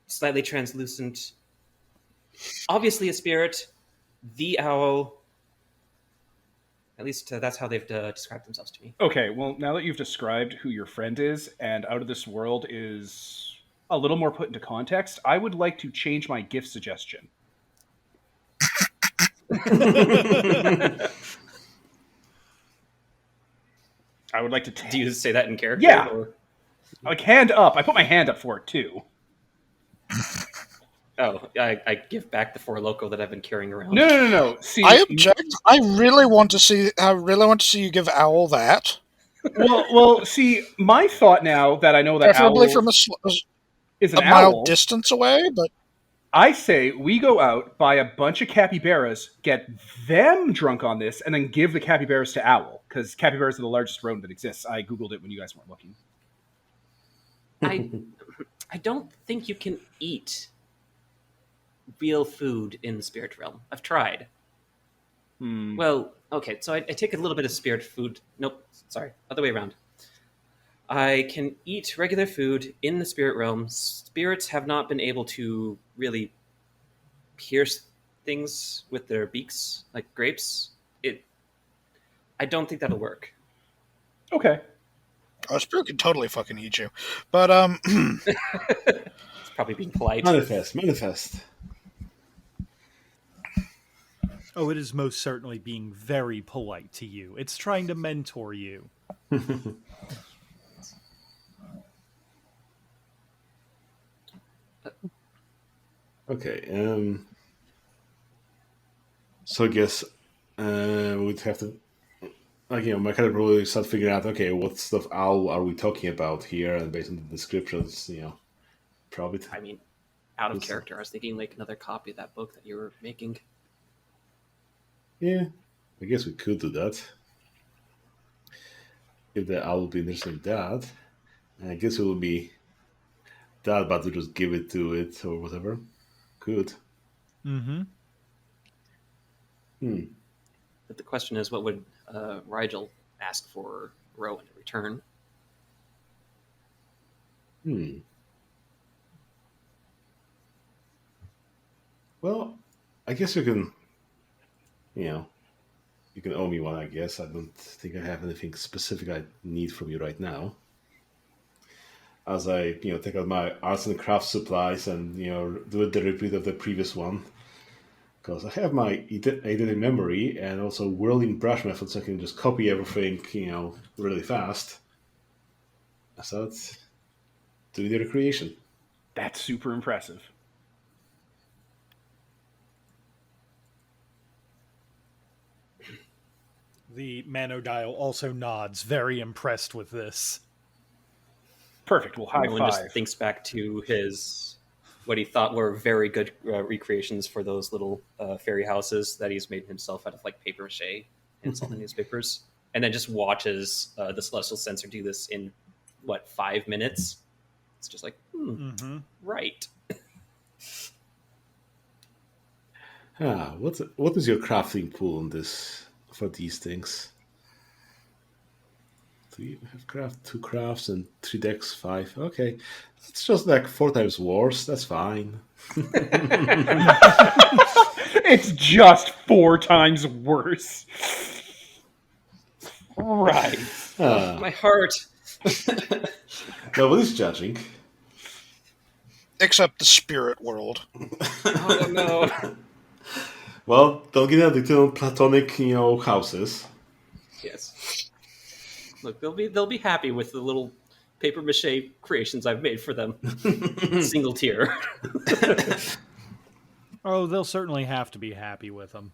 slightly translucent. Obviously a spirit. The owl. At least that's how they've described themselves to me. Okay, well, now that you've described who your friend is and Out of This World is a little more put into context, I would like to change my gift suggestion. I would like to... Do you say that in character? Yeah. Or? Like, hand up. I put my hand up for it, too. Oh, I give back the Four Loko that I've been carrying around. No. See, I object. I really want to see you give Owl that. Well, see, my thought now that I know that Preferably owl from is an a mile owl, distance away, but I say we go out, buy a bunch of capybaras, get them drunk on this, and then give the capybaras to Owl, because capybaras are the largest rodent that exists. I googled it when you guys weren't looking. I don't think you can eat real food in the spirit realm. I've tried. Well, okay, so I take a little bit of spirit food. Nope, sorry, other way around. I can eat regular food in the spirit realm. Spirits have not been able to really pierce things with their beaks, like grapes. I don't think that'll work. Okay. a spirit could totally fucking eat you. But It's probably being polite. Manifest. Oh, it is most certainly being very polite to you. It's trying to mentor you. Okay. So I guess we'd have to, my character probably start figuring out, okay, what stuff owl are we talking about here, and based on the descriptions, probably. I mean, out of character. I was thinking like another copy of that book that you were making. Yeah, I guess we could do that. If the owl would be interested in that, I guess it would be that, but to just give it to it or whatever. Good. Mm-hmm. But the question is, what would Rigel ask for Rowan in return? Well, I guess you can, you can owe me one, I guess. I don't think I have anything specific I need from you right now. As I, take out my arts and crafts supplies and, do the repeat of the previous one. Because I have my aided memory and also whirling brush method, so I can just copy everything, really fast. I start doing the recreation. That's super impressive. The Manodial also nods, very impressed with this. Perfect. Well, high Rowan just five. thinks back to what he thought were very good recreations for those little fairy houses that he's made himself out of like paper mache and all the newspapers, and then just watches the Celestial Censor do this in 5 minutes. It's just like, right. What is your crafting pool on this for these things? Do you have craft 2 crafts and 3 decks 5? Okay, it's just like 4 times worse. That's fine. It's just 4 times worse. Right. My heart. Nobody's judging. Except the spirit world. Oh no. Well, don't get addicted on platonic, houses. Yes. Look, they'll be happy with the little paper mache creations I've made for them. Single tier. Oh, they'll certainly have to be happy with them.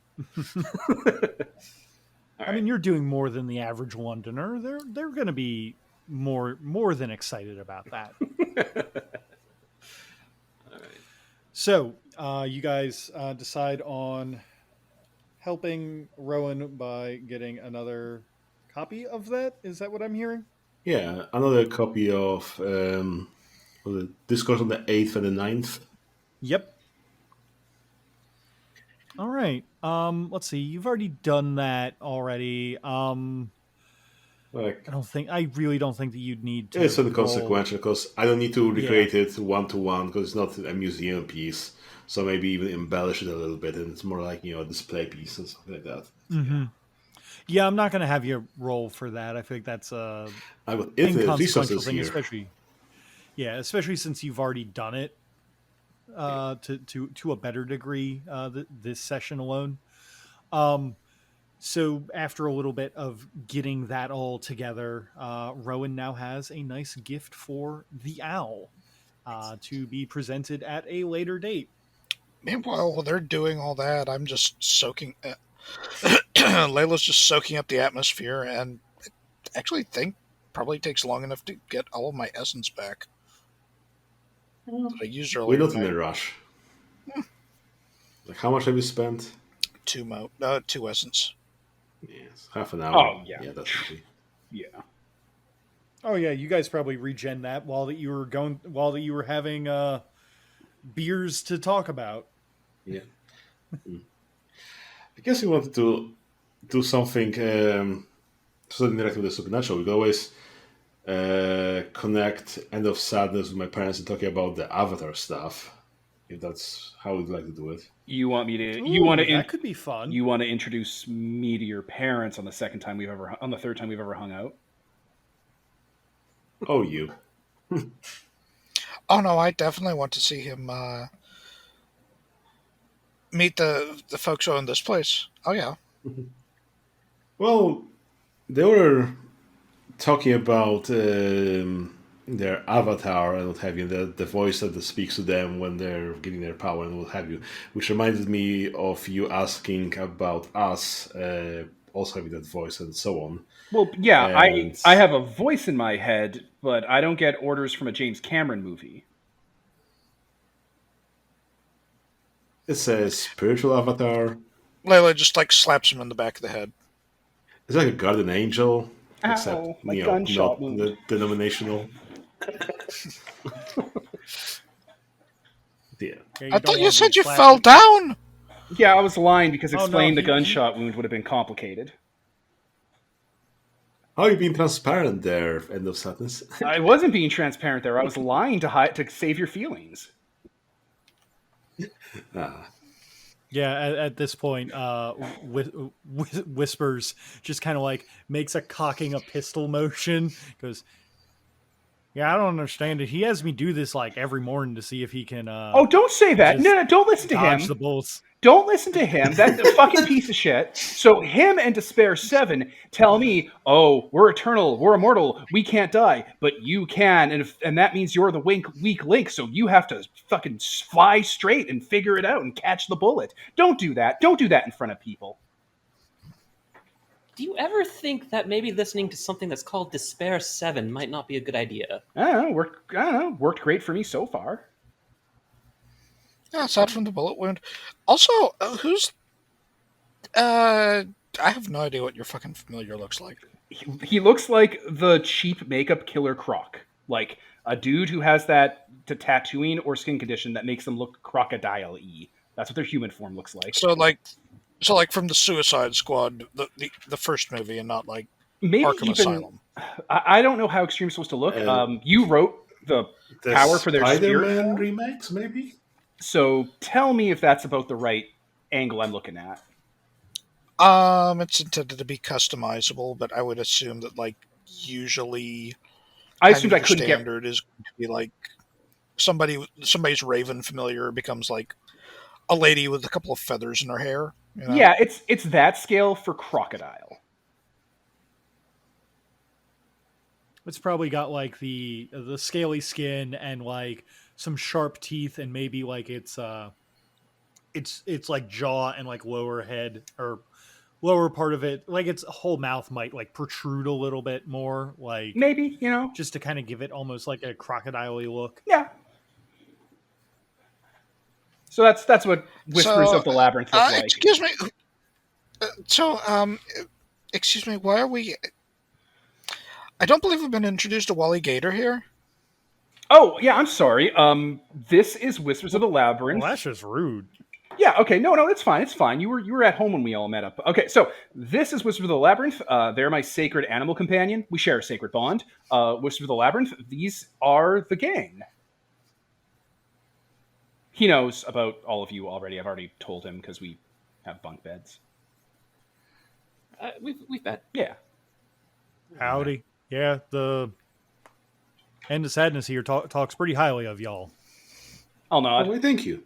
All I mean, you're doing more than the average Londoner. They're going to be more than excited about that. All right. So, you guys decide on helping Rowan by getting another copy of that. Is that what I'm hearing? Yeah, another copy of the Discourse on the 8th and the 9th. Yep. All right. Let's see. You've already done that already. Like, I really don't think that you'd need to. it's roll. inconsequential because I don't need to recreate it 1-to-1 because it's not a museum piece. So maybe even embellish it a little bit, and it's more like a display piece and something like that. Mm-hmm. Yeah, I'm not going to have you roll for that. I think that's I would infinite inconsequential resources thing, here. especially since you've already done it to a better degree this session alone. So after a little bit of getting that all together, Rowan now has a nice gift for the owl to be presented at a later date. Meanwhile, while they're doing all that, I'm just soaking. Layla's just soaking up the atmosphere, and I actually think probably takes long enough to get all of my essence back. That I used We're earlier. not in a rush. Like, how much have you spent? 2 essence. Yes, half an hour. Oh, yeah. Yeah, definitely. Yeah. Oh yeah, you guys probably regen that while that you were having beers to talk about. Yeah. I guess we wanted to do something interactive with the supernatural. We could always connect End of Sadness with my parents and talking about the Avatar stuff. If that's how we'd like to do it. You want me to? That could be fun. You want to introduce me to your parents on the third time we've ever hung out? Oh, you. Oh no, I definitely want to see him meet the folks who own this place. Oh yeah. Well, they were talking about their avatar and what have you, the voice that speaks to them when they're getting their power and what have you, which reminded me of you asking about us also having that voice and so on. Well, yeah, And I have a voice in my head, but I don't get orders from a James Cameron movie. it's a spiritual avatar. Layla just like slaps him in the back of the head. It's like a guardian angel, Ow, except my gunshot not wound. the denominational. Yeah. Yeah, I thought don't you want to said be you slapped. fell down. Yeah, I was lying because Oh, no, explaining the he- gunshot wound would have been complicated. How are you being transparent there, End of Sadness? I wasn't being transparent there. I was lying to save your feelings. Yeah, at this point, Whispers just kind of like makes a cocking a pistol motion. Goes, Yeah, I don't understand it. He has me do this like every morning to see if he can. Oh, don't say that. just No, don't listen to dodge him. the bullets. Don't listen to him. That's a fucking piece of shit. So him and Despair 7 tell me, oh, we're eternal, we're immortal, we can't die, but you can, and that means you're the weak link, so you have to fucking fly straight and figure it out and catch the bullet. Don't do that. Don't do that in front of people. Do you ever think that maybe listening to something that's called Despair 7 might not be a good idea? I don't know. Worked great for me so far. Yeah, aside from the bullet wound. Also, who's... I have no idea what your fucking familiar looks like. He looks like the cheap makeup killer Croc. Like a dude who has that tattooing or skin condition that makes them look crocodile-y. That's what their human form looks like. So like from the Suicide Squad, the first movie, and not like Maybe Arkham even, Asylum. I don't know how Extreme's supposed to look. You wrote the power for their Spider-Man spirit. remakes, maybe? So tell me if that's about the right angle I'm looking at. It's intended to be customizable, but I would assume that like usually I assumed I couldn't get. standard is going to be like somebody's Raven familiar becomes like a lady with a couple of feathers in her hair. You know? Yeah, it's that scale for crocodile. It's probably got like the scaly skin and like some sharp teeth, and maybe like it's like jaw and like lower head or lower part of it, like its whole mouth might like protrude a little bit more, like Maybe, just to kind of give it almost like a crocodile-y look. Yeah. So that's what Whispers of the Labyrinth look like. Excuse me. Excuse me. Why are we? I don't believe we've been introduced to Wally Gator here. Oh yeah, I'm sorry. This is Whispers of the Labyrinth. Well, that's just rude. Yeah, okay, no, it's fine, it's fine. You were at home when we all met up. Okay, so this is Whisper of the Labyrinth. They're my sacred animal companion. We share a sacred bond. Whisper of the Labyrinth, these are the gang. He knows about all of you already. I've already told him because we have bunk beds. We've met. Yeah. Howdy. Yeah, the End of Sadness here talks pretty highly of y'all. I'll nod. Oh, thank you.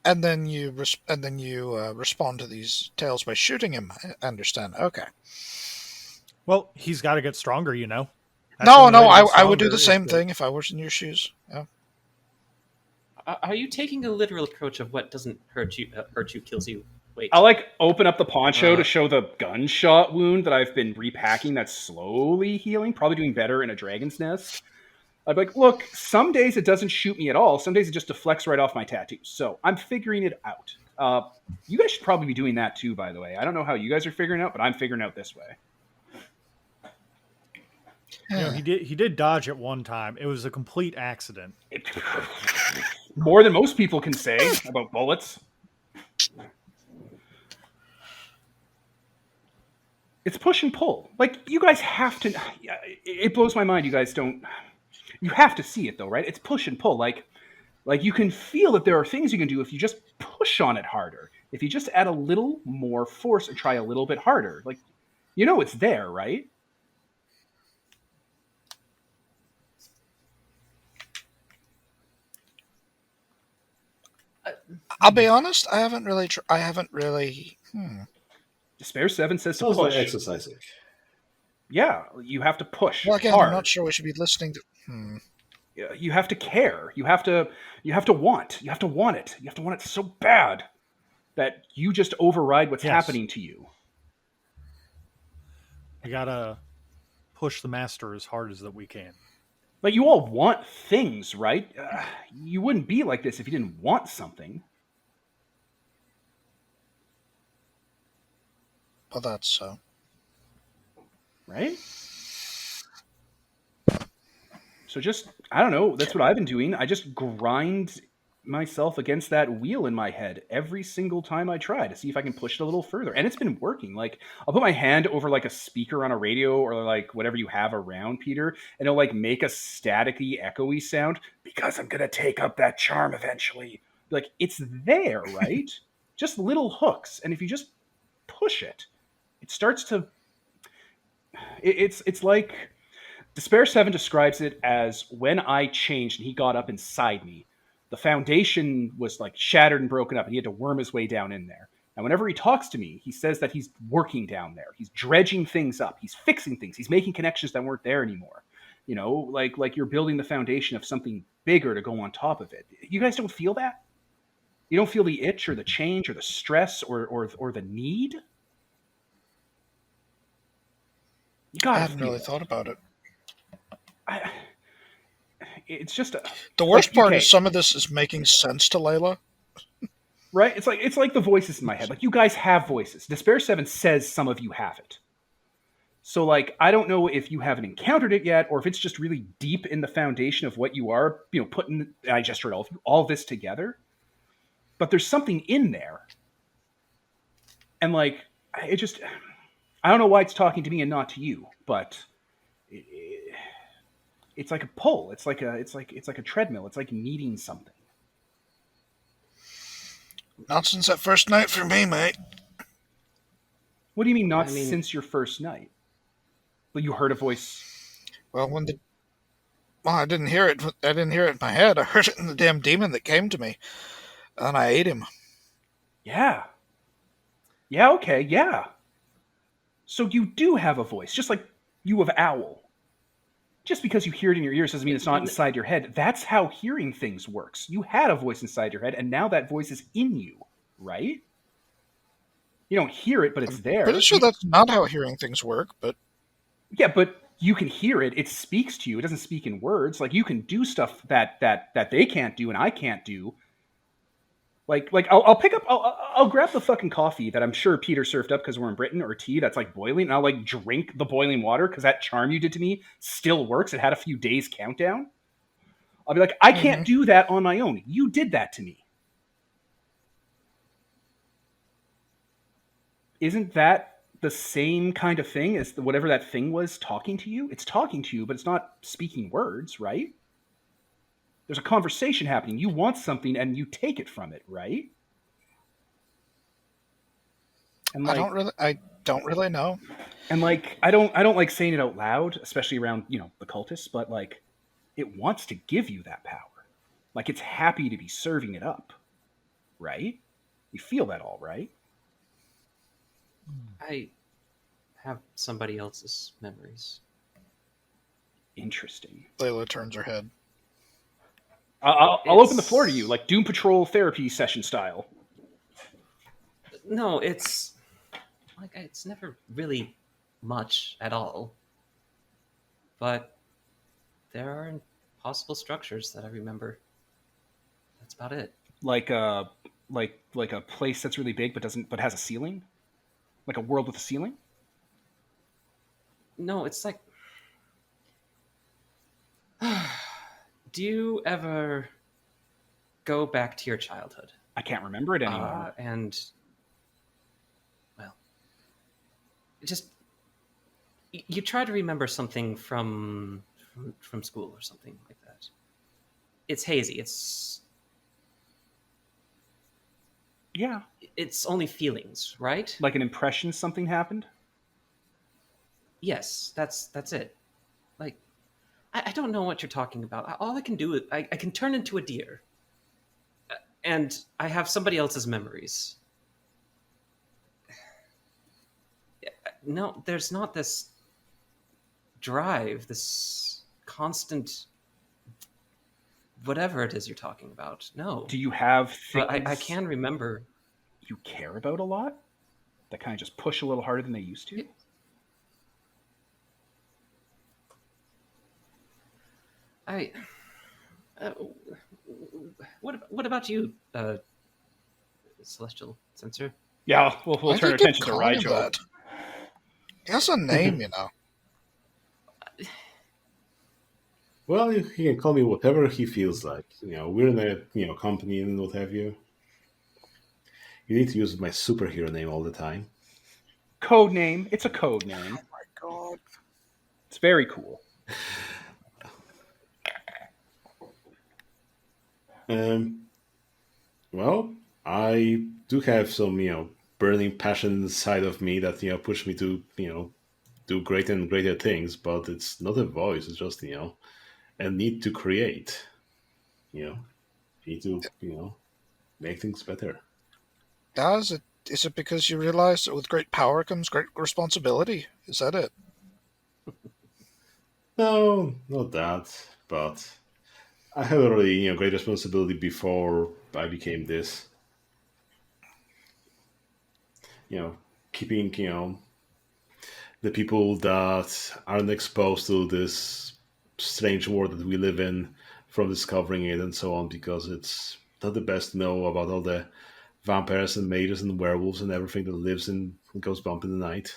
And then you respond to these tales by shooting him. I understand. Okay. Well, he's got to get stronger, you know. No, I would do the same thing if I was in your shoes. Yeah. Are you taking a literal approach of what doesn't hurt you kills you? Wait. I'll open up the poncho to show the gunshot wound that I've been repacking that's slowly healing, probably doing better in a dragon's nest. I'd be like, look, some days it doesn't shoot me at all. Some days it just deflects right off my tattoos. So I'm figuring it out. You guys should probably be doing that too, by the way. I don't know how you guys are figuring it out, but I'm figuring it out this way. You know, he did dodge at one time. It was a complete accident. More than most people can say about bullets. It's push and pull. Like, you guys have to... It blows my mind you guys don't... You have to see it, though, right? It's push and pull. Like you can feel that there are things you can do if you just push on it harder. If you just add a little more force and try a little bit harder. Like, it's there, right? I'll be honest. I haven't really. Despair 7 says to Sounds push. like exercising. Yeah, you have to push Well, again, hard. I'm not sure we should be listening to. You have to care. You have to want. You have to want it. You have to want it so bad that you just override what's happening to you. We gotta push the master as hard as that we can. Like, you all want things, right? You wouldn't be like this if you didn't want something. Well, that's so. Right? So just, I don't know, that's what I've been doing. I just grind myself against that wheel in my head every single time I try to see if I can push it a little further. And it's been working. Like, I'll put my hand over like a speaker on a radio or like whatever you have around, Peter, and it'll like make a staticky, echoey sound because I'm going to take up that charm eventually. Like, it's there, right? Just little hooks. And if you just push it, it starts to... It's like Despair 7 describes it as when I changed and he got up inside me, the foundation was like shattered and broken up and he had to worm his way down in there. And whenever he talks to me, he says that he's working down there. He's dredging things up. He's fixing things. He's making connections that weren't there anymore. You know, like you're building the foundation of something bigger to go on top of it. You guys don't feel that? You don't feel the itch or the change or the stress or the need? You gotta I hadn't feel really it. thought about it. It's just The worst part okay. is some of this is making sense to Layla. Right? It's like the voices in my head. Like you guys have voices. Despair 7 says some of you have it. So like I don't know if you haven't encountered it yet or if it's just really deep in the foundation of what you are, you know, putting I just heard all this together. But there's something in there. And like it just I don't know why it's talking to me and not to you, but it's like a pull. It's like a treadmill. It's like needing something. Not since that first night for me, mate. What do you mean not I mean- since your first night? Well, you heard a voice. Well, I didn't hear it. I didn't hear it in my head. I heard it in the damn demon that came to me, and I ate him. Yeah. Yeah, okay, yeah. So you do have a voice, just like you have Owl. Just because you hear it in your ears doesn't mean it's not inside your head. That's how hearing things works. You had a voice inside your head, and now that voice is in you, right? You don't hear it, but it's there. Pretty sure that's not how hearing things work, but Yeah, but you can hear it. It speaks to you. It doesn't speak in words. Like you can do stuff that they can't do and I can't do. Like I'll pick up. I'll grab the fucking coffee that I'm sure Peter served up because we're in Britain, or tea that's like boiling, and I'll like drink the boiling water because that charm you did to me still works. It had a few days countdown. I'll be like, I can't do that on my own. You did that to me. Isn't that the same kind of thing as whatever that thing was talking to you? It's talking to you, but it's not speaking words, right? There's a conversation happening. You want something and you take it from it, right? And I don't really know. And like I don't like saying it out loud, especially around, you know, the cultists, but like it wants to give you that power. Like it's happy to be serving it up. Right? You feel that all, right? I have somebody else's memories. Interesting. Layla turns her head. I'll open the floor to you, like Doom Patrol therapy session style. No, it's like it's never really much at all. But there are impossible structures that I remember. That's about it. Like a place that's really big but has a ceiling? Like a world with a ceiling? No, it's like do you ever go back to your childhood? I can't remember it anymore. And well, just you try to remember something from school or something like that. It's hazy. Yeah. It's only feelings, right? Like an impression something happened? Yes, that's it. Like I don't know what you're talking about. All I can do is I can turn into a deer. And I have somebody else's memories. No, there's not this drive, this constant whatever it is you're talking about. No. Do you have things But I can remember you care about a lot that kind of just push a little harder than they used to? What about you, Celestial Censor? Yeah, we'll Why do turn you keep attention to calling him Rigel. that? He has a name, you know. Well, he can call me whatever he feels like. You know, we're in a company and what have you. You need to use my superhero name all the time. Code name. It's a code name. Oh my god. It's very cool. Well, I do have some, burning passion inside of me that, push me to, do greater and greater things, but it's not a voice. It's just a need to create. You know, you need to make things better. Is it because you realize that with great power comes great responsibility? Is that it? No, not that, but I had already great responsibility before I became this. You know, keeping the people that aren't exposed to this strange world that we live in from discovering it and so on, because it's not the best to know about all the vampires and mages and werewolves and everything that lives in and goes bump in the night.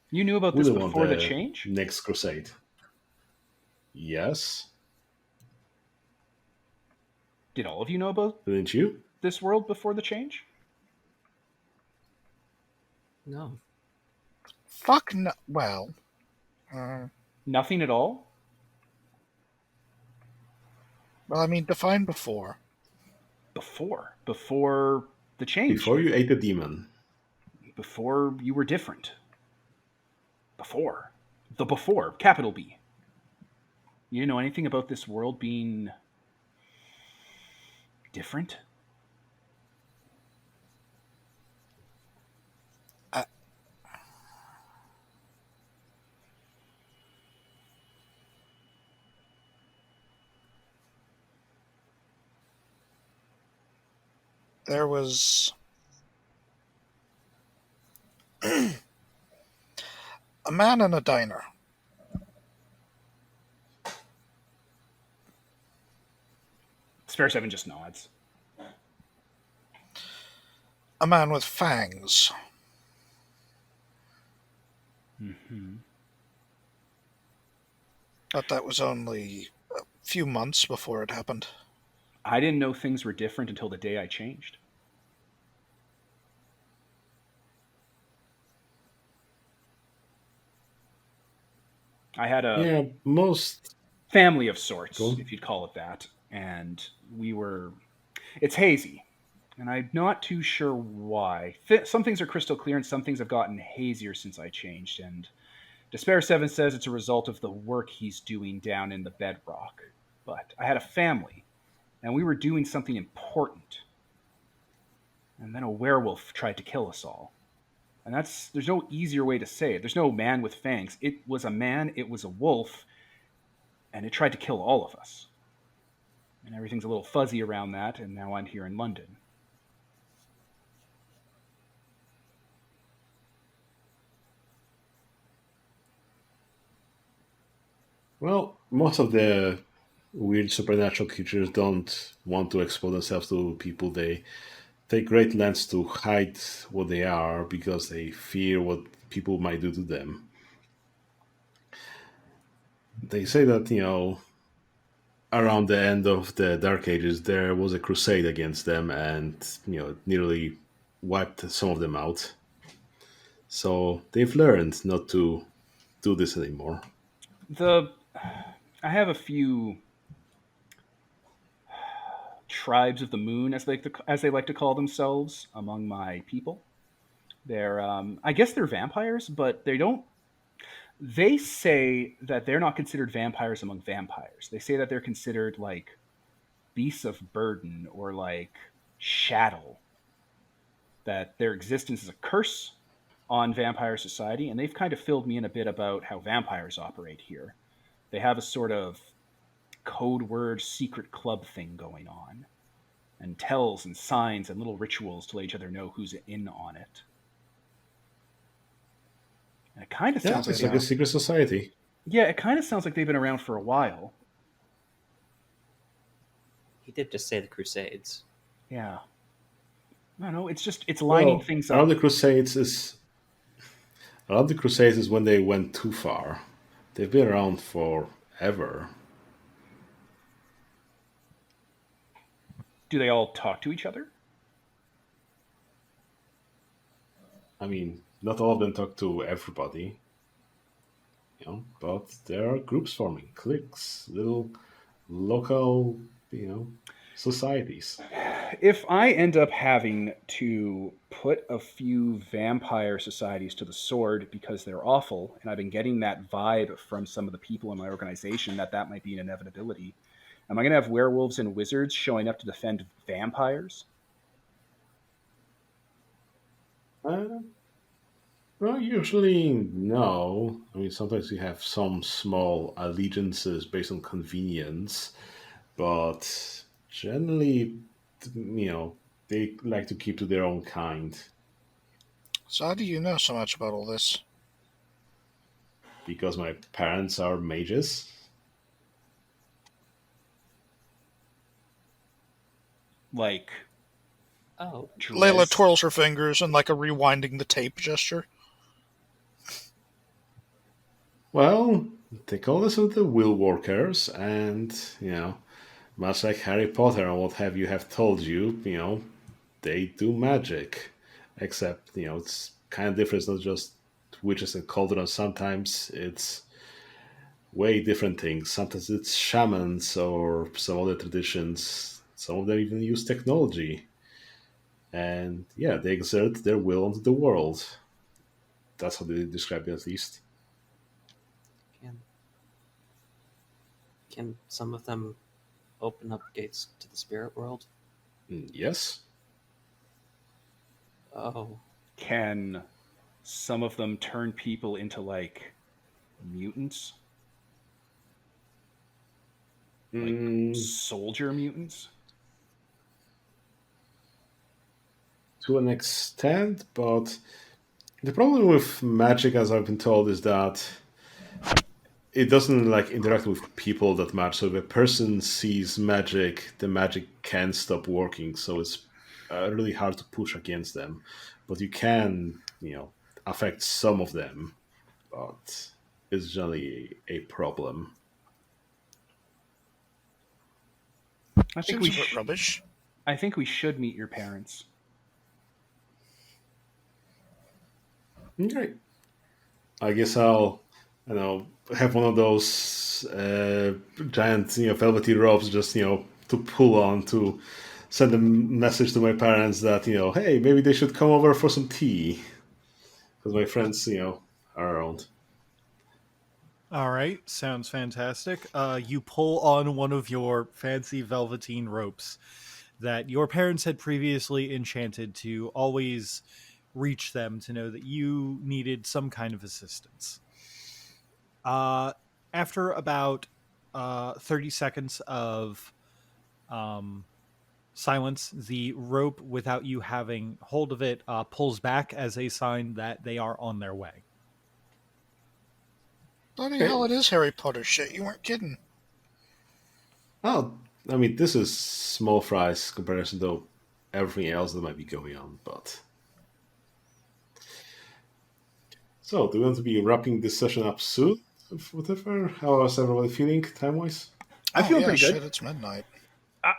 You knew about We this don't want before the the change? next crusade. Yes, Did all of you know about didn't you? this world before the change? No. Fuck no. Well, uh, Nothing at all? I mean, define before. Before the change. Before you ate the demon. Before you were different. Before. The before, capital B. You didn't know anything about this world being different? I, there was a man in a diner. Spare 7 just nods. A man with fangs. Mm-hmm. But that was only a few months before it happened. I didn't know things were different until the day I changed. I had a Yeah, most. family of Go sorts, on. if you'd call it that, and we were. It's hazy, and I'm not too sure why. Some things are crystal clear, and some things have gotten hazier since I changed. And Despair 7 says it's a result of the work he's doing down in the bedrock. But I had a family, and we were doing something important. And then a werewolf tried to kill us all. And there's no easier way to say it. There's no man with fangs. It was a man, it was a wolf, and it tried to kill all of us. And everything's a little fuzzy around that, and now I'm here in London. Well, most of the weird supernatural creatures don't want to expose themselves to people. They take great lengths to hide what they are because they fear what people might do to them. They say that, around the end of the Dark Ages, there was a crusade against them and, nearly wiped some of them out. So they've learned not to do this anymore. The I have a few tribes of the moon, as they like to call themselves, among my people. They're, I guess they're vampires, but they don't. They say that they're not considered vampires among vampires. They say that they're considered like beasts of burden or like chattel. That their existence is a curse on vampire society, and they've kind of filled me in a bit about how vampires operate here. They have a sort of code word secret club thing going on, and tells and signs and little rituals to let each other know who's in on it. And it kind of Yeah, sounds like it's like a secret society. yeah, it kind of sounds like they've been around for a while. He did just say the Crusades. Yeah, I don't know. It's lining Well, things around up. the Crusades is around the Crusades is when they went too far. They've been around forever. Do they all talk to each other? I mean, not all of them talk to everybody, but there are groups forming, cliques, little local, societies. if I end up having to put a few vampire societies to the sword because they're awful, and I've been getting that vibe from some of the people in my organization that might be an inevitability, am I going to have werewolves and wizards showing up to defend vampires? Well, usually no. I mean, sometimes you have some small allegiances based on convenience, but generally, they like to keep to their own kind So how do you know so much about all this? because my parents are mages. Like, Oh, Layla druids? twirls her fingers in like a rewinding the tape gesture. Well, they call us the will workers, and much like Harry Potter and what have told you, they do magic. Except, it's kind of different. It's not just witches and cauldrons. Sometimes it's way different things. Sometimes it's shamans or some other traditions. Some of them even use technology. And yeah, they exert their will onto the world. That's how they describe it, at least. can can some of them open up gates to the spirit world? Yes. Oh, Can some of them turn people into, like, mutants? Like, soldier mutants? To an extent, but the problem with magic, as I've been told, is that it doesn't like interact with people that much. So if a person sees magic, the magic can stop working. So it's really hard to push against them. But you can, affect some of them, but it's generally a problem. I think Seems we a bit rubbish. I think we should meet your parents. Okay. I guess I'll, have one of those giant, velvety ropes just, to pull on to send a message to my parents that, hey, maybe they should come over for some tea. Because my friends, are around. All right, sounds fantastic. You pull on one of your fancy velveteen ropes that your parents had previously enchanted to always reach them to know that you needed some kind of assistance. After about 30 seconds of silence, the rope, without you having hold of it, pulls back as a sign that they are on their way. Bloody hell, it is Harry Potter shit. You weren't kidding. Oh, I mean, this is small fries comparison to everything else that might be going on, but... So, do we want to be wrapping this session up soon? Whatever. How is everybody feeling, time-wise? I'm feeling pretty good. Shit, it's midnight.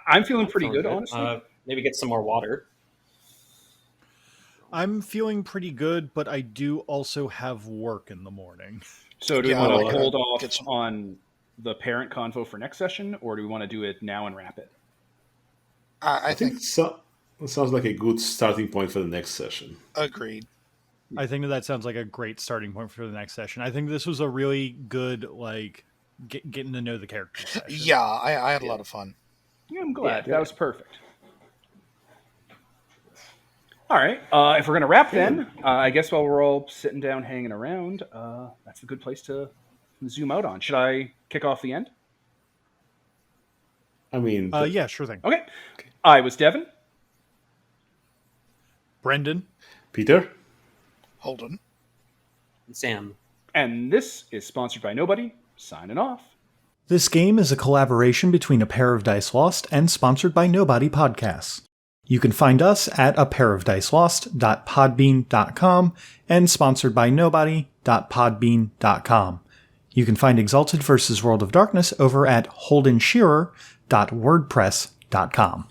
I'm feeling pretty good, honestly. Maybe get some more water. I'm feeling pretty good, but I do also have work in the morning. So do we Yeah, want I'll to like hold to off get some- on the parent convo for next session, or do we want to do it now and wrap it? I think It sounds like a good starting point for the next session. agreed. I think that sounds like a great starting point for the next session. I think this was a really good, getting to know the characters session. Yeah, I had a lot of fun. Yeah, I'm glad. Yeah, That was perfect. All right. If we're going to wrap then, I guess while we're all sitting down hanging around, that's a good place to zoom out on. Should I kick off the end? I mean... Yeah, sure thing. Okay. I was Devin. Brendan. Peter? Holden. Sam. And this is sponsored by Nobody. Signing off. This game is a collaboration between A Pair of Dice Lost and sponsored by Nobody Podcasts. You can find us at apairofdicelost.podbean.com and sponsored by nobody.podbean.com. You can find Exalted vs. World of Darkness over at holdenshearer.wordpress.com.